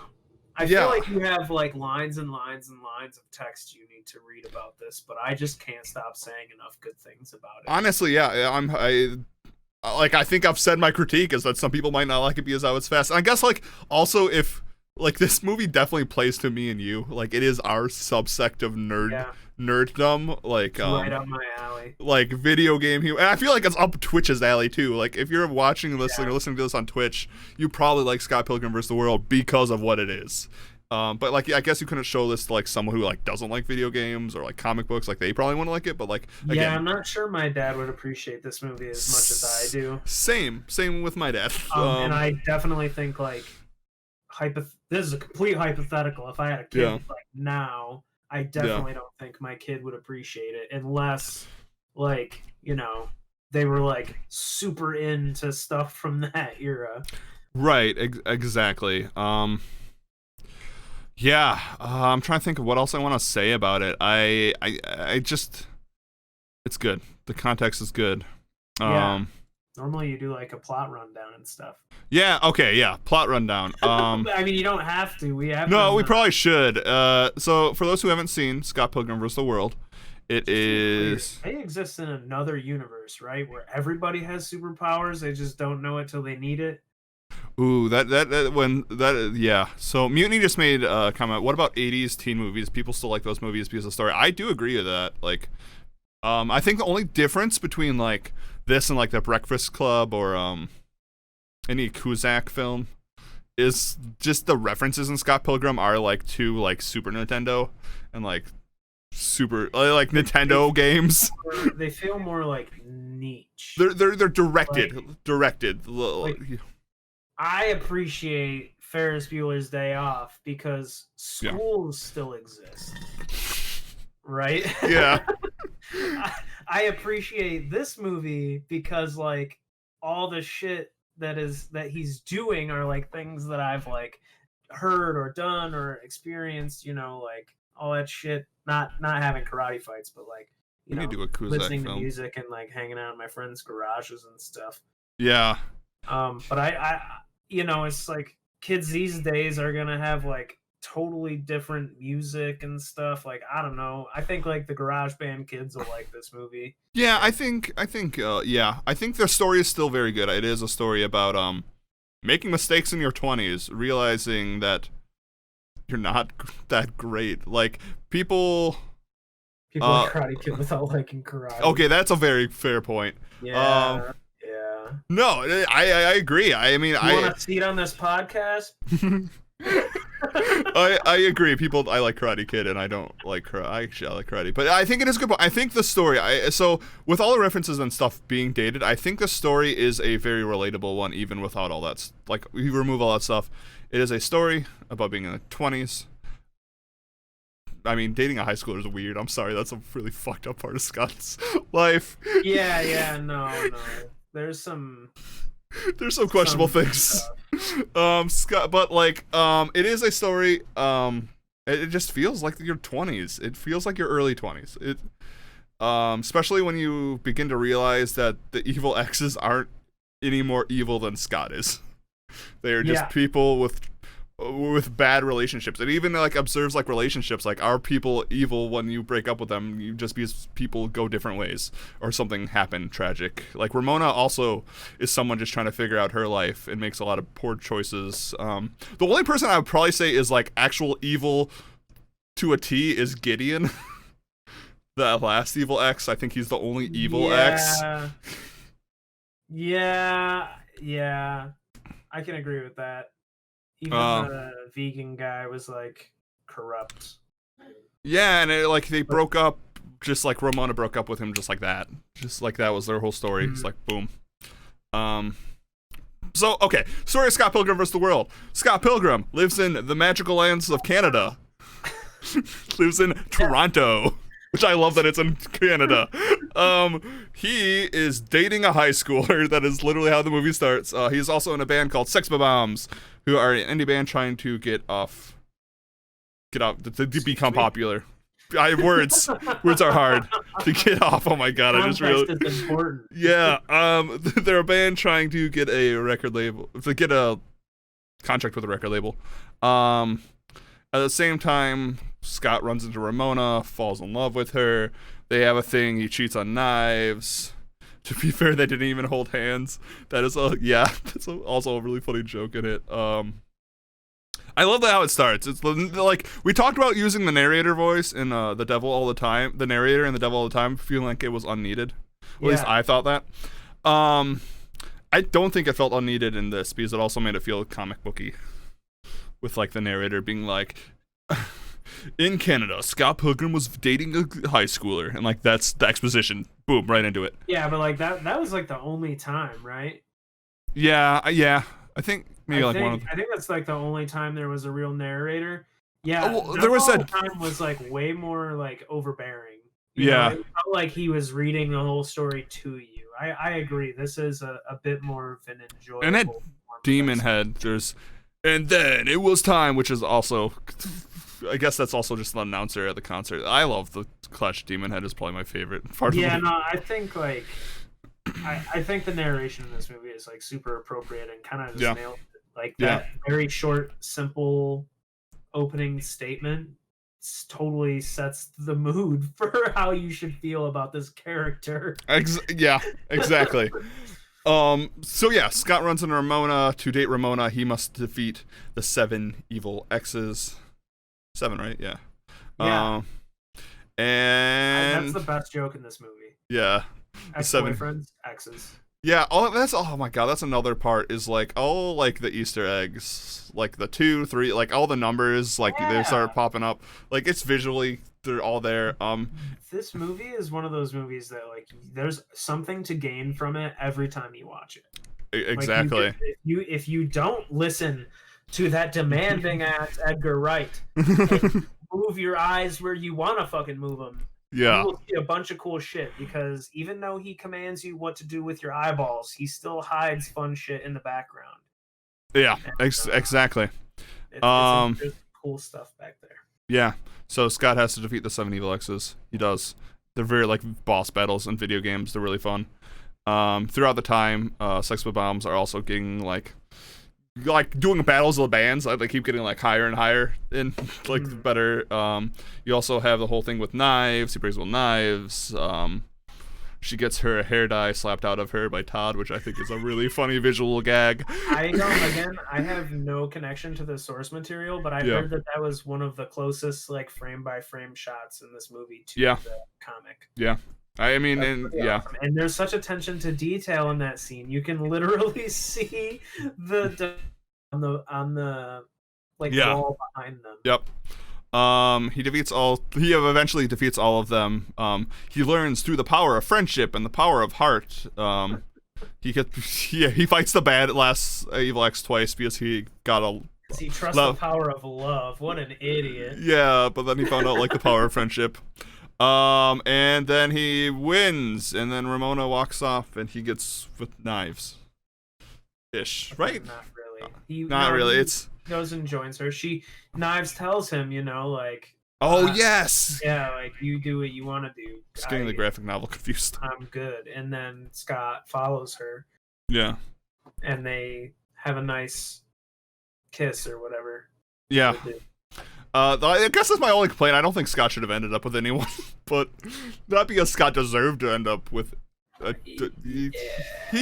I feel like you have like lines and lines and lines of text you need to read about this, but I just can't stop saying enough good things about it. Honestly, I think I've said my critique is that some people might not like it because I was fast. And I guess like also if like this movie definitely plays to me and you, like it is our subsect of nerddom, like right up my alley. Like video game humor. And I feel like it's up Twitch's alley too. Like if you're watching this or listening to this on Twitch, you probably like Scott Pilgrim vs. The World because of what it is. But like I guess you couldn't show this to like someone who like doesn't like video games or like comic books. Like they probably wouldn't like it, but like again, I'm not sure my dad would appreciate this movie as much as I do. Same with my dad. And I definitely think like this is a complete hypothetical. If I had a kid like now, I definitely don't think my kid would appreciate it unless like, you know, they were like super into stuff from that era. Right, exactly. Yeah, I'm trying to think of what else I want to say about it. I just, it's good. The context is good. Yeah. Normally you do like a plot rundown and stuff. Yeah. Okay. Yeah. Plot rundown. I mean, you don't have to. We have. No, we probably should. So for those who haven't seen Scott Pilgrim vs. The World, it is. They exist in another universe, right? Where everybody has superpowers. They just don't know it till they need it. Ooh, yeah. So Mutiny just made a comment. What about 80s teen movies? People still like those movies because of the story. I do agree with that. Like, I think the only difference between like this and like the Breakfast Club or any Cusack film is just the references in Scott Pilgrim are like to like Super Nintendo and like super like Nintendo games. They feel more like niche. They're directed. Like, I appreciate Ferris Bueller's Day Off because schools still exist, right? Yeah. I appreciate this movie because like all the shit that he's doing are like things that I've like heard or done or experienced, you know, like all that shit. Not having karate fights, but like you know, listening to music and like hanging out in my friends' garages and stuff. Yeah. But I you know, it's like kids these days are gonna have like totally different music and stuff. Like I don't know. I think like the garage band kids will like this movie. Yeah, I think I think the story is still very good. It is a story about making mistakes in your 20s, realizing that you're not that great. Like people like Karate Kid without liking karate. Okay, that's a very fair point. Yeah. No, I agree. I mean, you want a seat on this podcast? I agree. I like Karate Kid, and I don't like karate. I like karate, but I think it is a good point. I think the story. So with all the references and stuff being dated, I think the story is a very relatable one, even without all that. Like you remove all that stuff, it is a story about being in the 20s. I mean, dating a high schooler is weird. I'm sorry, that's a really fucked up part of Scott's life. Yeah, no. There's some questionable things. Scott, but like, it is a story. It just feels like your 20s. It feels like your early 20s. It, especially when you begin to realize that the evil exes aren't any more evil than Scott is. They are just people with bad relationships. It even like observes like relationships, like are people evil when you break up with them? You just because people go different ways or something happened tragic. Like Ramona also is someone just trying to figure out her life and makes a lot of poor choices. The only person I would probably say is like actual evil to a T is Gideon. The last evil ex. I think he's the only evil ex. Yeah, I can agree with that. Even the vegan guy was like corrupt. Yeah, and they broke up, just like Ramona broke up with him, just like that. Just like that was their whole story. It's like boom. So okay, story of Scott Pilgrim vs. The World. Scott Pilgrim lives in the magical lands of Canada. Lives in Toronto, which I love that it's in Canada. He is dating a high schooler. That is literally how the movie starts. He's also in a band called Sex Bombs, who are an indie band trying to get off, to become popular. Words are hard to get off. Oh my god, I just really. Is important. Yeah, they're a band trying to get a record label, to get a contract with a record label. At the same time, Scott runs into Ramona, falls in love with her. They have a thing. He cheats on knives. To be fair, they didn't even hold hands. That's also a really funny joke in it. I love how it starts. It's like we talked about using the narrator voice in The Devil All the Time. The narrator in The Devil All the Time, feeling like it was unneeded. At least I thought that. I don't think it felt unneeded in this because it also made it feel comic booky, with like the narrator being like, in Canada, Scott Pilgrim was dating a high schooler, and like that's the exposition. Boom, right into it. Yeah, but like that was like the only time, right? Yeah. I think maybe I think that's like the only time there was a real narrator. Yeah, there was that time was like way more like overbearing. You know, it felt like he was reading the whole story to you. I agree. This is a bit more of an enjoyable performance. Demon Head. And then it was time, which is also, I guess that's also just the announcer at the concert. I love the Clash Demon Head is probably my favorite part of it. Yeah, no, I think like I think the narration in this movie is like super appropriate and kind of just nailed it. Like that very short, simple opening statement totally sets the mood for how you should feel about this character. Yeah, exactly. So yeah, Scott runs into Ramona. To date Ramona, he must defeat the 7 evil exes. 7, right? Yeah. Yeah. And that's the best joke in this movie. Yeah. Ex-boyfriends, exes. Yeah, oh my god, that's another part is like all like the Easter eggs, like the 2, 3, like all the numbers, like they start popping up. Like it's visually they're all there. This movie is one of those movies that like there's something to gain from it every time you watch it. Exactly. Like, if you don't listen to that demanding ass Edgar Wright, move your eyes where you want to fucking move them. Yeah. You will see a bunch of cool shit because even though he commands you what to do with your eyeballs, he still hides fun shit in the background. Yeah, exactly. It's cool stuff back there. Yeah. So Scott has to defeat the 7 evil exes. He does. They're very like boss battles in video games. They're really fun. Throughout the time, Sex with Bombs are also getting like doing battles of the bands. They keep getting like higher and higher and like better. You also have the whole thing with knives. He plays with knives. She gets her hair dye slapped out of her by Todd, which I think is a really funny visual gag. I have no connection to the source material, but I heard that was one of the closest like frame by frame shots in this movie to the comic. Yeah. I mean, awesome. And there's such attention to detail in that scene. You can literally see the on the wall behind them. Yep. He eventually defeats all of them. He learns through the power of friendship and the power of heart. He fights the bad last evil X twice because he trusts the power of love. What an idiot. Yeah, but then he found out like the power of friendship. And then he wins, and then Ramona walks off, and he gets with knives. Right? Not really. He goes and joins her. Knives tells him, like... yes! Yeah, like, you do what you want to do. Just getting the graphic novel confused. I'm good. And then Scott follows her. Yeah. And they have a nice kiss or whatever. Yeah. I guess that's my only complaint. I don't think Scott should have ended up with anyone, but not because Scott deserved to end up with. He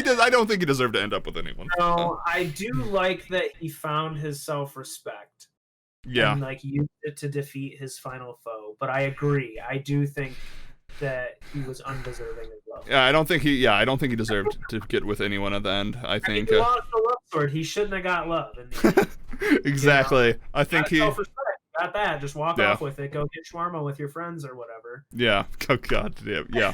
does. I don't think he deserved to end up with anyone. No, I do like that he found his self-respect. Yeah, and like used it to defeat his final foe. But I agree. I do think that he was undeserving of love. Yeah, I don't think he deserved to get with anyone at the end. I think he lost the love sword. He shouldn't have got love. Exactly. I think he. Got that. Just walk off with it. Go get shawarma with your friends or whatever. Yeah. Oh God. Yeah.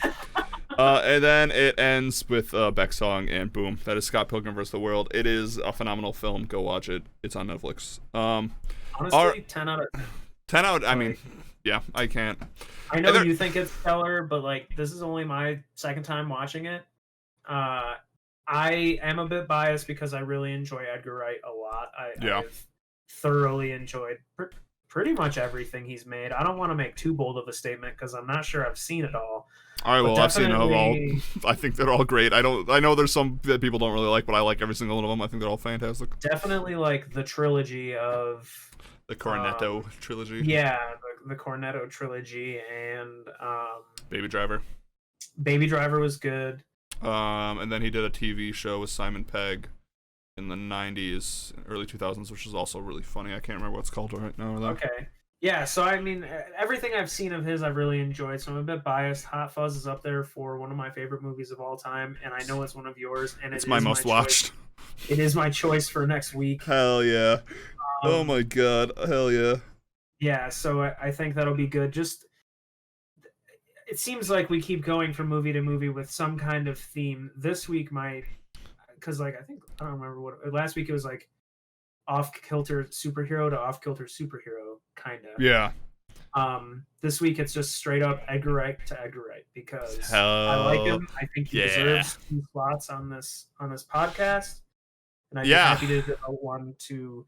And then it ends with Beck's song, and boom, that is Scott Pilgrim Vs. The World. It is a phenomenal film. Go watch it. It's on Netflix. Honestly, 10 out of 10. 10 out. I mean, yeah, I can't. I know you think it's stellar, but like this is only my second time watching it. I am a bit biased because I really enjoy Edgar Wright a lot. I've thoroughly enjoyed pretty much everything he's made. I don't want to make too bold of a statement because I'm not sure I've seen it all. All right, well, I've seen them all. I think they're all great. I know there's some that people don't really like, but I like every single one of them. I think they're all fantastic. Definitely like the trilogy of the Cornetto trilogy. Yeah, the Cornetto trilogy and Baby Driver. Baby Driver was good. And then he did a TV show with Simon Pegg in the 90s, early 2000s, which is also really funny. I can't remember what it's called right now. Okay. Yeah, so I mean, everything I've seen of his, I've really enjoyed, so I'm a bit biased. Hot Fuzz is up there for one of my favorite movies of all time, and I know it's one of yours, and it's my most watched. It is my choice for next week. Hell yeah. Oh my God. Hell yeah. Yeah, so I think that'll be good. Just, it seems like we keep going from movie to movie with some kind of theme. This week because like I don't remember last week it was like off-kilter superhero to off-kilter superhero kind of. Yeah. This week it's just straight up Edgar Wright to Edgar Wright because I like him. I think he deserves 2 slots on this podcast. and I'd be happy to devote one to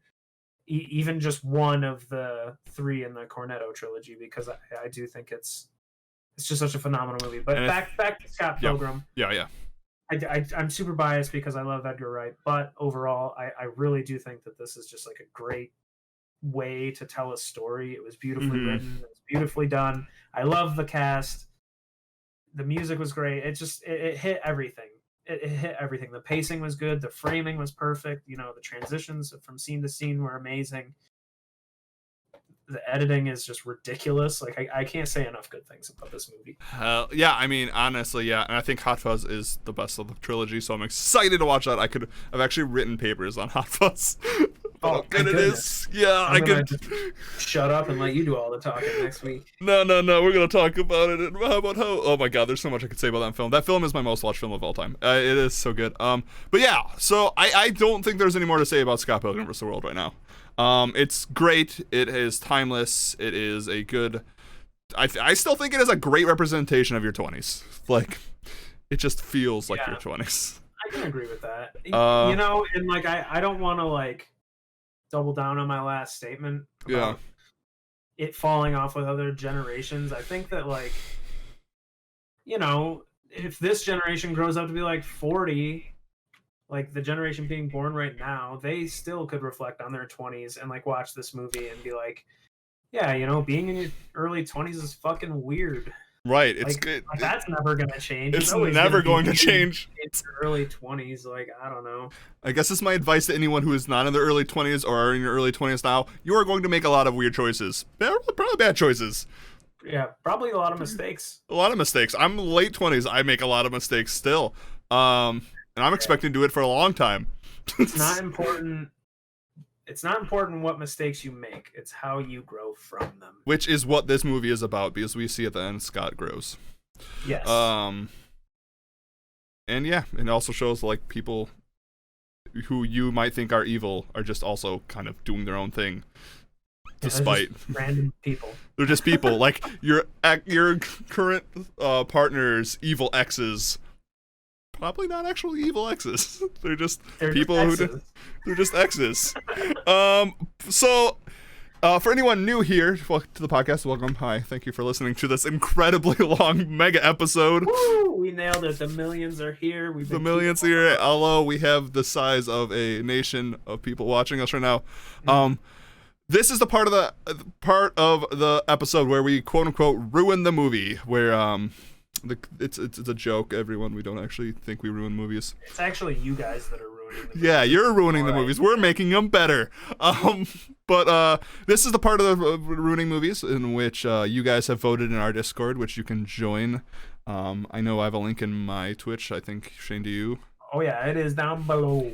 even just one of the 3 in the Cornetto trilogy, because I do think it's just such a phenomenal movie. But back to Scott Pilgrim. Yeah. I'm super biased because I love Edgar Wright, but overall, I really do think that this is just like a great way to tell a story. It was beautifully written. It was beautifully done. I love the cast. The music was great. It hit everything. It hit everything. The pacing was good. The framing was perfect. You know, the transitions from scene to scene were amazing. The editing is just ridiculous. Like, I can't say enough good things about this movie. Yeah, I mean, honestly, yeah. And I think Hot Fuzz is the best of the trilogy, so I'm excited to watch that. I've actually written papers on Hot Fuzz. How good it is. Yeah, I could shut up and let you do all the talking next week. No, we're gonna talk about it. And oh my god, there's so much I could say about that film. That film is my most watched film of all time. It is so good. But yeah, so I don't think there's any more to say about Scott Pilgrim vs. The World right now. It's great. It is timeless. It is a good. I still think it is a great representation of your 20s. Like, it just feels like your 20s. I can agree with that. You know, and like I don't want to like double down on my last statement about it falling off with other generations. I think that, like, you know, if this generation grows up to be like 40, like the generation being born right now, they still could reflect on their 20s and like watch this movie and be like, yeah, you know, being in your early 20s is fucking weird. Right, it's good. Like, that's never gonna change. It's never going to change. It's early 20s, like, I don't know. I guess it's my advice to anyone who is not in their early 20s or are in your early 20s now. You are going to make a lot of weird choices. Probably bad choices. Yeah, probably a lot of mistakes. A lot of mistakes. I'm late 20s. I make a lot of mistakes still. And I'm expecting to do it for a long time. It's not important. It's not important what mistakes you make. It's how you grow from them. Which is what this movie is about, because we see at the end Scott grows. Yes. And yeah, it also shows like people who you might think are evil are just also kind of doing their own thing. Despite random people. They're just people. Like your current partner's evil exes. Probably not actually evil exes. They're people who they're just exes. So for anyone new here to the podcast, welcome. Hi, thank you for listening to this incredibly long mega episode. Woo, we nailed it. The millions are here. The millions here. Although we have the size of a nation of people watching us right now. This is the part of the episode where we quote unquote ruin the movie, where it's a joke, everyone. We don't actually think we ruin movies. It's actually you guys that are ruining the movies. Yeah, you're ruining the movies. We're making them better. But this is the part of the ruining movies in which you guys have voted in our Discord, which you can join. I know I have a link in my Twitch. I think, Shane, do you? Oh yeah, it is down below.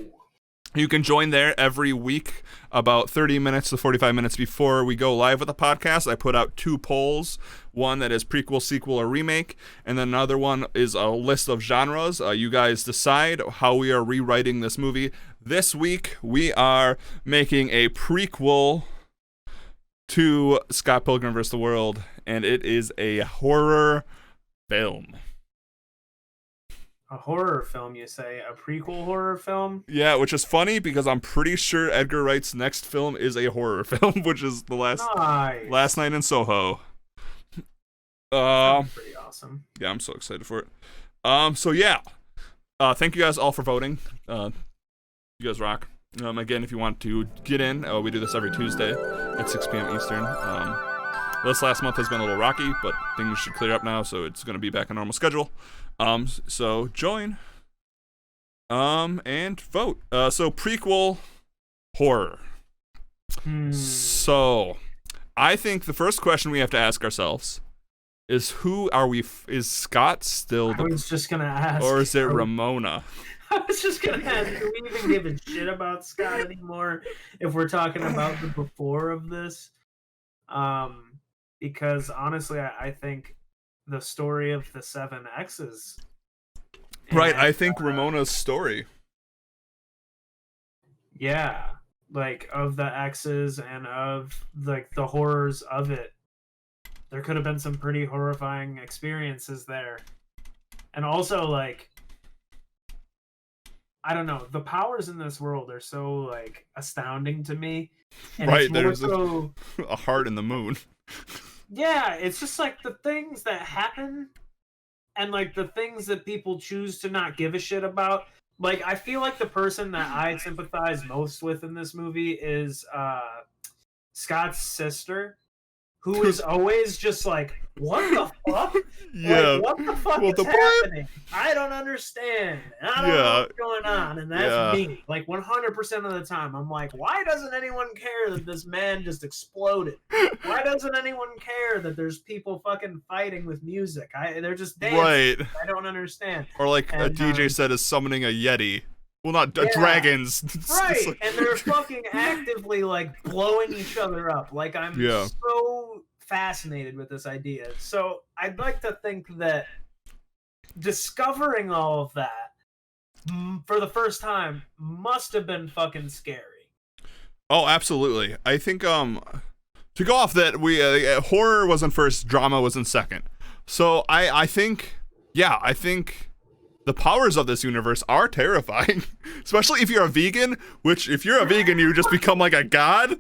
You can join there every week, about 30 minutes to 45 minutes before we go live with the podcast. I put out 2 polls, one that is prequel, sequel, or remake, and then another one is a list of genres. You guys decide how we are rewriting this movie. This week, we are making a prequel to Scott Pilgrim vs. The World, and it is a horror film. A horror film, you say? A prequel horror film? Yeah, which is funny because I'm pretty sure Edgar Wright's next film is a horror film, which is the Last Night in Soho. Pretty awesome. Yeah, I'm so excited for it. So yeah, thank you guys all for voting. You guys rock. Again, if you want to get in, we do this every Tuesday at 6 p.m. Eastern. This last month has been a little rocky, but things should clear up now, so it's going to be back on normal schedule. So join, and vote. So prequel horror. So I think the first question we have to ask ourselves is, who are we? Is Scott still I was just going to ask. Or is it Ramona? I was just going to ask, do we even give a shit about Scott anymore if we're talking about the before of this? Because honestly, I think the story of the 7 X's. Right, I think Ramona's story. Yeah, like of the X's and of like the horrors of it. There could have been some pretty horrifying experiences there. And also, like, I don't know. The powers in this world are so like astounding to me. And right, there's a heart in the moon. Yeah, it's just like the things that happen and like the things that people choose to not give a shit about. Like, I feel like the person that I sympathize most with in this movie is Scott's sister, who is always just like, what the fuck? Yeah. Like, what the fuck is happening? I don't understand. I don't know what's going on. And that's me. Like, 100% of the time, I'm like, why doesn't anyone care that this man just exploded? Why doesn't anyone care that there's people fucking fighting with music? They're just dancing. Right. I don't understand. Or like a DJ said is summoning a Yeti. Well, not dragons. Right. Like... And they're fucking actively, like, blowing each other up. Like, I'm so fascinated with this idea. So I'd like to think that discovering all of that for the first time must have been fucking scary. Oh, absolutely. I think to go off that, we horror was in first, drama was in second. So I think the powers of this universe are terrifying, especially if you're a vegan, which if you're a vegan, you just become like a god.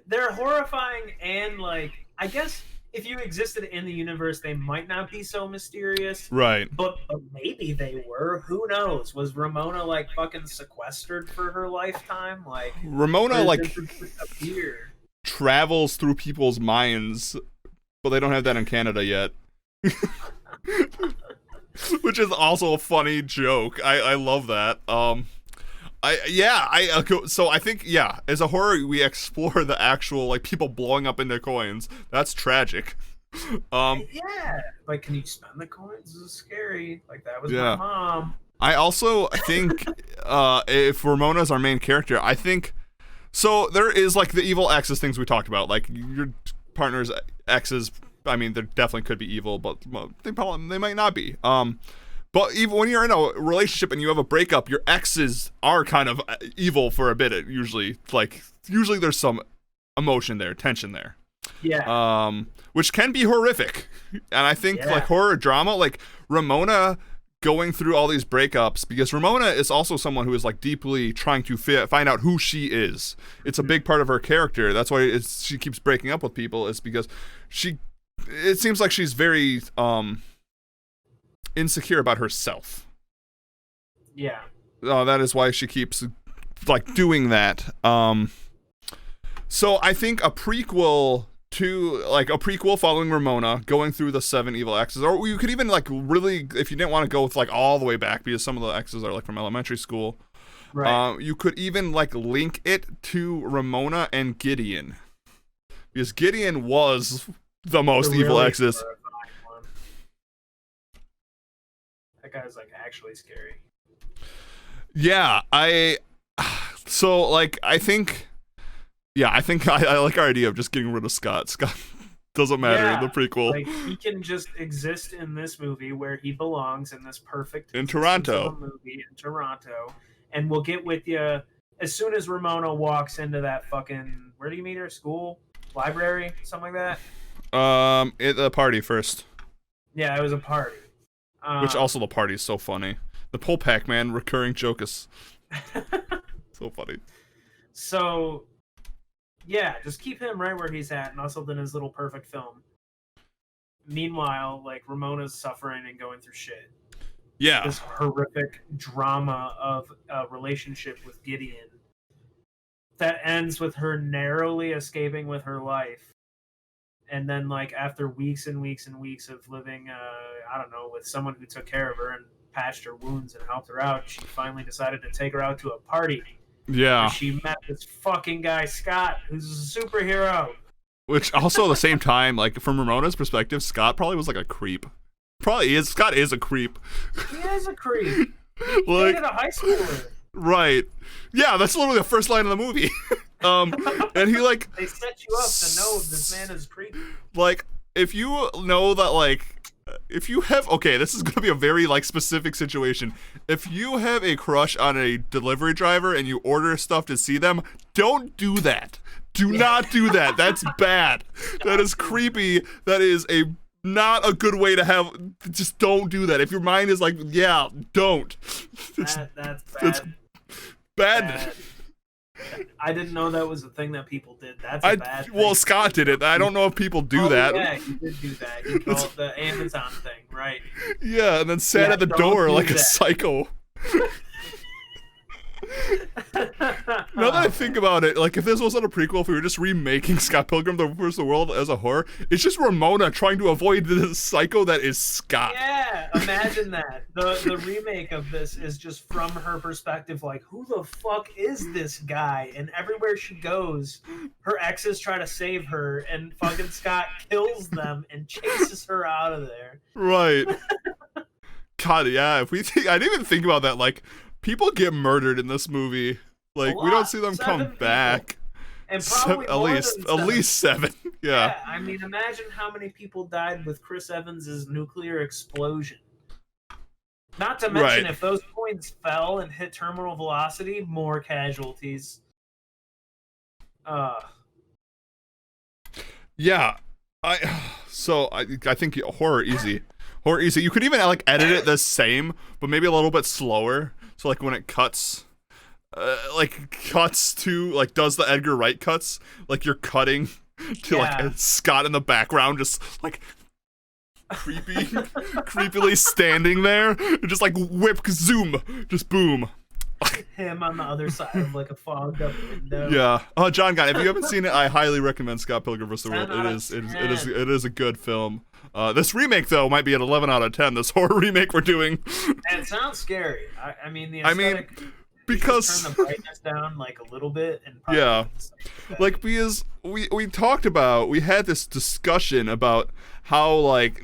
They're horrifying, and like, I guess if you existed in the universe, they might not be so mysterious. Right. But maybe they were. Who knows? Was Ramona like fucking sequestered for her lifetime? Like, Ramona like travels through people's minds, but they don't have that in Canada yet. Which is also a funny joke. I love that. So I think, as a horror, we explore the actual, like, people blowing up in their coins. That's tragic. Like, can you spend the coins? This is scary. Like, that was my mom. I also think, if Ramona's our main character, I think, so there is, like, the evil exes things we talked about. Like, your partner's exes, I mean, they definitely could be evil, but they might not be. But even when you're in a relationship and you have a breakup, your exes are kind of evil for a bit. Usually there's some emotion there, tension there. Yeah. Which can be horrific. And I think like horror drama, like Ramona going through all these breakups, because Ramona is also someone who is like deeply trying to find out who she is. It's a big part of her character. That's why she keeps breaking up with people, is because it seems like she's very insecure about herself. Yeah. That is why she keeps like doing that. So I think a prequel following Ramona going through the 7 evil exes, or you could even like really, if you didn't want to go with like all the way back, because some of the exes are like from elementary school. Right. You could even like link it to Ramona and Gideon, because Gideon was the most evil exes. That guy's like actually scary. Yeah, I think I like our idea of just getting rid of Scott. Scott doesn't matter in the prequel. Like, he can just exist in this movie where he belongs, in this perfect in Toronto movie in Toronto, and we'll get with you as soon as Ramona walks into that fucking, where do you meet her? School, library, something like that. At the party first. Yeah, it was a party. Which also, the party is so funny. The whole Pac-Man recurring joke is so funny. So, yeah, just keep him right where he's at, and also in his little perfect film. Meanwhile, like, Ramona's suffering and going through shit. Yeah. This horrific drama of a relationship with Gideon that ends with her narrowly escaping with her life. And then, like, after weeks and weeks and weeks of living, with someone who took care of her and patched her wounds and helped her out, she finally decided to take her out to a party. Yeah. Where she met this fucking guy, Scott, who's a superhero. Which also, at the same time, like, from Ramona's perspective, Scott probably was like a creep. Probably is. Scott is a creep. He is a creep. He dated a high schooler. Right. Yeah, that's literally the first line of the movie. And he like, they set you up to know this man is creepy. Like, if you know that, like, if you have, okay, this is gonna be a very like specific situation. If you have a crush on a delivery driver and you order stuff to see them, don't do that. Do not do that. That's bad. That is creepy. That is a not a good way to have. Just don't do that. If your mind is like, yeah, don't. That's bad. That's bad. I didn't know that was a thing that people did. That's a bad thing. Well, Scott did it. I don't know if people do that. Yeah, he did do that. He called it the Amazon thing, right? Yeah, and then sat at the door like a psycho. Now that I think about it, like if this wasn't a prequel, if we were just remaking Scott Pilgrim vs. The World as a horror, it's just Ramona trying to avoid the psycho that is Scott. Yeah, imagine that. The remake of this is just from her perspective, like, who the fuck is this guy? And everywhere she goes, her exes try to save her, and fucking Scott kills them and chases her out of there. Right. God, yeah. If we I didn't even think about that. Like, people get murdered in this movie. Like, we don't see them come back. And probably at least 7. Yeah. I mean, imagine how many people died with Chris Evans' nuclear explosion. Not to mention, if those coins fell and hit terminal velocity, more casualties. Yeah. I think horror easy. Horror easy. You could even like edit it the same, but maybe a little bit slower. So like when it cuts to like does the Edgar Wright cuts, like you're cutting to like Scott in the background just like creepily standing there, and just like whip zoom, just boom. Him on the other side of like a fogged up window. Yeah. Oh, John Guy, if you haven't seen it, I highly recommend Scott Pilgrim vs. The World. It is a good film. This remake though might be an 11 out of 10. This horror remake we're doing. And it sounds scary. I mean the aesthetic. Because turn the brightness down like a little bit and like because we talked about, we had this discussion about how like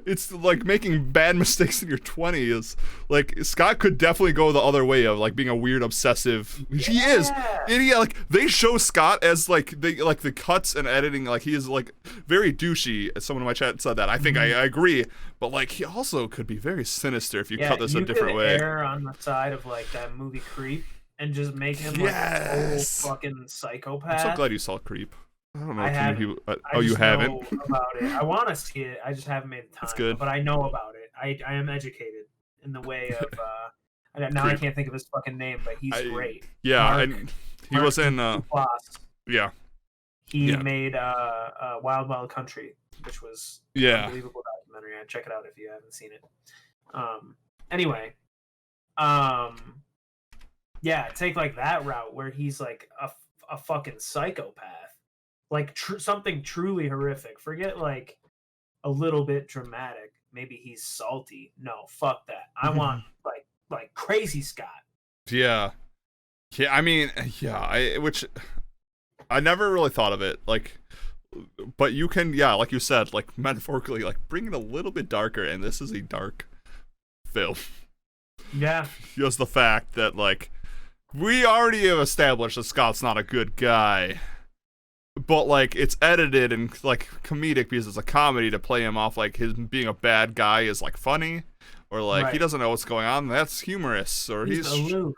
it's like making bad mistakes in your 20s. Like Scott could definitely go the other way of like being a weird obsessive. He is. And yeah, like they show Scott as like the cuts and editing, like he is like very douchey. As someone in my chat said that. I think I agree. But like he also could be very sinister if you cut this a different way. Err on the side of like that movie Creep and just make him like a whole fucking psychopath. I'm so glad you saw Creep. I don't know. You haven't? Know about it. I want to see it. I just haven't made the time. That's good. But I know about it. I am educated in the way of. Now I can't think of his fucking name, but he's great. Yeah, and he was in. Yeah. He made Wild Wild Country, which was an unbelievable documentary. I'd check it out if you haven't seen it. Anyway, take like that route where he's like a fucking psychopath. Like something truly horrific. Forget like a little bit dramatic. Maybe he's salty. No, fuck that. I want like crazy Scott. Yeah. I mean, which I never really thought of it. Like, but you can, like you said, like metaphorically, like bring it a little bit darker. And this is a dark film. Yeah. Just the fact that like we already have established that Scott's not a good guy. But like it's edited and like comedic because it's a comedy to play him off like his being a bad guy is like funny, or like he doesn't know what's going on. That's humorous, or he's aloof.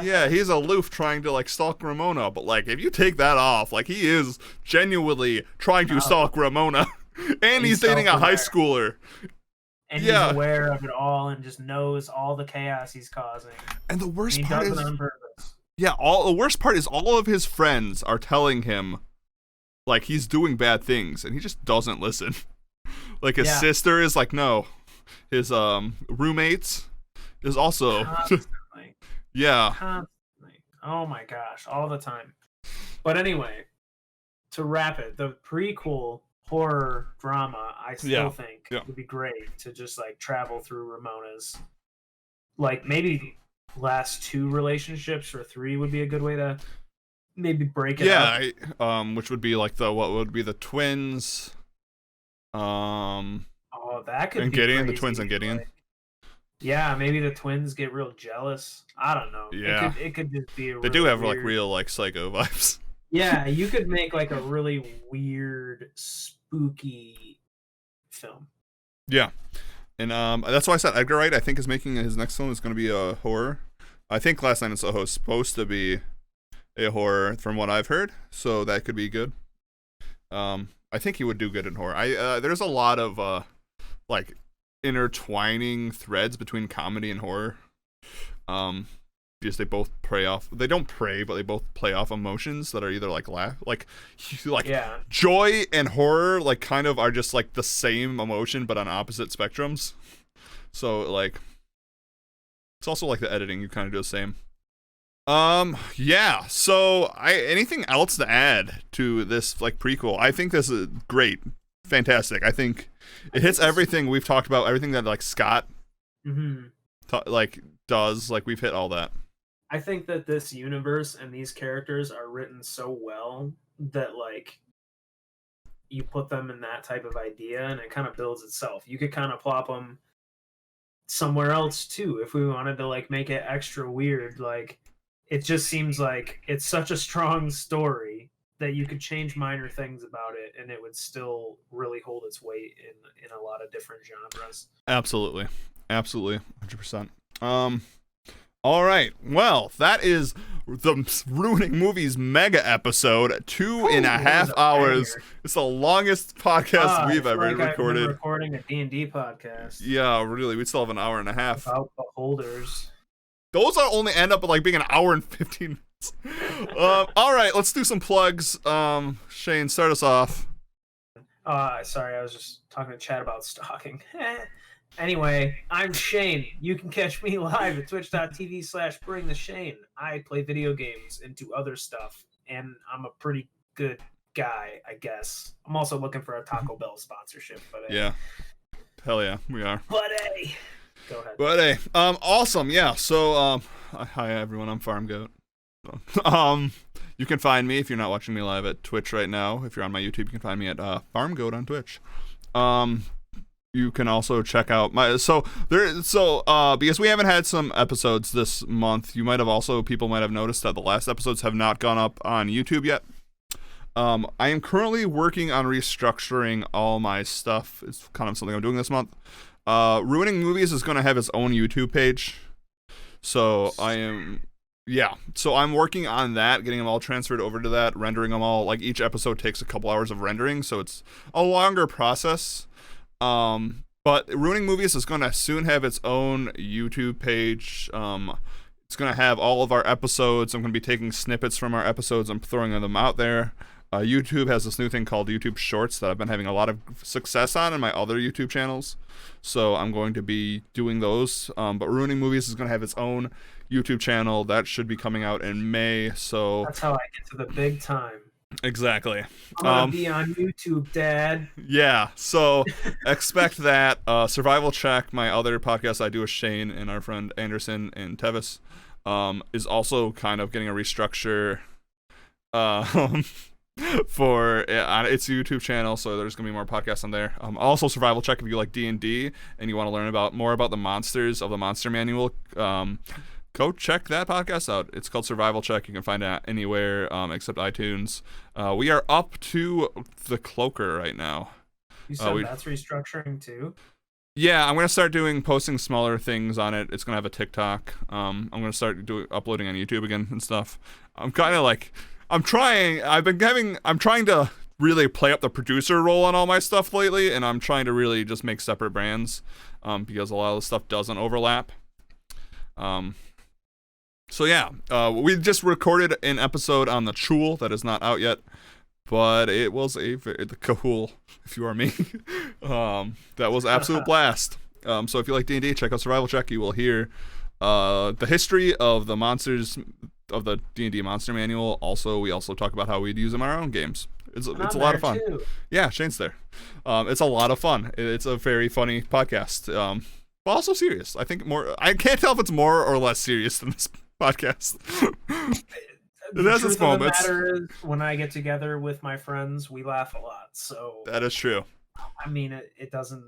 He's aloof trying to like stalk Ramona. But like if you take that off, like he is genuinely trying to stalk Ramona, and he's dating a high schooler. And he's aware of it all and just knows all the chaos he's causing. And the worst part is, it on purpose. The worst part is all of his friends are telling him like he's doing bad things, and he just doesn't listen. Like his sister is like, no. His roommates is also constantly. Constantly. Oh my gosh, all the time. But anyway, to wrap it, the prequel horror drama, I still think would be great to just like travel through Ramona's, like maybe last 2 relationships or 3 would be a good way to maybe break it up. Which would be like what would be the twins. That could and be Gideon, crazy. The twins and Gideon. Yeah, maybe the twins get real jealous. I don't know. Yeah, it could just be. They do have like real like psycho vibes. Yeah, you could make like a really weird, spooky film. Yeah, and that's why I said Edgar Wright, I think, is making his next film is going to be a horror. I think Last Night in Soho is supposed to be a horror from what I've heard, so that could be good. I think he would do good in horror. There's a lot of like intertwining threads between comedy and horror. Because they both they don't prey, but they both play off emotions that are either like joy and horror like kind of are just like the same emotion but on opposite spectrums. So like it's also like the editing, you kind of do the same. Yeah, so anything else to add to this like prequel? I think this is great, fantastic. I think it hits everything we've talked about, everything that like Scott does, like we've hit all that. I think that this universe and these characters are written so well that like you put them in that type of idea and it kind of builds itself. You could kind of plop them somewhere else too if we wanted to like make it extra weird. Like it just seems like it's such a strong story that you could change minor things about it and it would still really hold its weight in a lot of different genres. Absolutely 100%. All right, well, that is the Ruining Movies mega episode, 2.5 hours. It's the longest podcast we've ever recorded. I've been recording a D&D podcast. Yeah, really, we still have an hour and a half. About beholders. Those are only end up like being an hour and 15 minutes. All right, let's do some plugs. Shane, start us off. Sorry, I was just talking to Chad about stalking. Anyway, I'm Shane. You can catch me live at twitch.tv/bringtheshane. I play video games and do other stuff, and I'm a pretty good guy, I guess. I'm also looking for a Taco Bell sponsorship. But yeah. Hell yeah, we are. But hey. Go ahead. But hey, awesome, yeah. So, hi everyone, I'm Farm Goat. You can find me if you're not watching me live at Twitch right now. If you're on my YouTube, you can find me at Farm Goat on Twitch. You can also check out because we haven't had some episodes this month, people might have noticed that the last episodes have not gone up on YouTube yet. I am currently working on restructuring all my stuff. It's kind of something I'm doing this month. Ruining Movies is going to have its own YouTube page. So I'm working on that, getting them all transferred over to that, rendering them all. Like each episode takes a couple hours of rendering, so it's a longer process. But Ruining Movies is going to soon have its own YouTube page. It's going to have all of our episodes. I'm going to be taking snippets from our episodes and throwing them out there. YouTube has this new thing called YouTube Shorts that I've been having a lot of success on in my other YouTube channels. So I'm going to be doing those. But Ruining Movies is going to have its own YouTube channel. That should be coming out in May. So that's how I get to the big time. Exactly. I'm gonna be on YouTube, Dad. Yeah, so expect that. Survival Check, my other podcast I do with Shane and our friend Anderson and Tevis, is also kind of getting a restructure for on its YouTube channel, so there's gonna be more podcasts on there. Also Survival Check if you like D&D and you want to learn more about the monsters of the Monster Manual. Go check that podcast out. It's called Survival Check. You can find it anywhere except iTunes. We are up to the Cloaker right now. You said that's restructuring too? Yeah, I'm going to start posting smaller things on it. It's going to have a TikTok. I'm going to start uploading on YouTube again and stuff. I'm kind of like, I'm trying to really play up the producer role on all my stuff lately, and I'm trying to really just make separate brands because a lot of the stuff doesn't overlap. So yeah, we just recorded an episode on the Chul that is not out yet, but it was the cool, if you are me. That was absolute blast. So if you like D&D, check out Survival Check. You will hear the history of the monsters of the D&D Monster Manual. We also talk about how we'd use them in our own games. It's a lot of fun. Too. Yeah, Shane's there. It's a lot of fun. It's a very funny podcast. But also serious. I think I can't tell if it's more or less serious than this podcast. It has its moments. The matter is, when I get together with my friends, we laugh a lot. So that is true. I mean, it doesn't.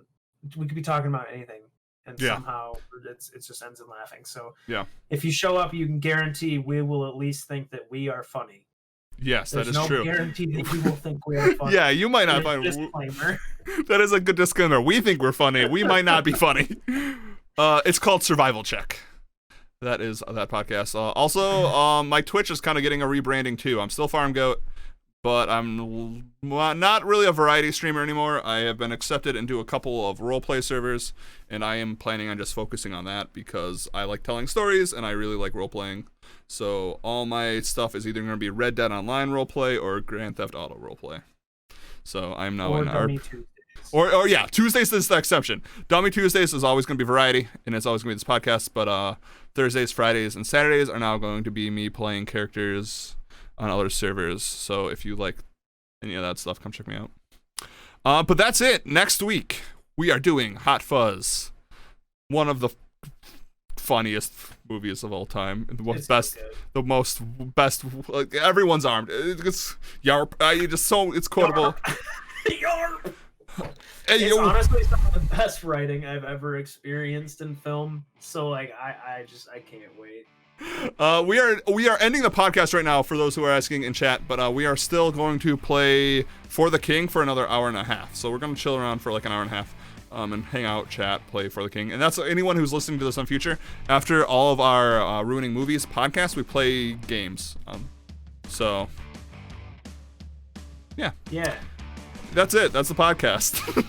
We could be talking about anything, and somehow it just ends in laughing. So yeah, if you show up, you can guarantee we will at least think that we are funny. Yes, There's that is true. There's no guarantee that you will think we are funny. Yeah, you might not find. Disclaimer. That is a good disclaimer. We think we're funny. We might not be funny. It's called Survival Check. That is that podcast. Also, my Twitch is kind of getting a rebranding too. I'm still Farm Goat, but I'm not really a variety streamer anymore. I have been accepted into a couple of roleplay servers, and I am planning on just focusing on that because I like telling stories and I really like roleplaying. So all my stuff is either going to be Red Dead Online roleplay or Grand Theft Auto roleplay. So I'm now in ARP. Or yeah, Tuesdays is the exception. Dummy Tuesdays is always going to be variety, and it's always going to be this podcast. But Thursdays, Fridays, and Saturdays are now going to be me playing characters on other servers. So if you like any of that stuff, come check me out. But that's it. Next week we are doing Hot Fuzz, one of the funniest movies of all time. The most best. Like, everyone's armed. It's yarp. It's quotable. Yarp. It's honestly some of the best writing I've ever experienced in film. So like I can't wait. We are ending the podcast right now for those who are asking in chat, but we are still going to play For the King for another hour and a half. So we're going to chill around for like an hour and a half and hang out, chat, play For the King. And that's anyone who's listening to this in future. After all of our Ruining Movies podcasts, we play games. So yeah. That's it. That's the podcast.